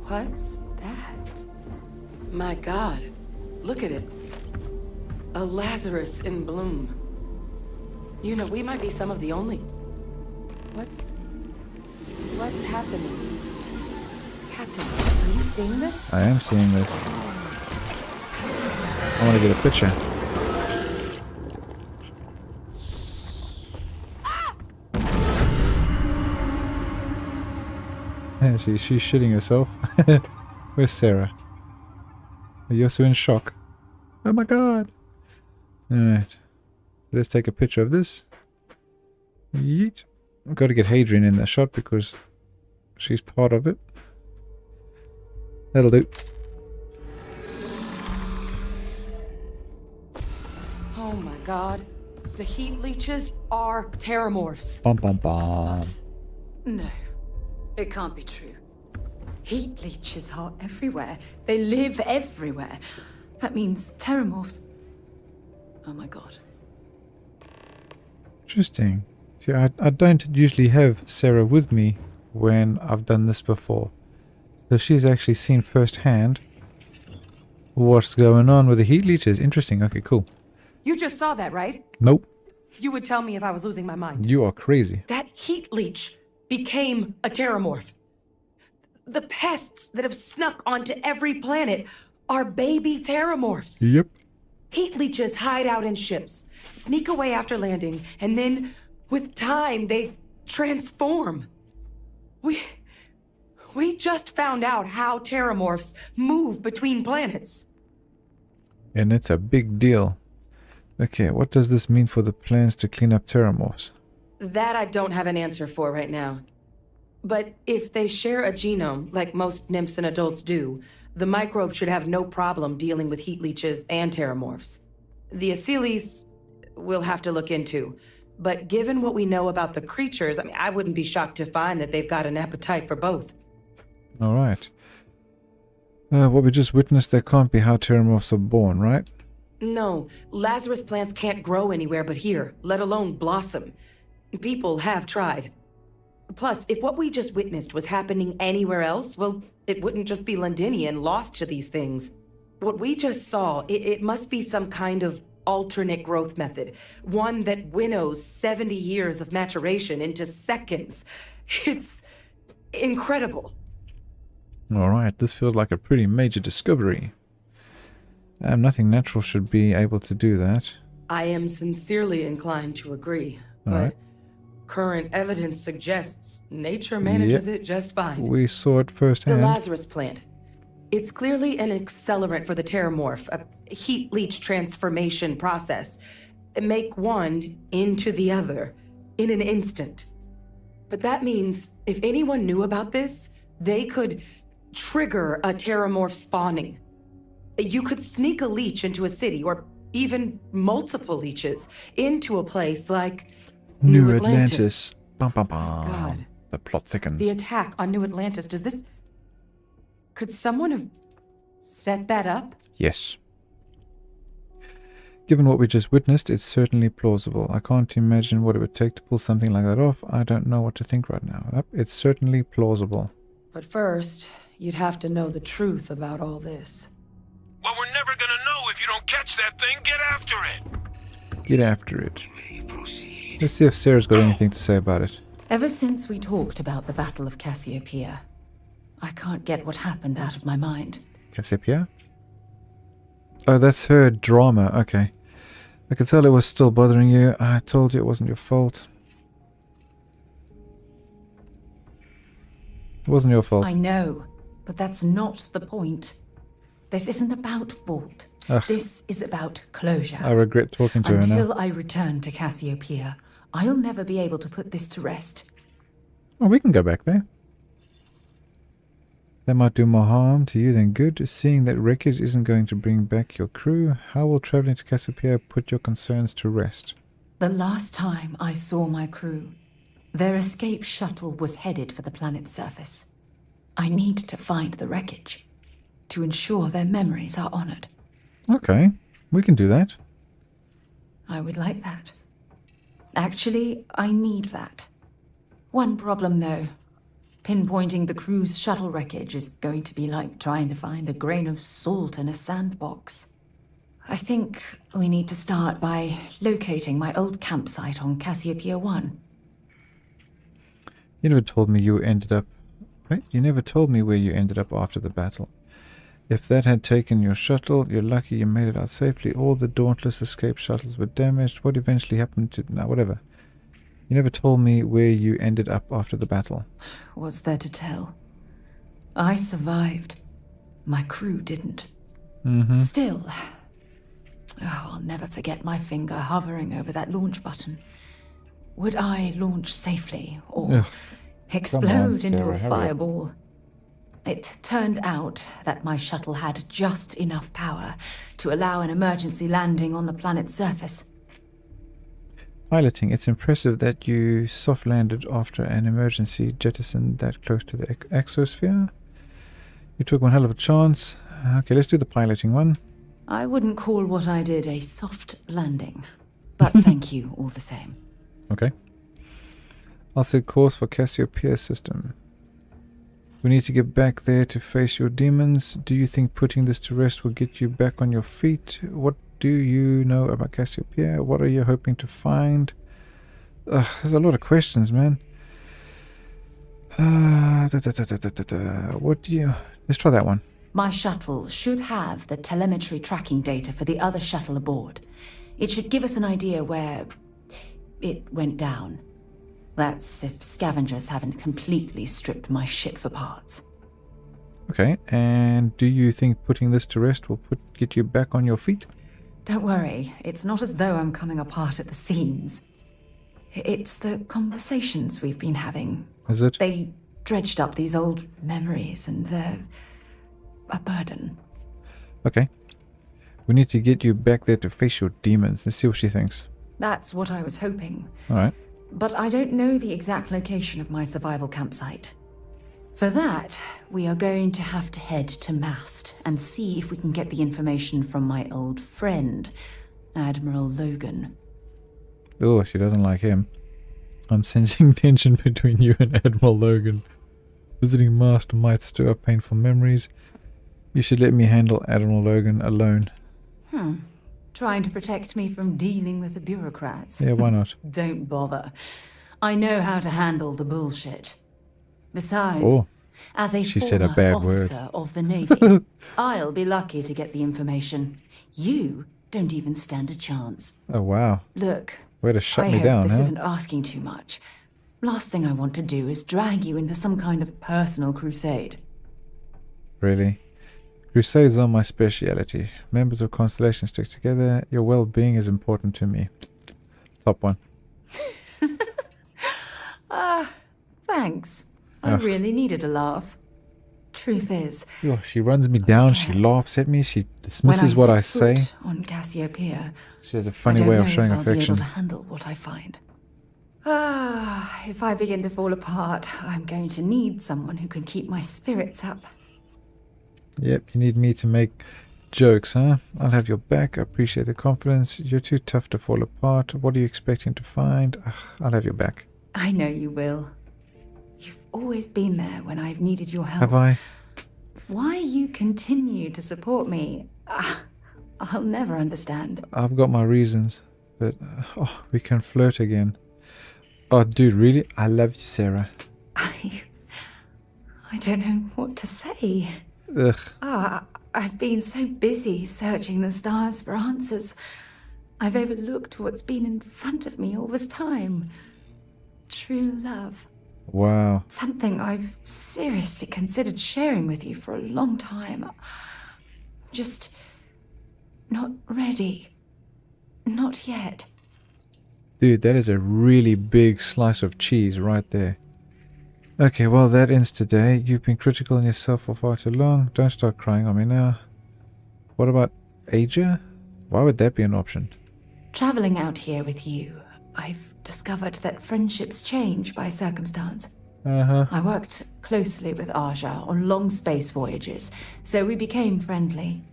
What's that? My God, look at it. A Lazarus in bloom. You know, we might be some of the only... What's happening? Captain, are you seeing this? I am seeing this. I want to get a picture. Yeah, she's shitting herself. Where's Sarah? Are you also in shock? Oh my god! Alright. Let's take a picture of this. Yeet. I've got to get Hadrian in the shot because she's part of it. That'll do. Oh my God. The heat leeches are pteramorphs. Bum bum bum. No, it can't be true. Heat leeches are everywhere. They live everywhere. That means pteramorphs. Oh my god. Interesting. See, I don't usually have Sarah with me when I've done this before. So she's actually seen firsthand what's going on with the heat leeches. Interesting. Okay, cool. You just saw that, right? Nope. You would tell me if I was losing my mind. You are crazy. That heat leech became a pteramorph. The pests that have snuck onto every planet are baby pteramorphs. Yep. Heat leeches hide out in ships, sneak away after landing, and then, with time, they transform. We just found out how pteramorphs move between planets. And it's a big deal. Okay, what does this mean for the plans to clean up pteramorphs? That I don't have an answer for right now. But if they share a genome, like most nymphs and adults do, the microbe should have no problem dealing with heat leeches and pteramorphs. The Aciles we'll have to look into. But given what we know about the creatures, I wouldn't be shocked to find that they've got an appetite for both. Alright. What we just witnessed, there can't be how pteramorphs are born, right? No, Lazarus plants can't grow anywhere but here, let alone blossom. People have tried. Plus, if what we just witnessed was happening anywhere else, well, it wouldn't just be Londinian lost to these things. What we just saw, it must be some kind of alternate growth method. One that winnows 70 years of maturation into seconds. It's incredible. Alright, this feels like a pretty major discovery. Nothing natural should be able to do that. I am sincerely inclined to agree, All but right. current evidence suggests nature manages it just fine. We saw it The firsthand. Lazarus plant. It's clearly an accelerant for the pteramorph, a heat leech transformation process. Make one into the other in an instant. But that means if anyone knew about this, they could trigger a pteramorph spawning. You could sneak a leech into a city, or even multiple leeches, into a place like New Atlantis. Bum, bum, bum. God. The plot thickens. The attack on New Atlantis, does this... Could someone have set that up? Yes. Given what we just witnessed, it's certainly plausible. I can't imagine what it would take to pull something like that off. I don't know what to think right now. Yep, it's certainly plausible. But first, you'd have to know the truth about all this. Well, we're never gonna know if you don't catch that thing. Get after it. Get after it. Let's see if Sarah's got anything to say about it. Ever since we talked about the Battle of Cassiopeia, I can't get what happened out of my mind. Cassiopeia? Oh, that's her drama. Okay. I could tell it was still bothering you. I told you it wasn't your fault. It wasn't your fault. I know, but that's not the point. This isn't about fault. Ugh. This is about closure. I regret talking to her now. Until I return to Cassiopeia, I'll never be able to put this to rest. Oh, we can go back there. That might do more harm to you than good. Seeing that wreckage isn't going to bring back your crew, how will traveling to Cassiopeia put your concerns to rest? The last time I saw my crew, their escape shuttle was headed for the planet's surface. I need to find the wreckage to ensure their memories are honored. Okay, we can do that. I would like that. Actually, I need that. One problem, though. Pinpointing the crew's shuttle wreckage is going to be like trying to find a grain of salt in a sandbox. I think we need to start by locating my old campsite on Cassiopeia 1. You never told me you ended up... Wait, you never told me where you ended up after the battle. If that had taken your shuttle, you're lucky you made it out safely. All the Dauntless escape shuttles were damaged. What eventually happened to... No, whatever. You never told me where you ended up after the battle. What's there to tell? I survived. My crew didn't. Still, I'll never forget my finger hovering over that launch button. Would I launch safely or explode into a fireball? It turned out that my shuttle had just enough power to allow an emergency landing on the planet's surface. Piloting. It's impressive that you soft landed after an emergency jettisoned that close to the exosphere. You took one hell of a chance. Okay, let's do the piloting one. I wouldn't call what I did a soft landing, but thank you all the same. Okay. I'll set course for Cassiopeia system. We need to get back there to face your demons. Do you think putting this to rest will get you back on your feet? What do you know about Cassiopeia? What are you hoping to find? There's a lot of questions, man. What do you... Let's try that one. My shuttle should have the telemetry tracking data for the other shuttle aboard. It should give us an idea where it went down. That's if scavengers haven't completely stripped my shit for parts. Okay, and do you think putting this to rest will get you back on your feet? Don't worry, it's not as though I'm coming apart at the seams. It's the conversations we've been having. Is it? They dredged up these old memories and they're a burden. Okay. We need to get you back there to face your demons. Let's see what she thinks. That's what I was hoping. Alright. But I don't know the exact location of my survival campsite. For that, we are going to have to head to Mast and see if we can get the information from my old friend, Admiral Logan. Oh, she doesn't like him. I'm sensing tension between you and Admiral Logan. Visiting Mast might stir up painful memories. You should let me handle Admiral Logan alone. Trying to protect me from dealing with the bureaucrats. Yeah, why not? Don't bother. I know how to handle the bullshit. Besides, as a former officer of the Navy, I'll be lucky to get the information. You don't even stand a chance. Oh, wow. Look, way to shut I me hope down, this huh? isn't asking too much. Last thing I want to do is drag you into some kind of personal crusade. Really? Crusades are my speciality. Members of Constellation stick together. Your well-being is important to me. Top one. Thanks. I really needed a laugh. Truth is, Oh, she runs me down. She laughs at me. She dismisses what I say. On Cassiopeia, She has a funny way of showing I'll be able affection. to handle what I find. If I begin to fall apart, I'm going to need someone who can keep my spirits up. Yep, you need me to make Jokes, huh? I'll have your back. I appreciate the confidence. You're too tough to fall apart. What are you expecting to find? Ugh, I'll have your back. I know you will. You've always been there when I've needed your help. Have I? Why you continue to support me, I'll never understand. I've got my reasons, but we can flirt again. Oh, dude, really? I love you, Sarah. I don't know what to say. Ugh. I've been so busy searching the stars for answers. I've overlooked what's been in front of me all this time. True love. Wow. Something I've seriously considered sharing with you for a long time. Just not ready. Not yet. Dude, that is a really big slice of cheese right there. Okay, well, that ends today. You've been critical on yourself for far too long. Don't start crying on me now. What about Asia? Why would that be an option? Traveling out here with you, I've discovered that friendships change by circumstance. I worked closely with Aja on long space voyages, so we became friendly.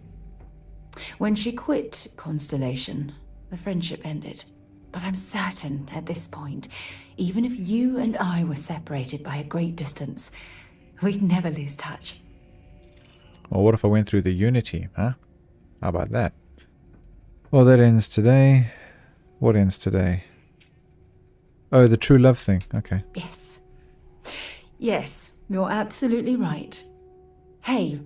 When she quit Constellation, the friendship ended. But I'm certain at this point, even if you and I were separated by a great distance, we'd never lose touch. Well, what if I went through the Unity, huh? How about that? Well, that ends today. What ends today? Oh, the true love thing. Okay. Yes. Yes, you're absolutely right. Hey,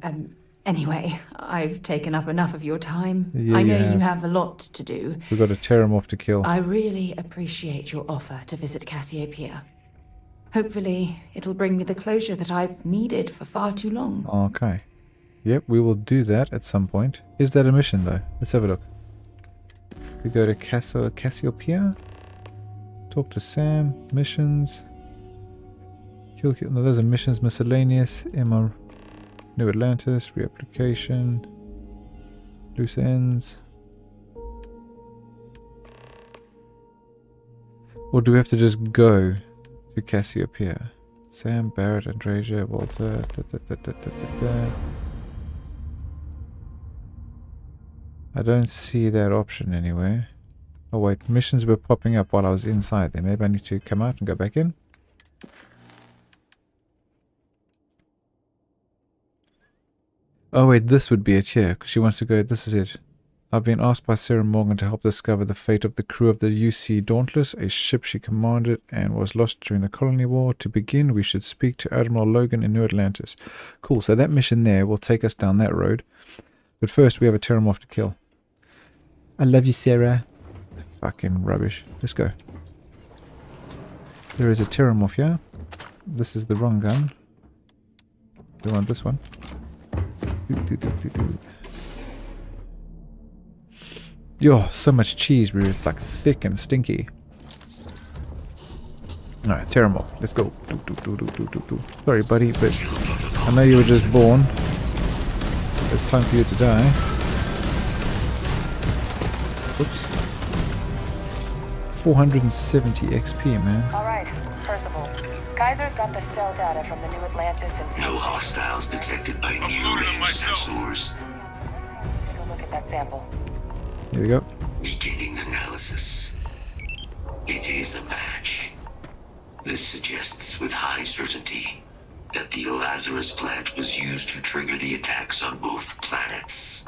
anyway, I've taken up enough of your time. Yeah, I know you have a lot to do. We've got a Terramorph to kill. I really appreciate your offer to visit Cassiopeia. Hopefully, it'll bring me the closure that I've needed for far too long. Okay. Yep, we will do that at some point. Is that a mission, though? Let's have a look. We go to Cassiopeia. Talk to Sam. Missions. Kill. No, those are missions. Miscellaneous. Emma. New Atlantis. Reapplication. Loose ends. Or do we have to just go to Cassiopeia? Sam, Barrett, Andreja, Walter. I don't see that option anywhere. Oh wait, missions were popping up while I was inside there. Maybe I need to come out and go back in. Oh wait, this would be it here, because she wants to go. This is it. I've been asked by Sarah Morgan to help discover the fate of the crew of the UC Dauntless, a ship she commanded and was lost during the Colony War. To begin, we should speak to Admiral Logan in New Atlantis. Cool, so that mission there will take us down that road. But first, we have a Terramorph to kill. I love you, Sarah. Fucking rubbish. Let's go. There is a Terramorph here. This is the wrong gun. We want this one. Yo, so much cheese, bro. It's like thick and stinky. Alright, Terramorph. Let's go. Sorry, buddy, but I know you were just born. It's time for you to die. Oops. 470 XP, man. Alright, Percival. Kaiser's got the cell data from the New Atlantis and... No hostiles detected by near-range sensors. Take a look at that sample. Here we go. Beginning analysis. It is a match. This suggests with high certainty that the Lazarus plant was used to trigger the attacks on both planets.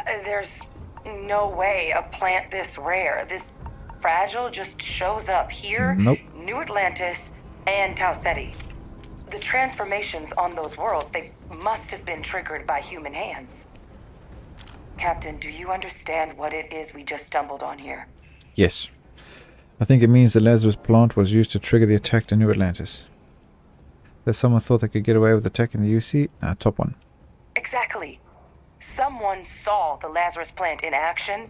There's no way a plant this rare, this fragile, just shows up here, nope. New Atlantis, and Tau Ceti. The transformations on those worlds, they must have been triggered by human hands. Captain, do you understand what it is we just stumbled on here? Yes. I think it means the Lazarus plant was used to trigger the attack to New Atlantis. That someone thought they could get away with attacking the UC? Nah, top one. Exactly. Someone saw the Lazarus plant in action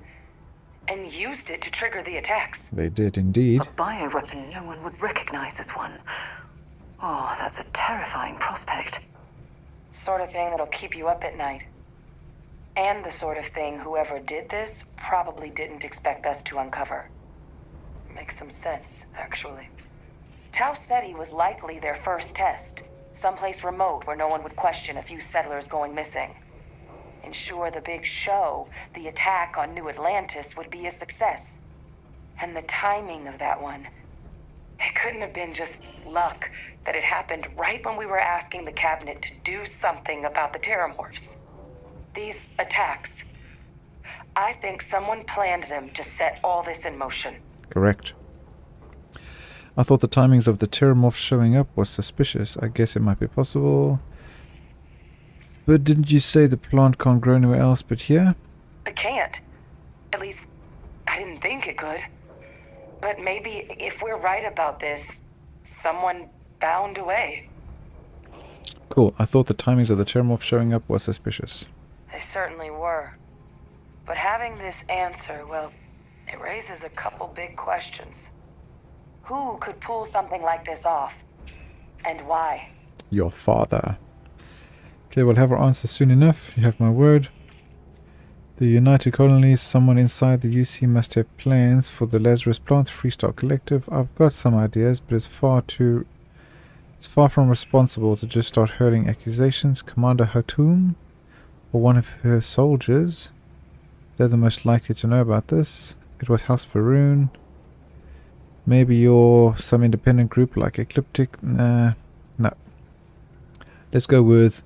and used it to trigger the attacks. They did indeed. A bioweapon no one would recognize as one. Oh, that's a terrifying prospect. Sort of thing that'll keep you up at night. And the sort of thing whoever did this probably didn't expect us to uncover. Makes some sense, actually. Tau Ceti was likely their first test. Someplace remote where no one would question a few settlers going missing. ensure the big show, the attack on New Atlantis, would be a success. And the timing of that one, it couldn't have been just luck that it happened right when we were asking the cabinet to do something about the terramorphs. These attacks, I think someone planned them to set all this in motion. Correct. I thought the timings of the terramorphs showing up was suspicious. I guess it might be possible. But didn't you say the plant can't grow anywhere else but here? It can't. At least, I didn't think it could. But maybe if we're right about this, someone bound away. Cool. I thought the timings of the terramorphs showing up was suspicious. They certainly were. But having this answer, well, it raises a couple big questions. Who could pull something like this off? And why? Your father. Okay, we'll have our answer soon enough. You have my word. The United Colonies, someone inside the UC must have plans for the Lazarus Plant Freestyle Collective. I've got some ideas, but it's far from responsible to just start hurling accusations. Commander Hatum, or one of her soldiers, they're the most likely to know about this. It was House Faroon. Maybe you're some independent group like Ecliptic. Nah, no. Let's go with,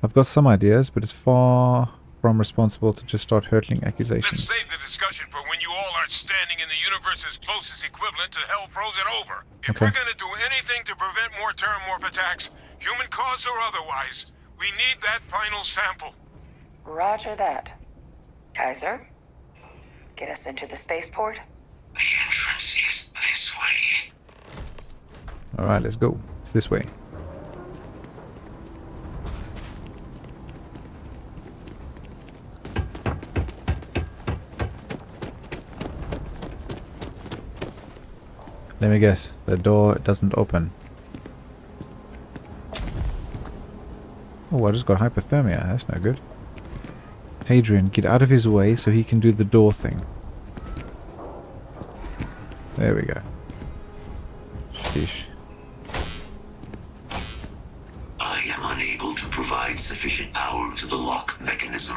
I've got some ideas, but it's far from responsible to just start hurtling accusations. Let's save the discussion for when you all aren't standing in the universe's closest equivalent to hell frozen over. If we're gonna do anything to prevent more terramorph attacks, human cause or otherwise, we need that final sample. Roger that. Kaiser, get us into the spaceport? The entrance is this way. Alright, let's go. It's this way. Let me guess. The door doesn't open. Oh, I just got hypothermia. That's no good. Hadrian, get out of his way so he can do the door thing. There we go. Sheesh. I am unable to provide sufficient power to the lock mechanism.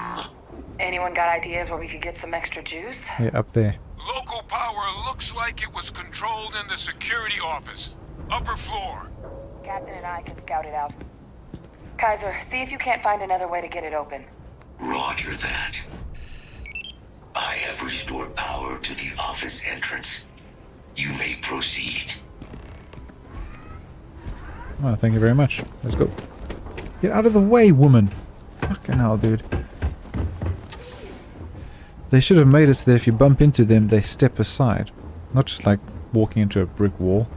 Anyone got ideas where we could get some extra juice? Yeah, up there. Local power looks like it was controlled in the security office. Upper floor. Captain and I can scout it out. Kaiser, see if you can't find another way to get it open. Roger that. I have restored power to the office entrance. You may proceed. Oh, thank you very much. Let's go. Get out of the way, woman. Fucking hell, dude. They should have made it so that if you bump into them, they step aside. Not just like walking into a brick wall.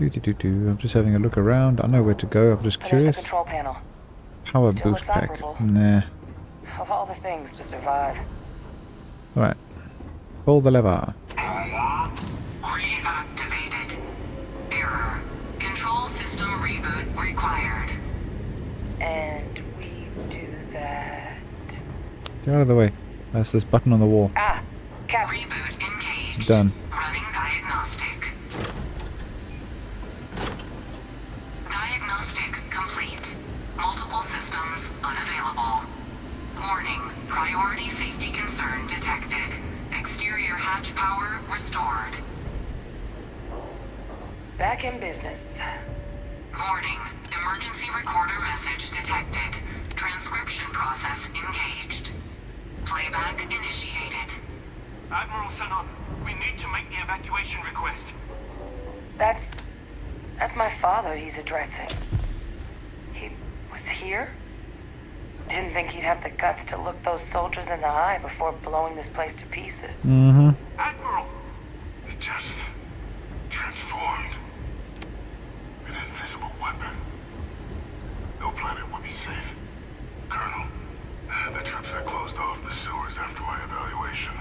I'm just having a look around. I know where to go. I'm just curious. There's the control panel. Power Still boost looks pack. operable. Nah. Of all the things to survive. Alright. Pull the lever. Reactivated. Error. Control system reboot required. And we do that. Get out of the way. That's this button on the wall. Ah, Cap. Reboot engaged. Done. Running diagnostic. Diagnostic complete. Multiple systems unavailable. Warning. Priority safety concern detected. Exterior hatch power restored. Back in business. Warning. Emergency recorder message detected. Transcription process engaged. Playback initiated. Admiral Sanon, we need to make the evacuation request. That's my father he's addressing. He was here? Didn't think he'd have the guts to look those soldiers in the eye before blowing this place to pieces. Mm-hmm. Admiral! It just transformed. An invisible weapon. No planet would be safe. Colonel, the troops that closed off the sewers after my evaluation,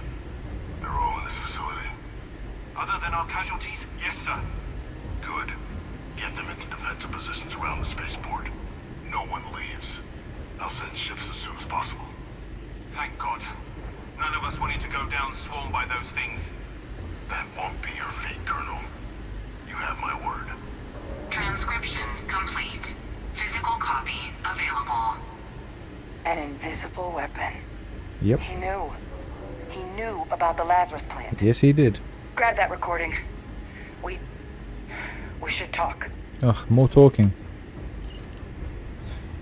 they're all in this facility. Other than our casualties, yes, sir. Good. Get them into defensive positions around the spaceport. No one leaves. I'll send ships as soon as possible. Thank God. None of us wanted to go down swarmed by those things. That won't be your fate, Colonel. You have my word. Transcription An invisible weapon. Yep. He knew. He knew about the Lazarus plant. Yes, he did. Grab that recording. We should talk. Ugh, more talking.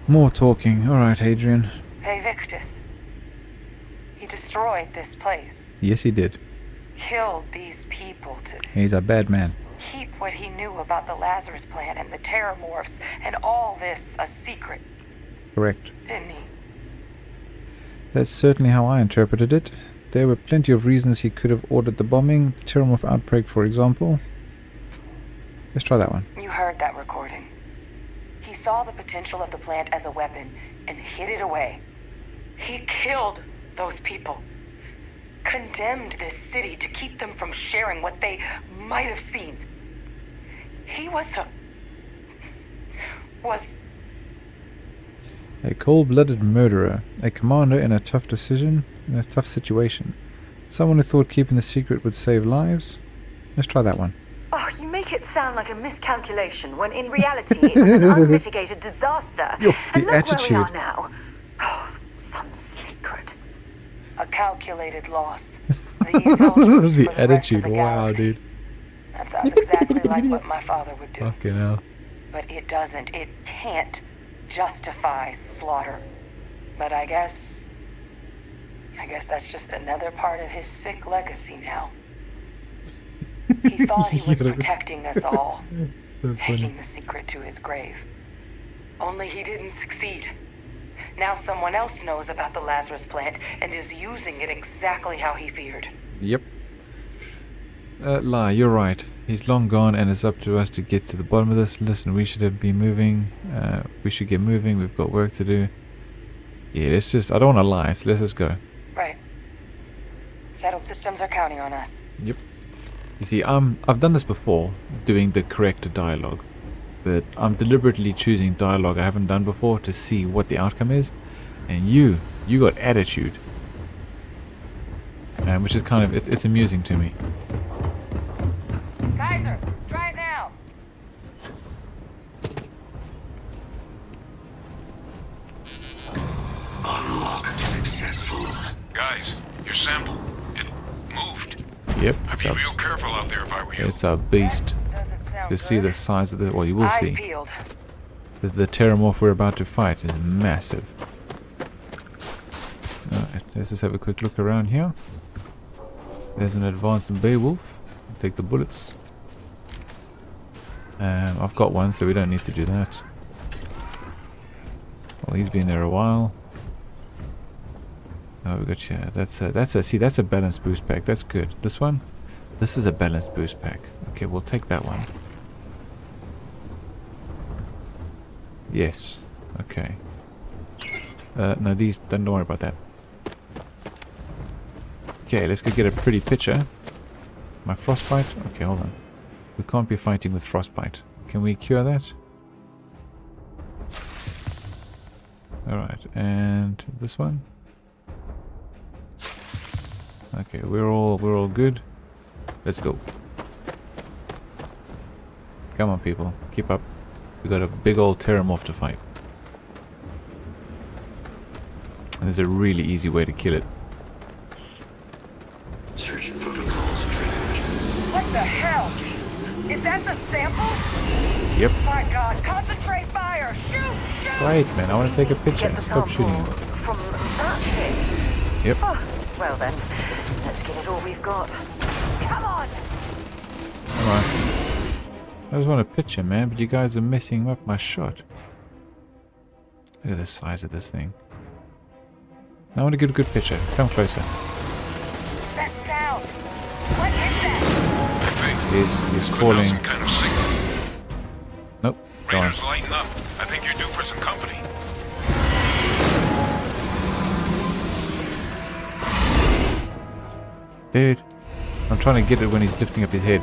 More talking. Alright, Adrian. Hey, Victus. He destroyed this place. Yes, he did. Killed these people to He's a bad man. keep what he knew about the Lazarus plant and the terramorphs and all this a secret, Correct. didn't he? That's certainly how I interpreted it. There were plenty of reasons he could have ordered the bombing. The Terramorph outbreak, for example. Let's try that one. You heard that recording. He saw the potential of the plant as a weapon and hid it away. He killed those people. Condemned this city to keep them from sharing what they might have seen. He was A cold-blooded murderer. A commander in a tough situation. Someone who thought keeping the secret would save lives. Let's try that one. Oh, you make it sound like a miscalculation when in reality it was an unmitigated disaster. Yo, and the look attitude. where we are now. Oh, some secret. a calculated loss. These soldiers the for the attitude, rest of the wow, galaxy. dude. That sounds exactly like what my father would do. Fucking hell. But it doesn't, it can't justify slaughter. But I guess that's just another part of his sick legacy now. He thought he was protecting us all, So taking funny. the secret to his grave. Only he didn't succeed. Now someone else knows about the Lazarus plant and is using it exactly how he feared. Yep. Lie, you're right. He's long gone and it's up to us to get to the bottom of this. Listen, we should have been moving. We should get moving. We've got work to do. Yeah, let's just... I don't want to lie, so let's just go. Right. Settled systems are counting on us. Yep. You see, I've done this before, doing the correct dialogue. But I'm deliberately choosing dialogue I haven't done before to see what the outcome is. And you got attitude. Which is kind of... It's amusing to me. Kaiser, try it now. Unlock successful. Guys, your sample. It moved. Yep. I'd be real careful out there if I were you. It's a beast. You see the size of the... Well, you will Eyes see. peeled. The Terramorph we're about to fight is massive. Alright, let's just have a quick look around here. There's an advanced Beowulf. Take the bullets. I've got one, so we don't need to do that. Well, he's been there a while. Oh, we got here. That's a balanced boost pack. That's good. This one? This is a balanced boost pack. Okay, we'll take that one. Yes. Okay. No, these... Don't worry about that. Okay, let's go get a pretty picture. My frostbite? Okay, hold on. We can't be fighting with frostbite. Can we cure that? Alright, and this one? Okay, we're all good. Let's go. Come on, people. Keep up. We got a big old Terramorph to fight. And there's a really easy way to kill it. Search protocols triggered. What the hell? Is that the sample? Yep. My God, concentrate fire! Shoot! Right, man. I want to take a picture. Get the Stop sample shooting. from that thing. Yep. Oh, well then, let's give it all we've got. Come on! Alright. I just want a picture, man, but you guys are messing up my shot. Look at the size of this thing. I want to get a good picture. Come closer. That sound! What is that? He's calling. Some kind of signal. Nope. Go on. Raiders lighten up. I think you're due for some company. Dude, I'm trying to get it when he's lifting up his head.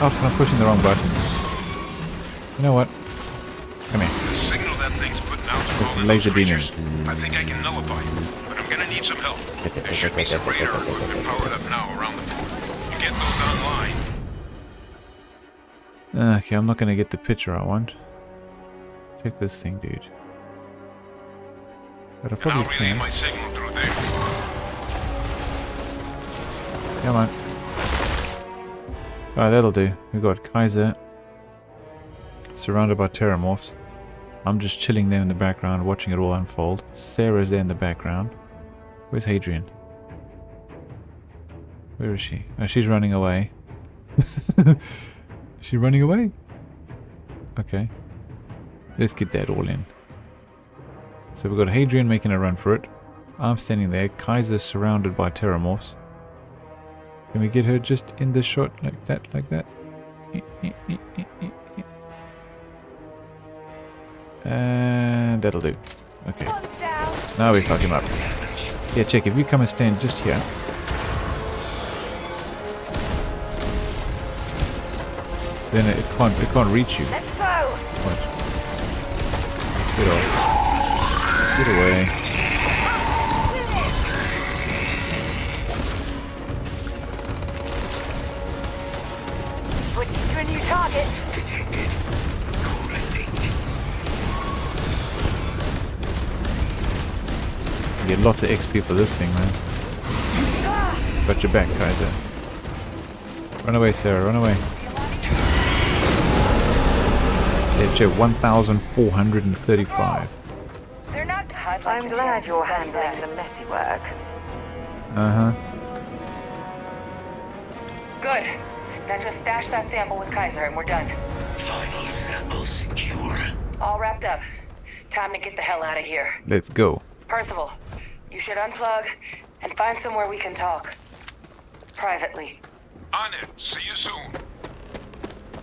Oh, I'm pushing the wrong button. You know what? Come here. The signal that thing's putting out to all It's of laser those beaming. creatures, I think I can nullify it, but I'm gonna need some help. There should be some radar equipment powered up now around the port. You get those online. Okay, I'm not going to get the picture I want. check this thing, dude. But I And probably I'll relay can. my signal through there. Come on. Alright, that'll do. We got Kaiser surrounded by terramorphs. I'm just chilling there in the background, watching it all unfold. Sarah's there in the background. Where's Hadrian? Where is she? Oh, she's running away. Is she running away? Okay. Let's get that all in. So we've got Hadrian making a run for it. I'm standing there. Kaiser's surrounded by terramorphs. Can we get her just in the shot like that, like that? And that'll do. Okay. Now we fuck him up. Yeah, check. If you come and stand just here. Then it can't reach you. Let's go. What? Get off. Get away. Switching to a new target. Detected. Correcting. You get lots of XP for this thing, man. Got your back, Kaiser. Run away, Sarah. Run away. Hit you 1,435. They're not. I'm glad you're handling the messy work. Good. Now just stash that sample with Kaiser and we're done. Final sample secure. All wrapped up. Time to get the hell out of here. Let's go. Percival, you should unplug and find somewhere we can talk. Privately. On it. See you soon.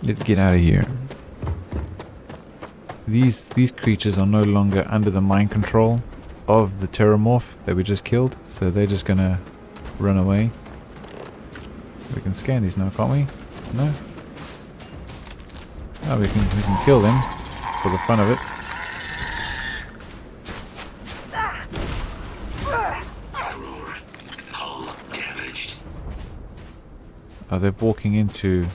Let's get out of here. These creatures are no longer under the mind control of the terramorph that we just killed, so they're just gonna run away. We can scan these now, can't we? No? Oh, we can kill them for the fun of it. Hull damaged. Oh, they're walking into...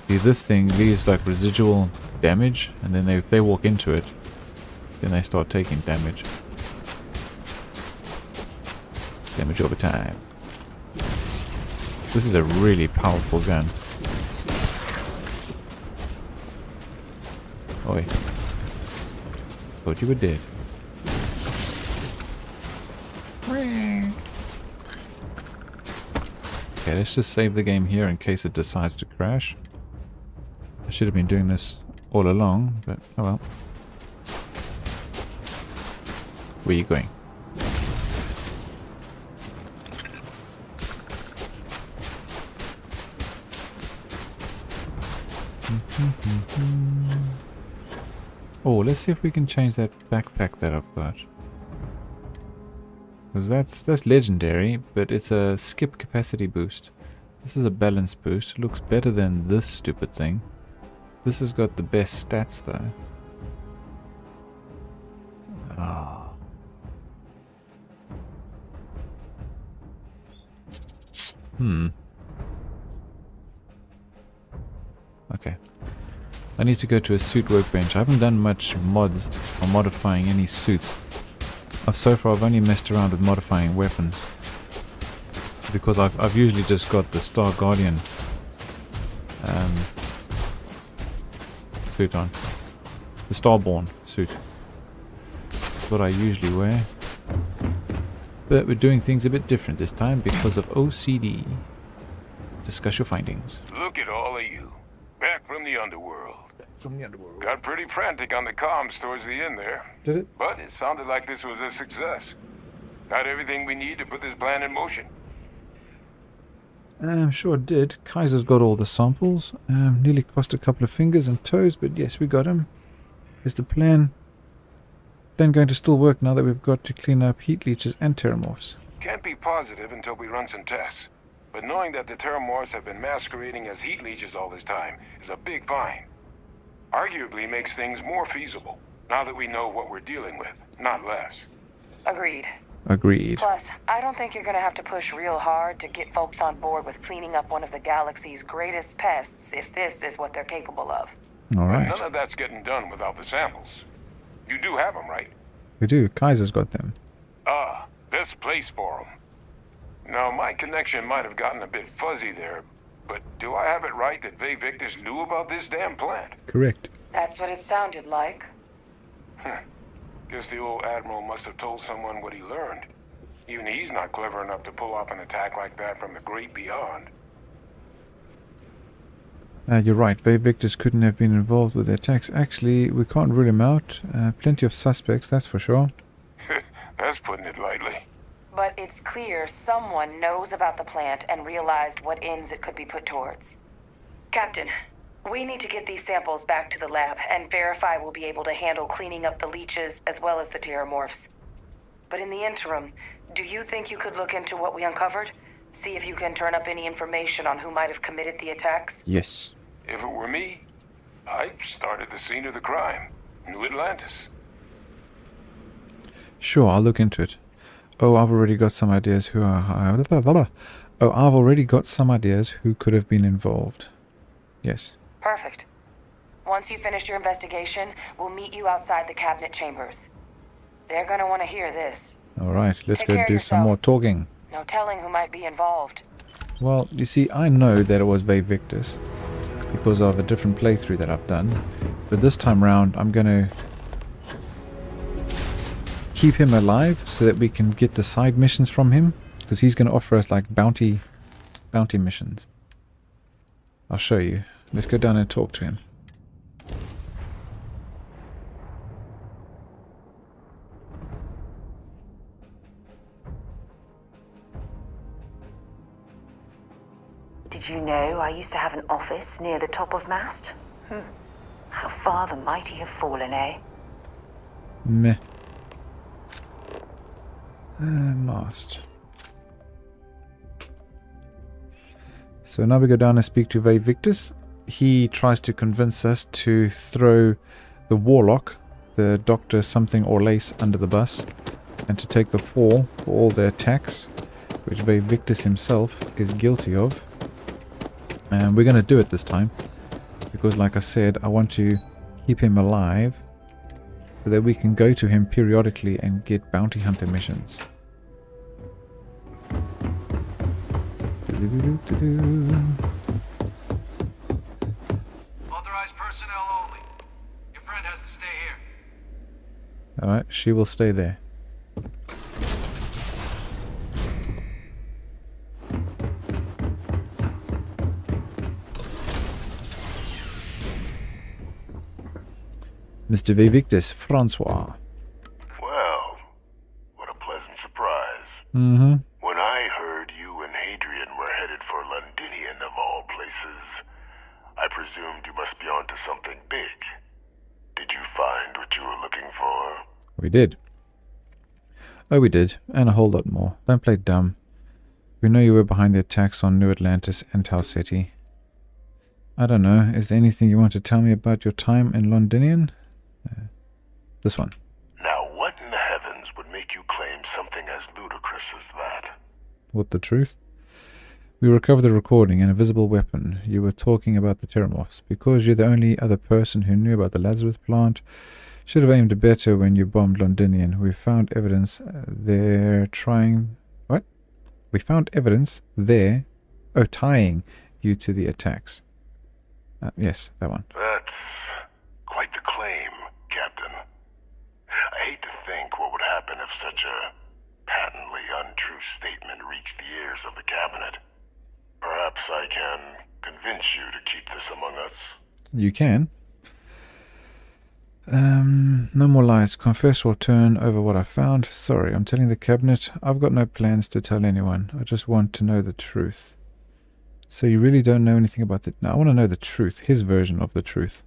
See, this thing leaves like residual damage, and then if they walk into it, then they start taking damage. Damage over time. This is a really powerful gun. Oi. Thought you were dead. Okay, let's just save the game here in case it decides to crash. I should have been doing this all along, but oh well. Where are you going? Oh, let's see if we can change that backpack that I've got. Because that's legendary, but it's a skip capacity boost. This is a balance boost. It looks better than this stupid thing. This has got the best stats though. Ah. Okay. I need to go to a suit workbench. I haven't done much mods or modifying any suits. So far I've only messed around with modifying weapons. Because I've usually just got the Star Guardian suit on. The Starborn suit. That's what I usually wear. But we're doing things a bit different this time because of OCD. Discuss your findings. Look at all of you. Back from the underworld. Got pretty frantic on the comms towards the end there. Did it? But it sounded like this was a success. Got everything we need to put this plan in motion. I'm sure it did. Kaiser's got all the samples. Nearly cost a couple of fingers and toes, but yes, we got him. Is the plan going to still work now that we've got to clean up heat leeches and terramorphs? Can't be positive until we run some tests. But knowing that the terramorphs have been masquerading as heat leeches all this time is a big find. Arguably makes things more feasible, now that we know what we're dealing with, not less. Agreed. Agreed. Plus, I don't think you're gonna have to push real hard to get folks on board with cleaning up one of the galaxy's greatest pests if this is what they're capable of. All But right. none of that's getting done without the samples. You do have them, right? We do. Kaiser's got them. Ah, best place for them. Now, my connection might have gotten a bit fuzzy there, but do I have it right that Ve Victus knew about this damn plant? Correct. That's what it sounded like. Guess the old Admiral must have told someone what he learned. Even he's not clever enough to pull off an attack like that from the great beyond. You're right. Ve Victus couldn't have been involved with the attacks. Actually, we can't rule him out. Plenty of suspects, that's for sure. That's putting it lightly. But it's clear someone knows about the plant and realized what ends it could be put towards. Captain, we need to get these samples back to the lab and verify we'll be able to handle cleaning up the leeches as well as the terramorphs. But in the interim, do you think you could look into what we uncovered? See if you can turn up any information on who might have committed the attacks? Yes. If it were me, I'd start at the scene of the crime, New Atlantis. Sure, I'll look into it. Oh, I've already got some ideas who are... Oh, I've already got some ideas who could have been involved. Yes. Perfect. Once you finish your investigation, we'll meet you outside the cabinet chambers. They're gonna want to hear this. Alright, let's Take go care of do some yourself. more talking. No telling who might be involved. Well, you see, I know that it was Ve Victus because of a different playthrough that I've done. But this time round, I'm going to keep him alive so that we can get the side missions from him. Because he's going to offer us like bounty missions. I'll show you. Let's go down and talk to him. Did you know I used to have an office near the top of Mast? How far the mighty have fallen, eh? Meh. Mast. So now we go down and speak to Ve Victus. He tries to convince us to throw the Warlock, the Doctor something or Lace, under the bus and to take the fall for all the attacks, which Ve Victus himself is guilty of. And we're going to do it this time because, like I said, I want to keep him alive so that we can go to him periodically and get bounty hunter missions. Authorized personnel only. Your friend has to stay here. Alright, she will stay there. Mr. Ve Victus, Francois. Well, what a pleasant surprise. Mm-hmm. When I heard you and Hadrian were headed for Londinian of all places, I presumed you must be onto something big. Did you find what you were looking for? We did. Oh, we did. And a whole lot more. Don't play dumb. We know you were behind the attacks on New Atlantis and Tau City. I don't know. Is there anything you want to tell me about your time in Londinian? This one. Now, what in the heavens would make you claim something as ludicrous as that? What, the truth? We recovered the recording and a visible weapon. You were talking about the Terramorphs. Because you're the only other person who knew about the Lazarus plant, should have aimed better when you bombed Londinian. We found evidence there trying... What? We found evidence there... Oh, tying you to the attacks. Yes, that one. That's quite the claim, Captain. I hate to think what would happen if such a patently untrue statement reached the ears of the cabinet. Perhaps I can convince you to keep this among us. You can. No more lies. Confess or turn over what I found. Sorry, I'm telling the cabinet. I've got no plans to tell anyone. I just want to know the truth. So you really don't know anything about it? No, I want to know the truth. His version of the truth.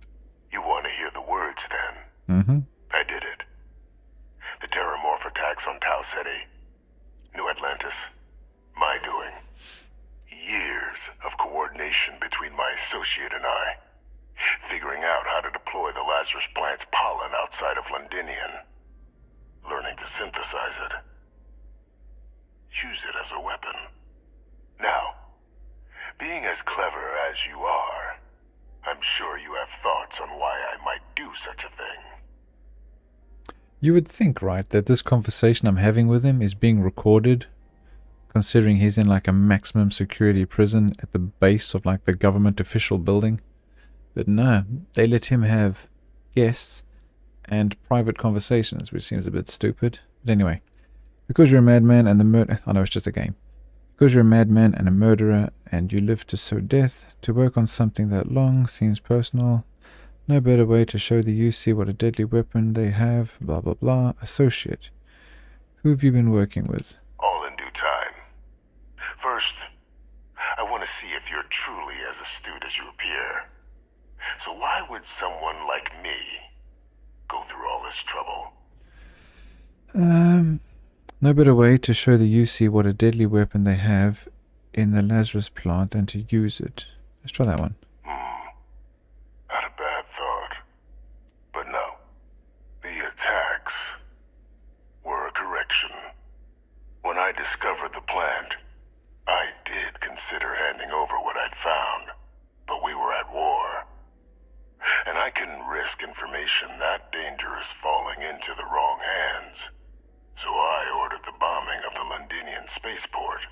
You want to hear the words, then? Mm-hmm. I did it. The Terramorph attacks on Tau City. New Atlantis. My doing. Years of coordination between my associate and I. Figuring out how to deploy the Lazarus plant's pollen outside of Londinian. Learning to synthesize it. Use it as a weapon. Now, being as clever as you are, I'm sure you have thoughts on why I might do such a thing. You would think, right, that this conversation I'm having with him is being recorded, considering he's in like a maximum security prison at the base of like the government official building. But no, they let him have guests and private conversations, which seems a bit stupid. But anyway, because you're a madman and the murder... I know it's just a game. Because you're a madman and a murderer and you live to sow death, to work on something that long seems personal. No better way to show the UC what a deadly weapon they have, blah blah blah. Associate. Who have you been working with? All in due time. First, I want to see if you're truly as astute as you appear. So why would someone like me go through all this trouble? No better way to show the UC what a deadly weapon they have in the Lazarus plant than to use it. Let's try that one. Not a bad thought. But no. The attacks were a correction. When I discovered the plant, I did consider handing over what I'd found, but we were at war. And I couldn't risk information that dangerous falling into the wrong hands. So I ordered the bombing of the Londinian spaceport,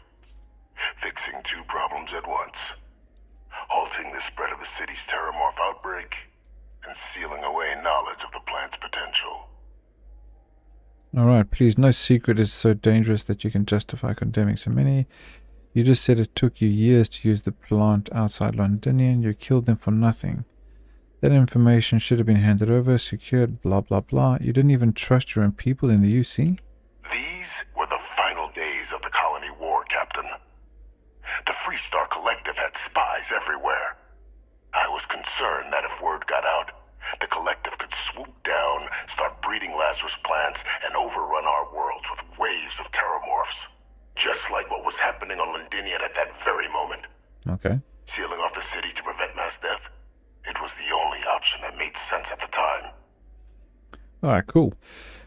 fixing two problems at once. Halting the spread of the city's terramorph outbreak, and sealing away knowledge of the plant's potential. Alright, please, no secret is so dangerous that you can justify condemning so many. You just said it took you years to use the plant outside Londinian. You killed them for nothing. That information should have been handed over, secured, blah blah blah. You didn't even trust your own people in the UC? These were the final days of the colony war, Captain. The Freestar Collective had spies everywhere. I was concerned that if word got out, the Collective could swoop down, start breeding Lazarus plants, and overrun our worlds with waves of terramorphs. Just like what was happening on Londinian at that very moment. Okay. Sealing off the city to prevent mass death, it was the only option that made sense at the time. Alright, cool.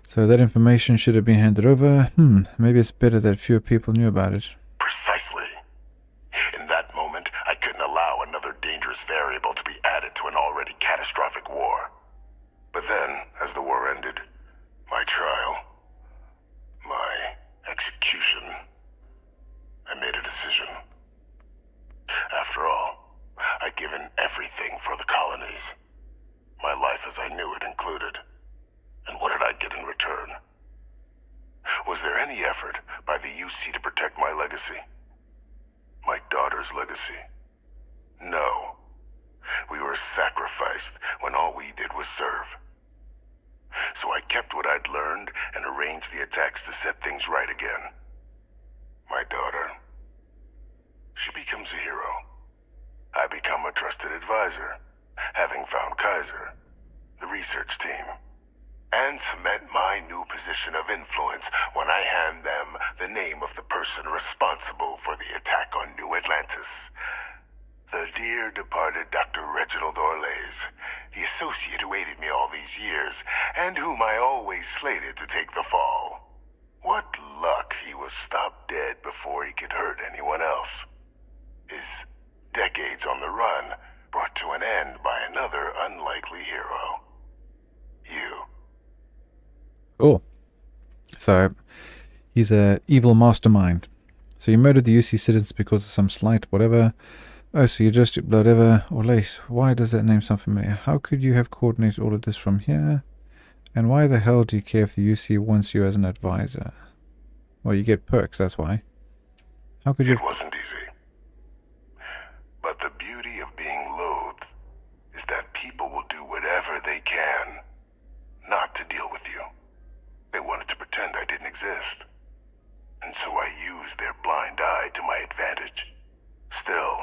So that information should have been handed over. Maybe it's better that fewer people knew about it. Precisely. In that moment, I couldn't allow another dangerous variable to be added to an already catastrophic war. But then, as the war ended, my trial, my execution, I made a decision. After all, I'd given everything for the colonies. My life as I knew it included. And what did I get in return? Was there any effort by the UC to protect my legacy? My daughter's legacy? No. We were sacrificed when all we did was serve. So I kept what I'd learned and arranged the attacks to set things right again. My daughter, she becomes a hero. I become a trusted advisor, having found Kaiser, the research team, and cement my new position of influence when I hand them the name of the person responsible for the attack on New Atlantis. The dear departed Dr. Reginald Orlays, the associate who aided me all these years, and whom I always slated to take the fall. What luck he was stopped dead before he could hurt anyone else. His decades on the run brought to an end by another unlikely hero. You. Cool. So, he's a evil mastermind. So you murdered the UC citizens because of some slight whatever. Oh, so you just whatever. Orlace, why does that name sound familiar? How could you have coordinated all of this from here? And why the hell do you care if the UC wants you as an advisor? Well, you get perks, that's why. How could you... It wasn't easy. But the beauty of being loathed is that people will do whatever they can not to deal with you. They wanted to pretend I didn't exist. And so I used their blind eye to my advantage. Still,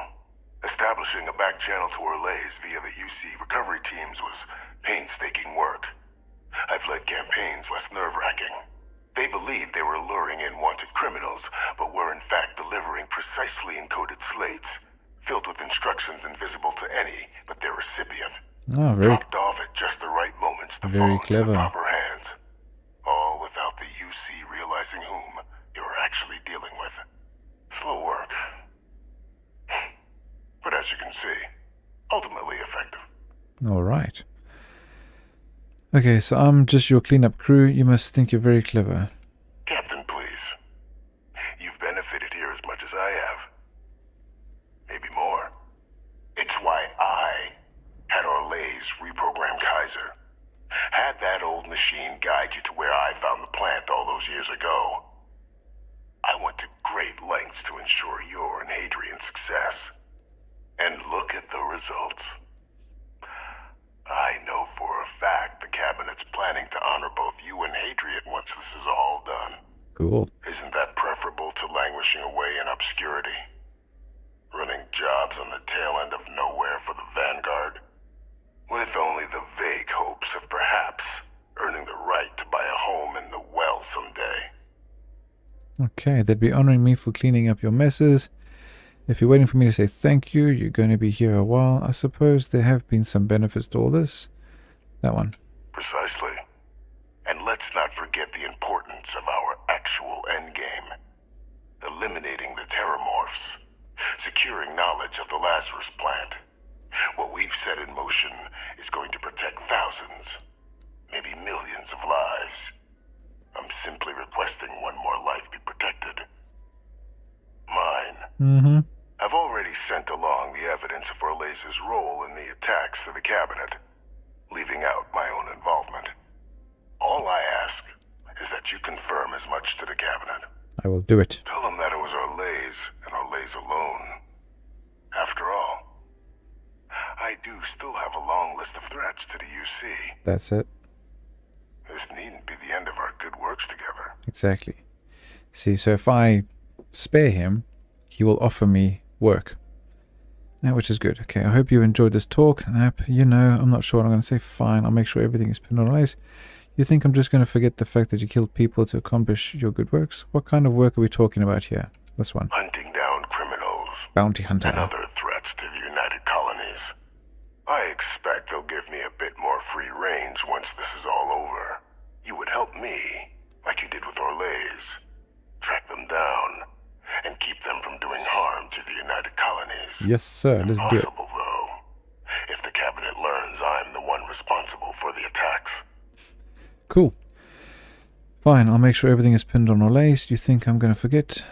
establishing a back channel to Orlays via the UC recovery teams was painstaking work. I've led campaigns less nerve-wracking. They believed they were luring in wanted criminals, but were in fact delivering precisely encoded slates, filled with instructions invisible to any but their recipient. Oh, very, dropped off at just the right moments to fall into the proper hands. All without the UC realizing whom they were actually dealing with. Slow work. But as you can see, ultimately effective. All right. Okay, so I'm just your cleanup crew. You must think you're very clever. Captain, please. You've benefited here as much as I have. Maybe more. It's why I had Orlays reprogram Kaiser. Had that old machine guide you to where I found the plant all those years ago. I went to great lengths to ensure your and Hadrian's success. And look at the results. I know for a fact the Cabinet's planning to honor both you and Hadrian once this is all done. Cool. Isn't that preferable to languishing away in obscurity? Running jobs on the tail end of nowhere for the Vanguard? With only the vague hopes of perhaps earning the right to buy a home in the well someday. Okay, they'd be honoring me for cleaning up your messes. If you're waiting for me to say thank you, you're going to be here a while. I suppose there have been some benefits to all this. That one. Precisely. And let's not forget the importance of our actual endgame. Eliminating the Terramorphs. Securing knowledge of the Lazarus plant. What we've set in motion is going to protect thousands, maybe millions of lives. I'm simply requesting one more life be protected. Mine. Mm-hmm. I've already sent along the evidence of Orlays' role in the attacks to the Cabinet, leaving out my own involvement. All I ask is that you confirm as much to the Cabinet. I will do it. Tell them that it was Orlays and Orlays alone. After all, I do still have a long list of threats to the UC. That's it. This needn't be the end of our good works together. Exactly. See, so if I spare him, he will offer me work. Now, which is good. Okay, I hope you enjoyed this talk. You know, I'm not sure what I'm going to say. Fine, I'll make sure everything is pinned on ice. You think I'm just going to forget the fact that you killed people to accomplish your good works? What kind of work are we talking about here? This one. Hunting down criminals. Bounty hunter. And other threats to the United Colonies. I expect they'll give me a bit more free range once this is all over. You would help me, like you did with Orlays. Track them down, and keep them from doing harm to the United Colonies. Yes, sir. Let's do it. Impossible, though, if the Cabinet learns I'm the one responsible for the attacks. Cool. Fine, I'll make sure everything is pinned on Orlays. You think I'm going to forget?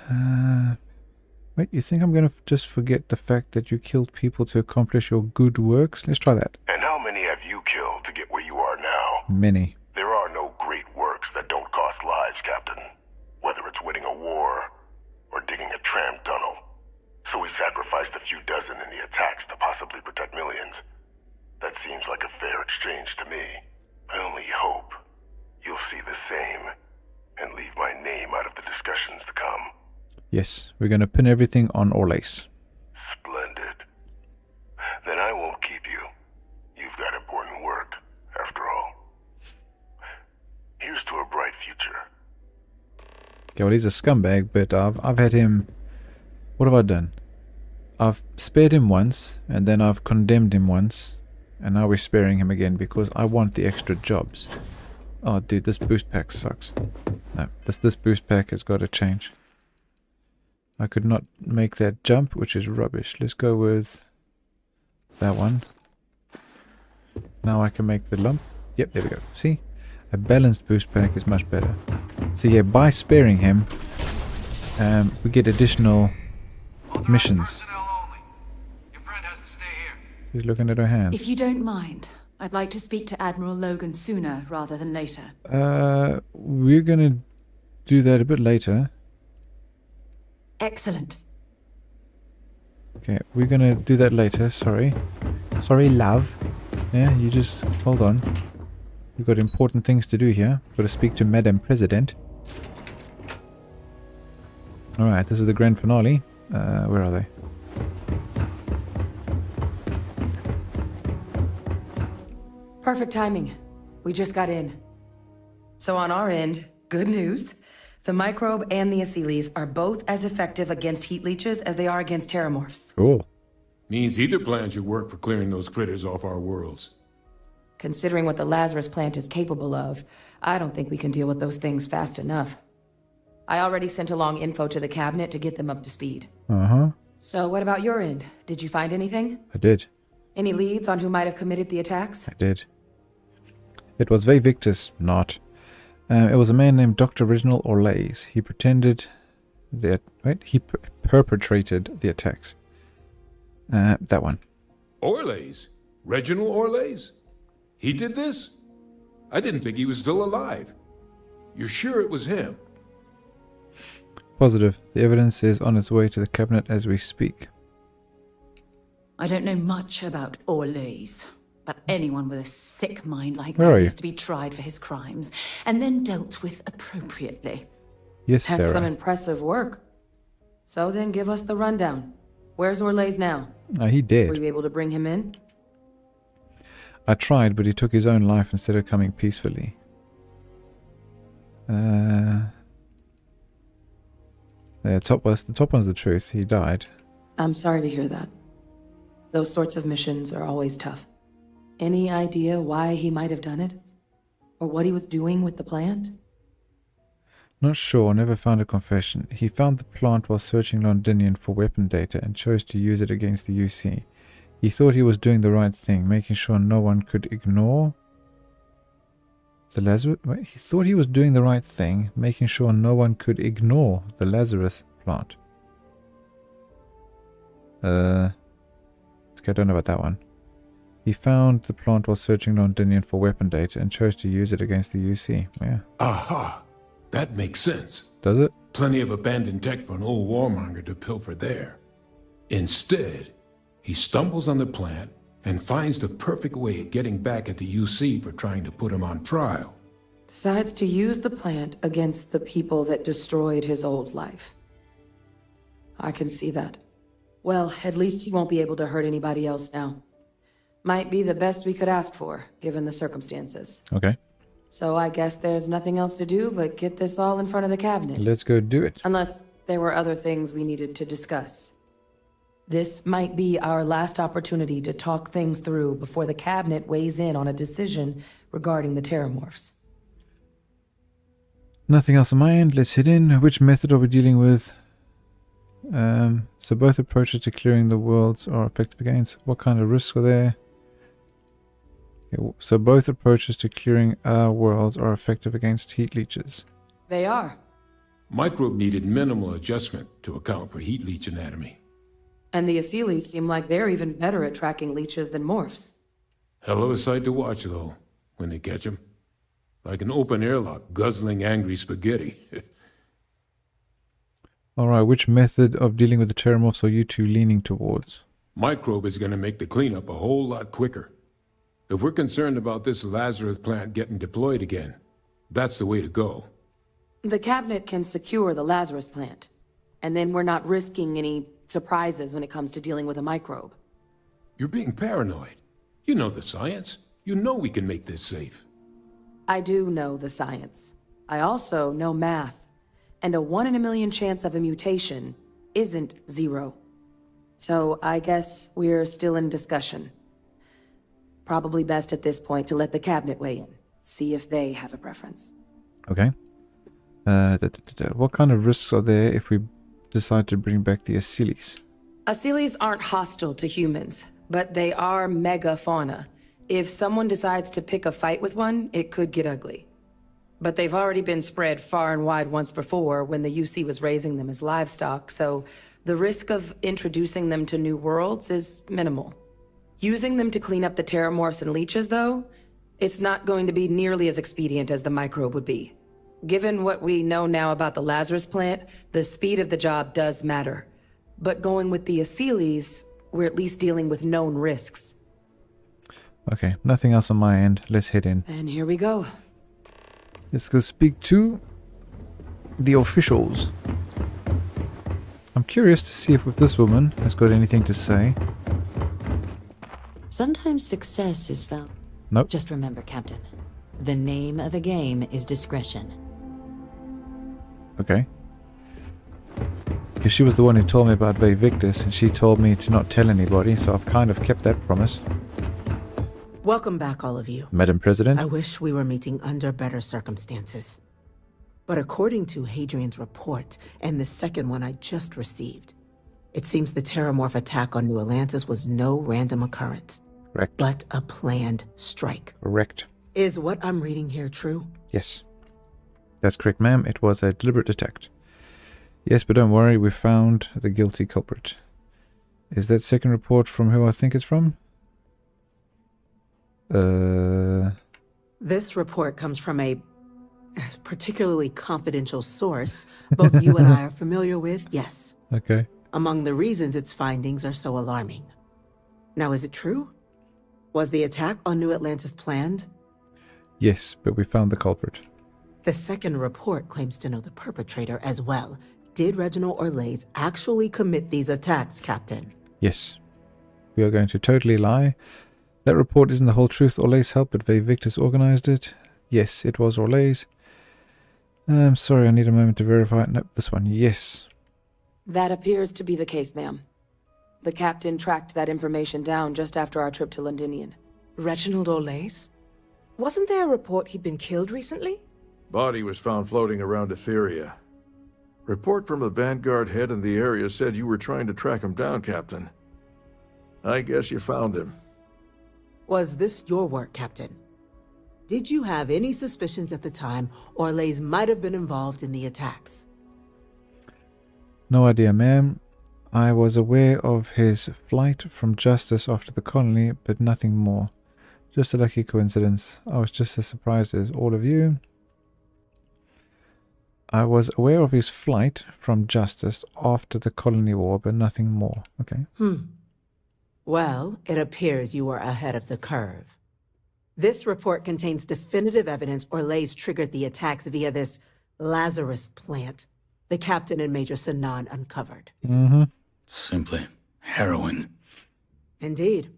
Wait, you think I'm going to just forget the fact that you killed people to accomplish your good works? Let's try that. And how many have you killed to get where you are now? Many. There are no great works that don't cost lives, Captain. Whether it's winning a war or digging a tram tunnel. So we sacrificed a few dozen in the attacks to possibly protect millions. That seems like a fair exchange to me. I only hope you'll see the same and leave my name out of the discussions to come. Yes, we're going to pin everything on Orlays. Splendid. Then I won't keep you. You've got important work, after all. Here's to a bright future. Okay, well, he's a scumbag, but I've had him... What have I done? I've spared him once, and then I've condemned him once, and now we're sparing him again because I want the extra jobs. Oh, dude, this boost pack sucks. No, this boost pack has got to change. I could not make that jump, which is rubbish. Let's go with that one. Now I can make the lump. Yep, there we go. See? A balanced boost pack is much better. So yeah, by sparing him, we get additional missions. She's looking at her hands. If you don't mind, I'd like to speak to Admiral Logan sooner rather than later. We're gonna do that a bit later. Excellent. Okay, we're gonna do that later. Sorry, love. Yeah, you just hold on. We've got important things to do here. Got to speak to Madam President. Alright, this is the grand finale. Where are they? Perfect timing. We just got in. So on our end, good news. The microbe and the acyles are both as effective against heat leeches as they are against terramorphs. Cool. Means either plan should work for clearing those critters off our worlds. Considering what the Lazarus plant is capable of, I don't think we can deal with those things fast enough. I already sent along info to the Cabinet to get them up to speed. Uh-huh. So what about your end? Did you find anything? I did. Any leads on who might have committed the attacks? I did. It was Victus, not. It was a man named Dr. Reginald Orlays. He pretended that... Wait, he perpetrated the attacks. That one. Orlays? Reginald Orlays? He did this? I didn't think he was still alive. You're sure it was him? Positive. The evidence is on its way to the cabinet as we speak. I don't know much about Orlays, but anyone with a sick mind like Where that are you? needs to be tried for his crimes and then dealt with appropriately. Yes, Sarah. That's some impressive work. So then give us the rundown. Where's Orlays now? He did. Were you able to bring him in? I tried, but he took his own life instead of coming peacefully. The top one's the truth. He died. I'm sorry to hear that. Those sorts of missions are always tough. Any idea why he might have done it? Or what he was doing with the plant? Not sure, never found a confession. He found the plant while searching Londinian for weapon data and chose to use it against the UC. He thought he was doing the right thing, making sure no one could ignore the Lazarus... Wait, he thought he was doing the right thing, making sure no one could ignore the Lazarus plant. Okay, I don't know about that one. He found the plant while searching Londinian for weapon data and chose to use it against the UC. Yeah. Aha! That makes sense. Does it? Plenty of abandoned tech for an old warmonger to pilfer there. Instead, he stumbles on the plant and finds the perfect way of getting back at the UC for trying to put him on trial. Decides to use the plant against the people that destroyed his old life. I can see that. Well, at least he won't be able to hurt anybody else now. Might be the best we could ask for, given the circumstances. Okay. So I guess there's nothing else to do but get this all in front of the cabinet. Let's go do it. Unless there were other things we needed to discuss. This might be our last opportunity to talk things through before the cabinet weighs in on a decision regarding the terramorphs. Nothing else on my end. Let's hit in. Which method are we dealing with? So both approaches to clearing the worlds are effective against. What kind of risks are there? Okay, so both approaches to clearing our worlds are effective against heat leeches. They are. Microbe needed minimal adjustment to account for heat leech anatomy. And the Aciles seem like they're even better at tracking leeches than morphs. Hell of a sight to watch, though, when they catch 'em. Like an open airlock guzzling angry spaghetti. Alright, which method of dealing with the terramorphs are you two leaning towards? Microbe is going to make the cleanup a whole lot quicker. If we're concerned about this Lazarus plant getting deployed again, that's the way to go. The cabinet can secure the Lazarus plant, and then we're not risking any surprises when it comes to dealing with a microbe. You're being paranoid. You know the science. You know we can make this safe. I do know the science. I also know math. And a 1 in a million chance of a mutation isn't 0. So I guess we're still in discussion. Probably best at this point to let the cabinet weigh in. See if they have a preference. Okay. What kind of risks are there if we decide to bring back the Aciles? Aciles aren't hostile to humans, but they are megafauna. If someone decides to pick a fight with one, it could get ugly. But they've already been spread far and wide once before when the UC was raising them as livestock, so the risk of introducing them to new worlds is minimal. Using them to clean up the terramorphs and leeches, though, it's not going to be nearly as expedient as the microbe would be. Given what we know now about the Lazarus plant, the speed of the job does matter. But going with the Aciles, we're at least dealing with known risks. Okay, nothing else on my end. Let's head in. And here we go. Let's go speak to the officials. I'm curious to see if this woman has got anything to say. Sometimes success is found. Nope. Just remember, Captain, the name of the game is discretion. Okay. Because she was the one who told me about Victus, and she told me to not tell anybody, so I've kind of kept that promise. Welcome back, all of you. Madam President. I wish we were meeting under better circumstances. But according to Hadrian's report, and the second one I just received, it seems the terramorph attack on New Atlantis was no random occurrence. Correct. but a planned strike. Correct. Is what I'm reading here true? Yes. That's correct, ma'am. It was a deliberate attack. Yes, but don't worry, we found the guilty culprit. Is that second report from who I think it's from? This report comes from a particularly confidential source both you and I are familiar with, yes. Okay. Among the reasons its findings are so alarming. Now, is it true? Was the attack on New Atlantis planned? Yes, but we found the culprit. The second report claims to know the perpetrator as well. Did Reginald Orlays actually commit these attacks, Captain? Yes. We are going to totally lie. That report isn't the whole truth. Orlays helped, but Victus organized it. Yes, it was Orlays. I'm sorry, I need a moment to verify it. Nope, this one. Yes. That appears to be the case, ma'am. The captain tracked that information down just after our trip to Londinian. Reginald Orlays? Wasn't there a report he'd been killed recently? Body was found floating around Etheria. Report from the Vanguard head in the area said you were trying to track him down, Captain. I guess you found him. Was this your work, Captain? Did you have any suspicions at the time Orlays might have been involved in the attacks? No idea, ma'am. I was aware of his flight from justice after the colony, but nothing more. Just a lucky coincidence. I was just as surprised as all of you. I was aware of his flight from justice after the colony war, but nothing more. Okay. Well, it appears you were ahead of the curve. This report contains definitive evidence Orlays triggered the attacks via this Lazarus plant the captain and Major Sanan uncovered. Simply harrowing. Indeed.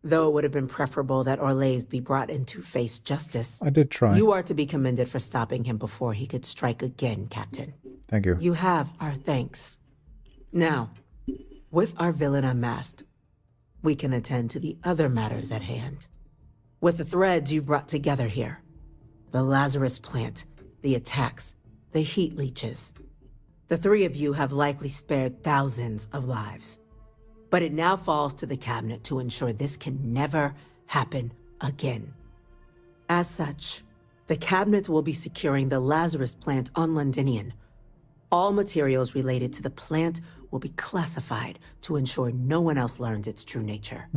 Though it would have been preferable that Orlays be brought in to face justice. I did try. You are to be commended for stopping him before he could strike again, Captain. Thank you. You have our thanks. Now, with our villain unmasked, we can attend to the other matters at hand. With the threads you've brought together here, the Lazarus plant, the attacks, the heat leeches, the three of you have likely spared thousands of lives. But it now falls to the cabinet to ensure this can never happen again. As such, the cabinet will be securing the Lazarus plant on Londinian. All materials related to the plant will be classified to ensure no one else learns its true nature.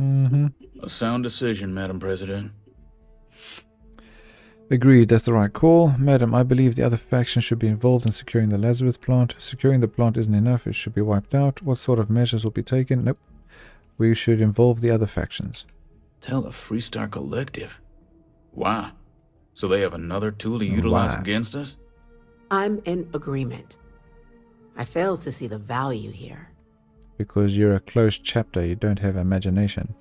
A sound decision, Madam President. Agreed, that's the right call. Madam, I believe the other faction should be involved in securing the Lazarus plant. Securing the plant isn't enough, it should be wiped out. What sort of measures will be taken? Nope. We should involve the other factions. Tell the Freestar Collective. Wow. So they have another tool to utilize against us? I'm in agreement. I fail to see the value here. Because you're a closed chapter, you don't have imagination.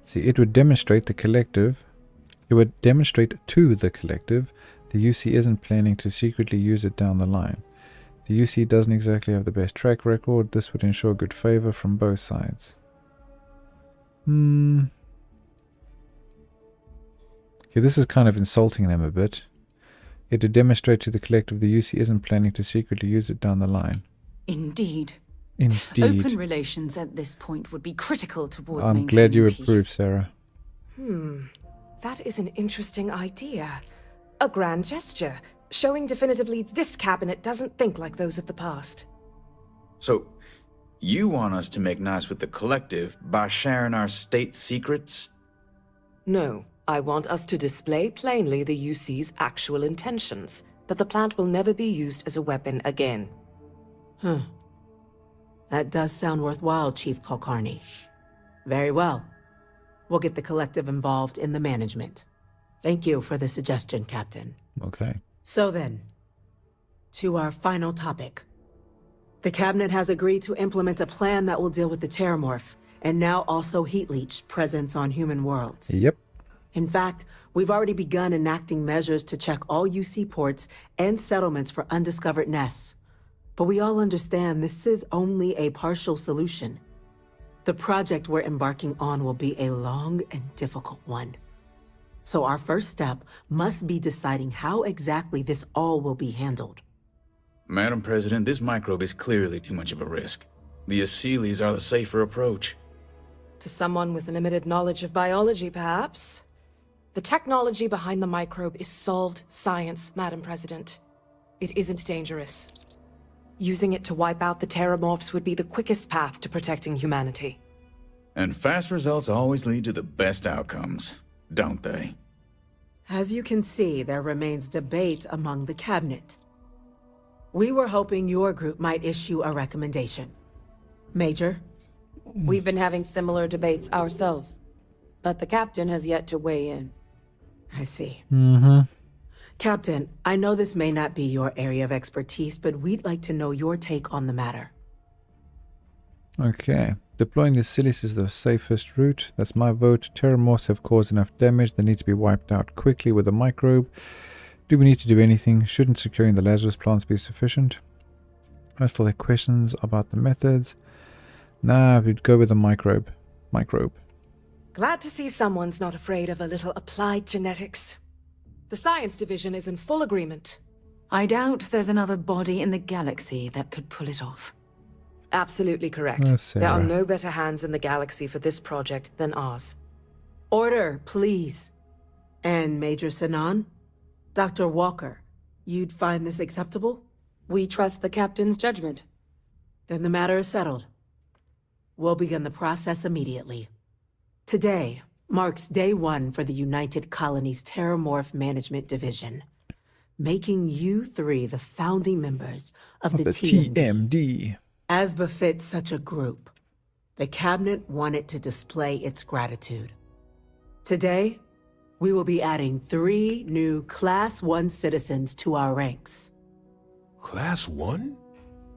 See, it would demonstrate the collective. It would demonstrate to the collective the UC isn't planning to secretly use it down the line. The UC doesn't exactly have the best track record. This would ensure good favor from both sides. Okay, this is kind of insulting them a bit. It would demonstrate to the collective the UC isn't planning to secretly use it down the line. Indeed. Indeed. Open relations at this point would be critical towards I'm maintaining glad you peace. approve, Sarah. That is an interesting idea. A grand gesture, showing definitively this cabinet doesn't think like those of the past. So, you want us to make nice with the collective by sharing our state secrets? No, I want us to display plainly the UC's actual intentions, that the plant will never be used as a weapon again. That does sound worthwhile, Chief Kulkarni. Very well. We'll get the collective involved in the management. Thank you for the suggestion, Captain. Okay. So then, to our final topic. The cabinet has agreed to implement a plan that will deal with the Terramorph, and now also Heat Leech presence on human worlds. Yep. In fact, we've already begun enacting measures to check all UC ports and settlements for undiscovered nests. But we all understand this is only a partial solution. The project we're embarking on will be a long and difficult one. So our first step must be deciding how exactly this all will be handled. Madam President, this microbe is clearly too much of a risk. The Aseles are the safer approach. To someone with limited knowledge of biology, perhaps. The technology behind the microbe is solved science, Madam President. It isn't dangerous. Using it to wipe out the Terramorphs would be the quickest path to protecting humanity. And fast results always lead to the best outcomes, don't they? As you can see, there remains debate among the cabinet. We were hoping your group might issue a recommendation. Major? We've been having similar debates ourselves, but the captain has yet to weigh in. I see. Mm-hmm. Captain, I know this may not be your area of expertise, but we'd like to know your take on the matter. Okay. Deploying the Silis is the safest route. That's my vote. Terramorphs have caused enough damage. They need to be wiped out quickly with a microbe. Do we need to do anything? Shouldn't securing the Lazarus plants be sufficient? I still have questions about the methods. Nah, we'd go with the microbe. Glad to see someone's not afraid of a little applied genetics. The science division is in full agreement. I doubt there's another body in the galaxy that could pull it off. Absolutely correct. Oh, there are no better hands in the galaxy for this project than ours. Order, please. And Major Sinan? Dr. Walker, you'd find this acceptable? We trust the captain's judgment. Then the matter is settled. We'll begin the process immediately. Today marks day 1 for the United Colonies Terramorph Management Division, making you 3 the founding members of the TMD. As befits such a group, the Cabinet wanted to display its gratitude. Today, we will be adding 3 new Class 1 citizens to our ranks. Class 1?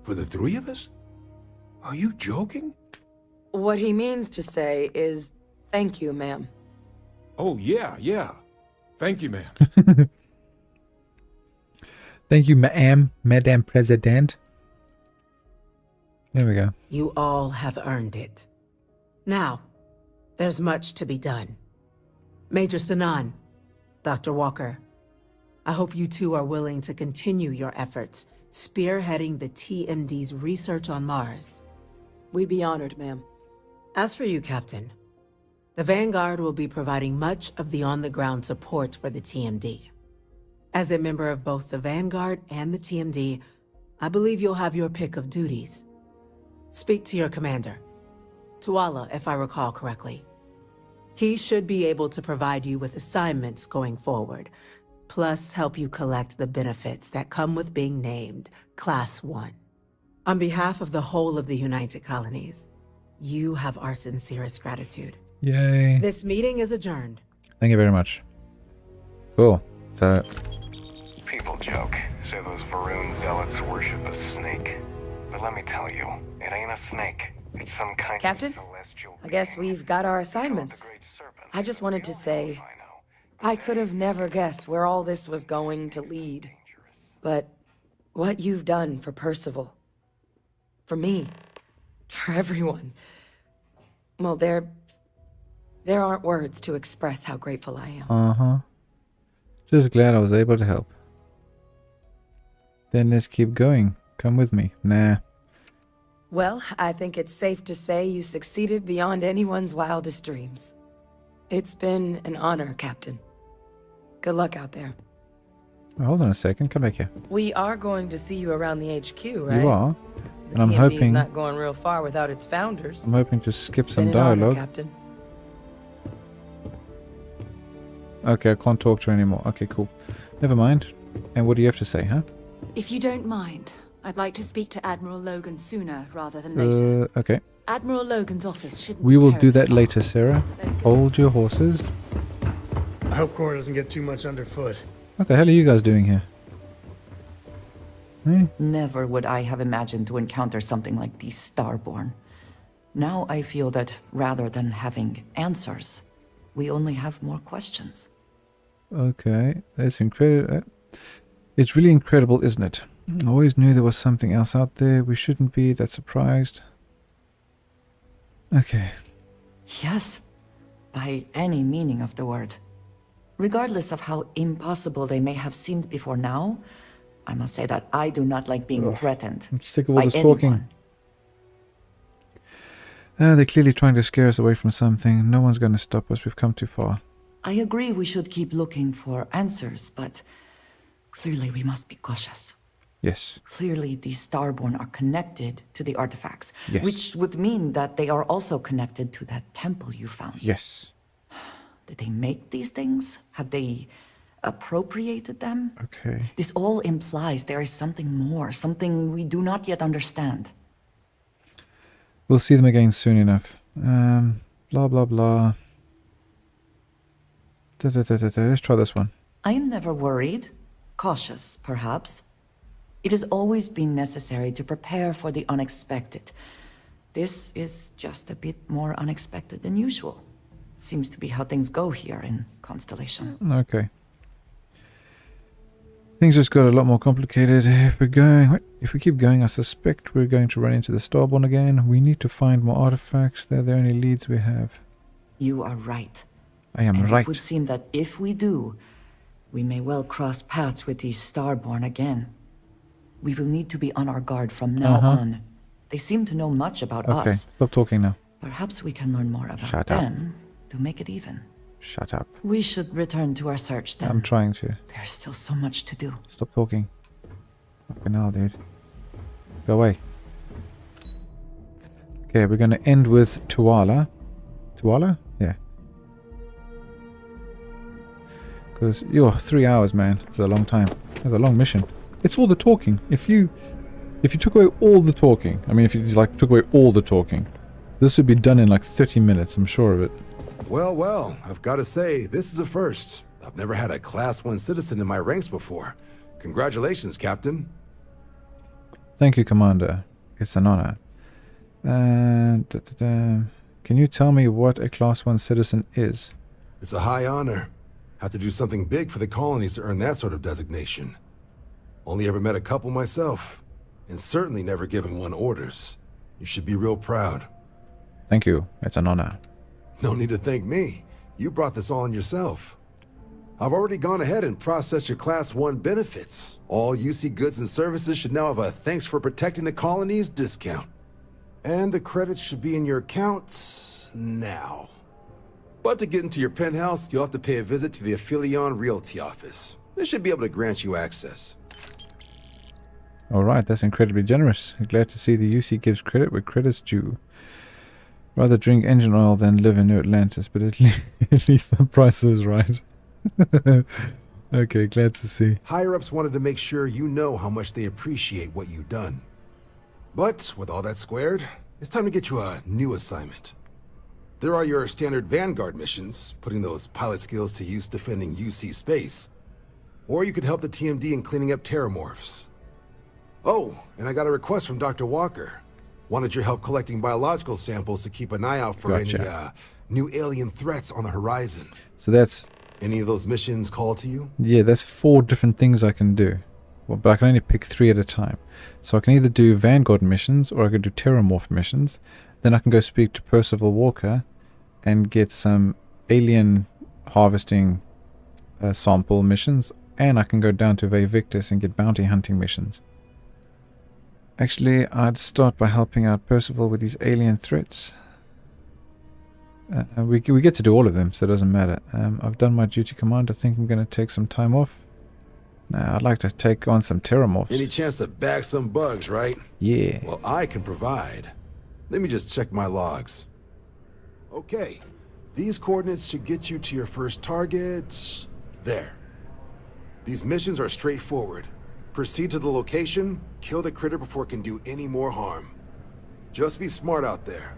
For the 3 of us? Are you joking? What he means to say is, thank you, ma'am. Oh, yeah. Thank you, ma'am. Thank you, Madame President. There we go. You all have earned it. Now, there's much to be done. Major Sinan, Dr. Walker, I hope you two are willing to continue your efforts spearheading the TMD's research on Mars. We'd be honored, ma'am. As for you, Captain, the Vanguard will be providing much of the on-the-ground support for the TMD. As a member of both the Vanguard and the TMD, I believe you'll have your pick of duties. Speak to your commander, Tuala, if I recall correctly. He should be able to provide you with assignments going forward, plus help you collect the benefits that come with being named Class 1. On behalf of the whole of the United Colonies, you have our sincerest gratitude. Yay. This meeting is adjourned. Thank you very much. Cool. So... People joke, say those Varun zealots worship a snake. But let me tell you, it ain't a snake. It's some kind Captain, of celestial I guess we've got our assignments. I just wanted to say, I could have never guessed where all this was going to lead. But what you've done for Percival, for me, for everyone, well, there aren't words to express how grateful I am. Uh-huh. Just glad I was able to help. Then let's keep going. Come with me. Nah. Well, I think it's safe to say you succeeded beyond anyone's wildest dreams. It's been an honor, Captain. Good luck out there. Oh, hold on a second. Come back here. We are going to see you around the HQ, right? You are. The And I'm TMD's hoping... not going real far without its founders. I'm hoping to skip It's some been an honor, dialogue. Captain. Okay, I can't talk to her anymore. Okay, cool. Never mind. And what do you have to say, huh? If you don't mind, I'd like to speak to Admiral Logan sooner rather than later. Okay. Admiral Logan's office shouldn't We be will do that terribly later, Sarah. Hold your horses. I hope Cora doesn't get too much underfoot. What the hell are you guys doing here? Never would I have imagined to encounter something like these Starborn. Now I feel that rather than having answers, we only have more questions. Okay, that's incredible. It's really incredible, isn't it? I always knew there was something else out there. We shouldn't be that surprised. Okay. Yes, by any meaning of the word. Regardless of how impossible they may have seemed before now, I must say that I do not like being threatened. I'm sick of all by this anyone. talking. They're clearly trying to scare us away from something. No one's going to stop us. We've come too far. I agree we should keep looking for answers, but clearly we must be cautious. Yes. Clearly these Starborn are connected to the artifacts, Yes. which would mean that they are also connected to that temple you found. Yes. Did they make these things? Have they appropriated them? Okay. This all implies there is something more, something we do not yet understand. We'll see them again soon enough. Blah, blah, blah. Let's try this one. I am never worried. Cautious, perhaps. It has always been necessary to prepare for the unexpected. This is just a bit more unexpected than usual. It seems to be how things go here in Constellation. Okay. Things just got a lot more complicated. If we keep going, I suspect we're going to run into the Starborn again. We need to find more artifacts. They're the only leads we have. You are right. I am right. It would seem that if we do, we may well cross paths with these Starborn again. We will need to be on our guard from now on. They seem to know much about us. Okay, stop talking now. Perhaps we can learn more about them to make it even. Shut up. We should return to our search then. I'm trying to. There's still so much to do. Stop talking. Fucking hell, dude. Go away. Okay, we're going to end with Tuala. Tuala? Yeah. Because, 3 hours, man. It's a long time. It's a long mission. It's all the talking. If you took away all the talking, I mean, if you took away all the talking, this would be done in like 30 minutes, I'm sure of it. Well, I've got to say, this is a first. I've never had a Class 1 citizen in my ranks before. Congratulations, Captain. Thank you, Commander. It's an honor. Can you tell me what a Class 1 citizen is? It's a high honor. Have to do something big for the colonies to earn that sort of designation. Only ever met a couple myself, and certainly never given one orders. You should be real proud. Thank you. It's an honor. No need to thank me. You brought this all on yourself. I've already gone ahead and processed your Class 1 benefits. All UC goods and services should now have a thanks for protecting the colonies discount. And the credits should be in your account now. But to get into your penthouse, you'll have to pay a visit to the Aphelion Realty office. They should be able to grant you access. Alright, that's incredibly generous. Glad to see the UC gives credit where credit's due. Rather drink engine oil than live in New Atlantis, but at least the price is right. Okay, glad to see. Higher-ups wanted to make sure you know how much they appreciate what you've done. But with all that squared, it's time to get you a new assignment. There are your standard Vanguard missions, putting those pilot skills to use defending UC space. Or you could help the TMD in cleaning up terramorphs. Oh, and I got a request from Dr. Walker. Wanted your help collecting biological samples to keep an eye out for any new alien threats on the horizon. So that's... Any of those missions call to you? Yeah, that's 4 different things I can do. Well, but I can only pick 3 at a time. So I can either do Vanguard missions, or I can do Terramorph missions. Then I can go speak to Percival Walker and get some alien harvesting sample missions. And I can go down to Victus and get bounty hunting missions. Actually, I'd start by helping out Percival with these alien threats. We get to do all of them, so it doesn't matter. I've done my duty, Commander. I think I'm going to take some time off. Now, I'd like to take on some terramorphs. Any chance to bag some bugs, right? Yeah. Well, I can provide. Let me just check my logs. Okay. These coordinates should get you to your first target. There. These missions are straightforward. Proceed to the location, kill the critter before it can do any more harm. Just be smart out there.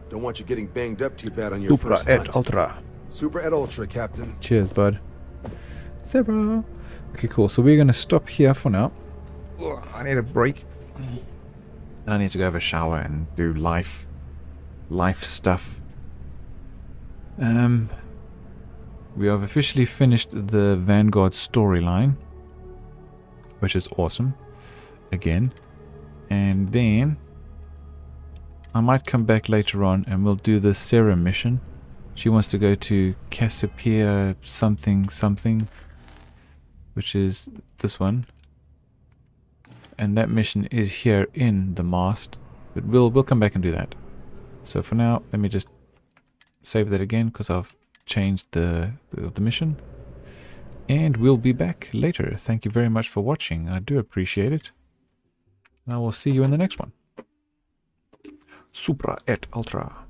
Don't want you getting banged up too bad on your first hunt. Super et ultra. Super et ultra, Captain. Cheers, bud. Zero. Okay, cool. So we're going to stop here for now. Ugh, I need a break. I need to go have a shower and do life stuff. We have officially finished the Vanguard storyline, which is awesome. Again. And then I might come back later on and we'll do the Sarah mission. She wants to go to Cassiopeia something, which is this one. And that mission is here in the mast. But we'll come back and do that. So for now, let me just save that again because I've changed the mission. And we'll be back later. Thank you very much for watching. I do appreciate it. And I will see you in the next one. Supra et Ultra.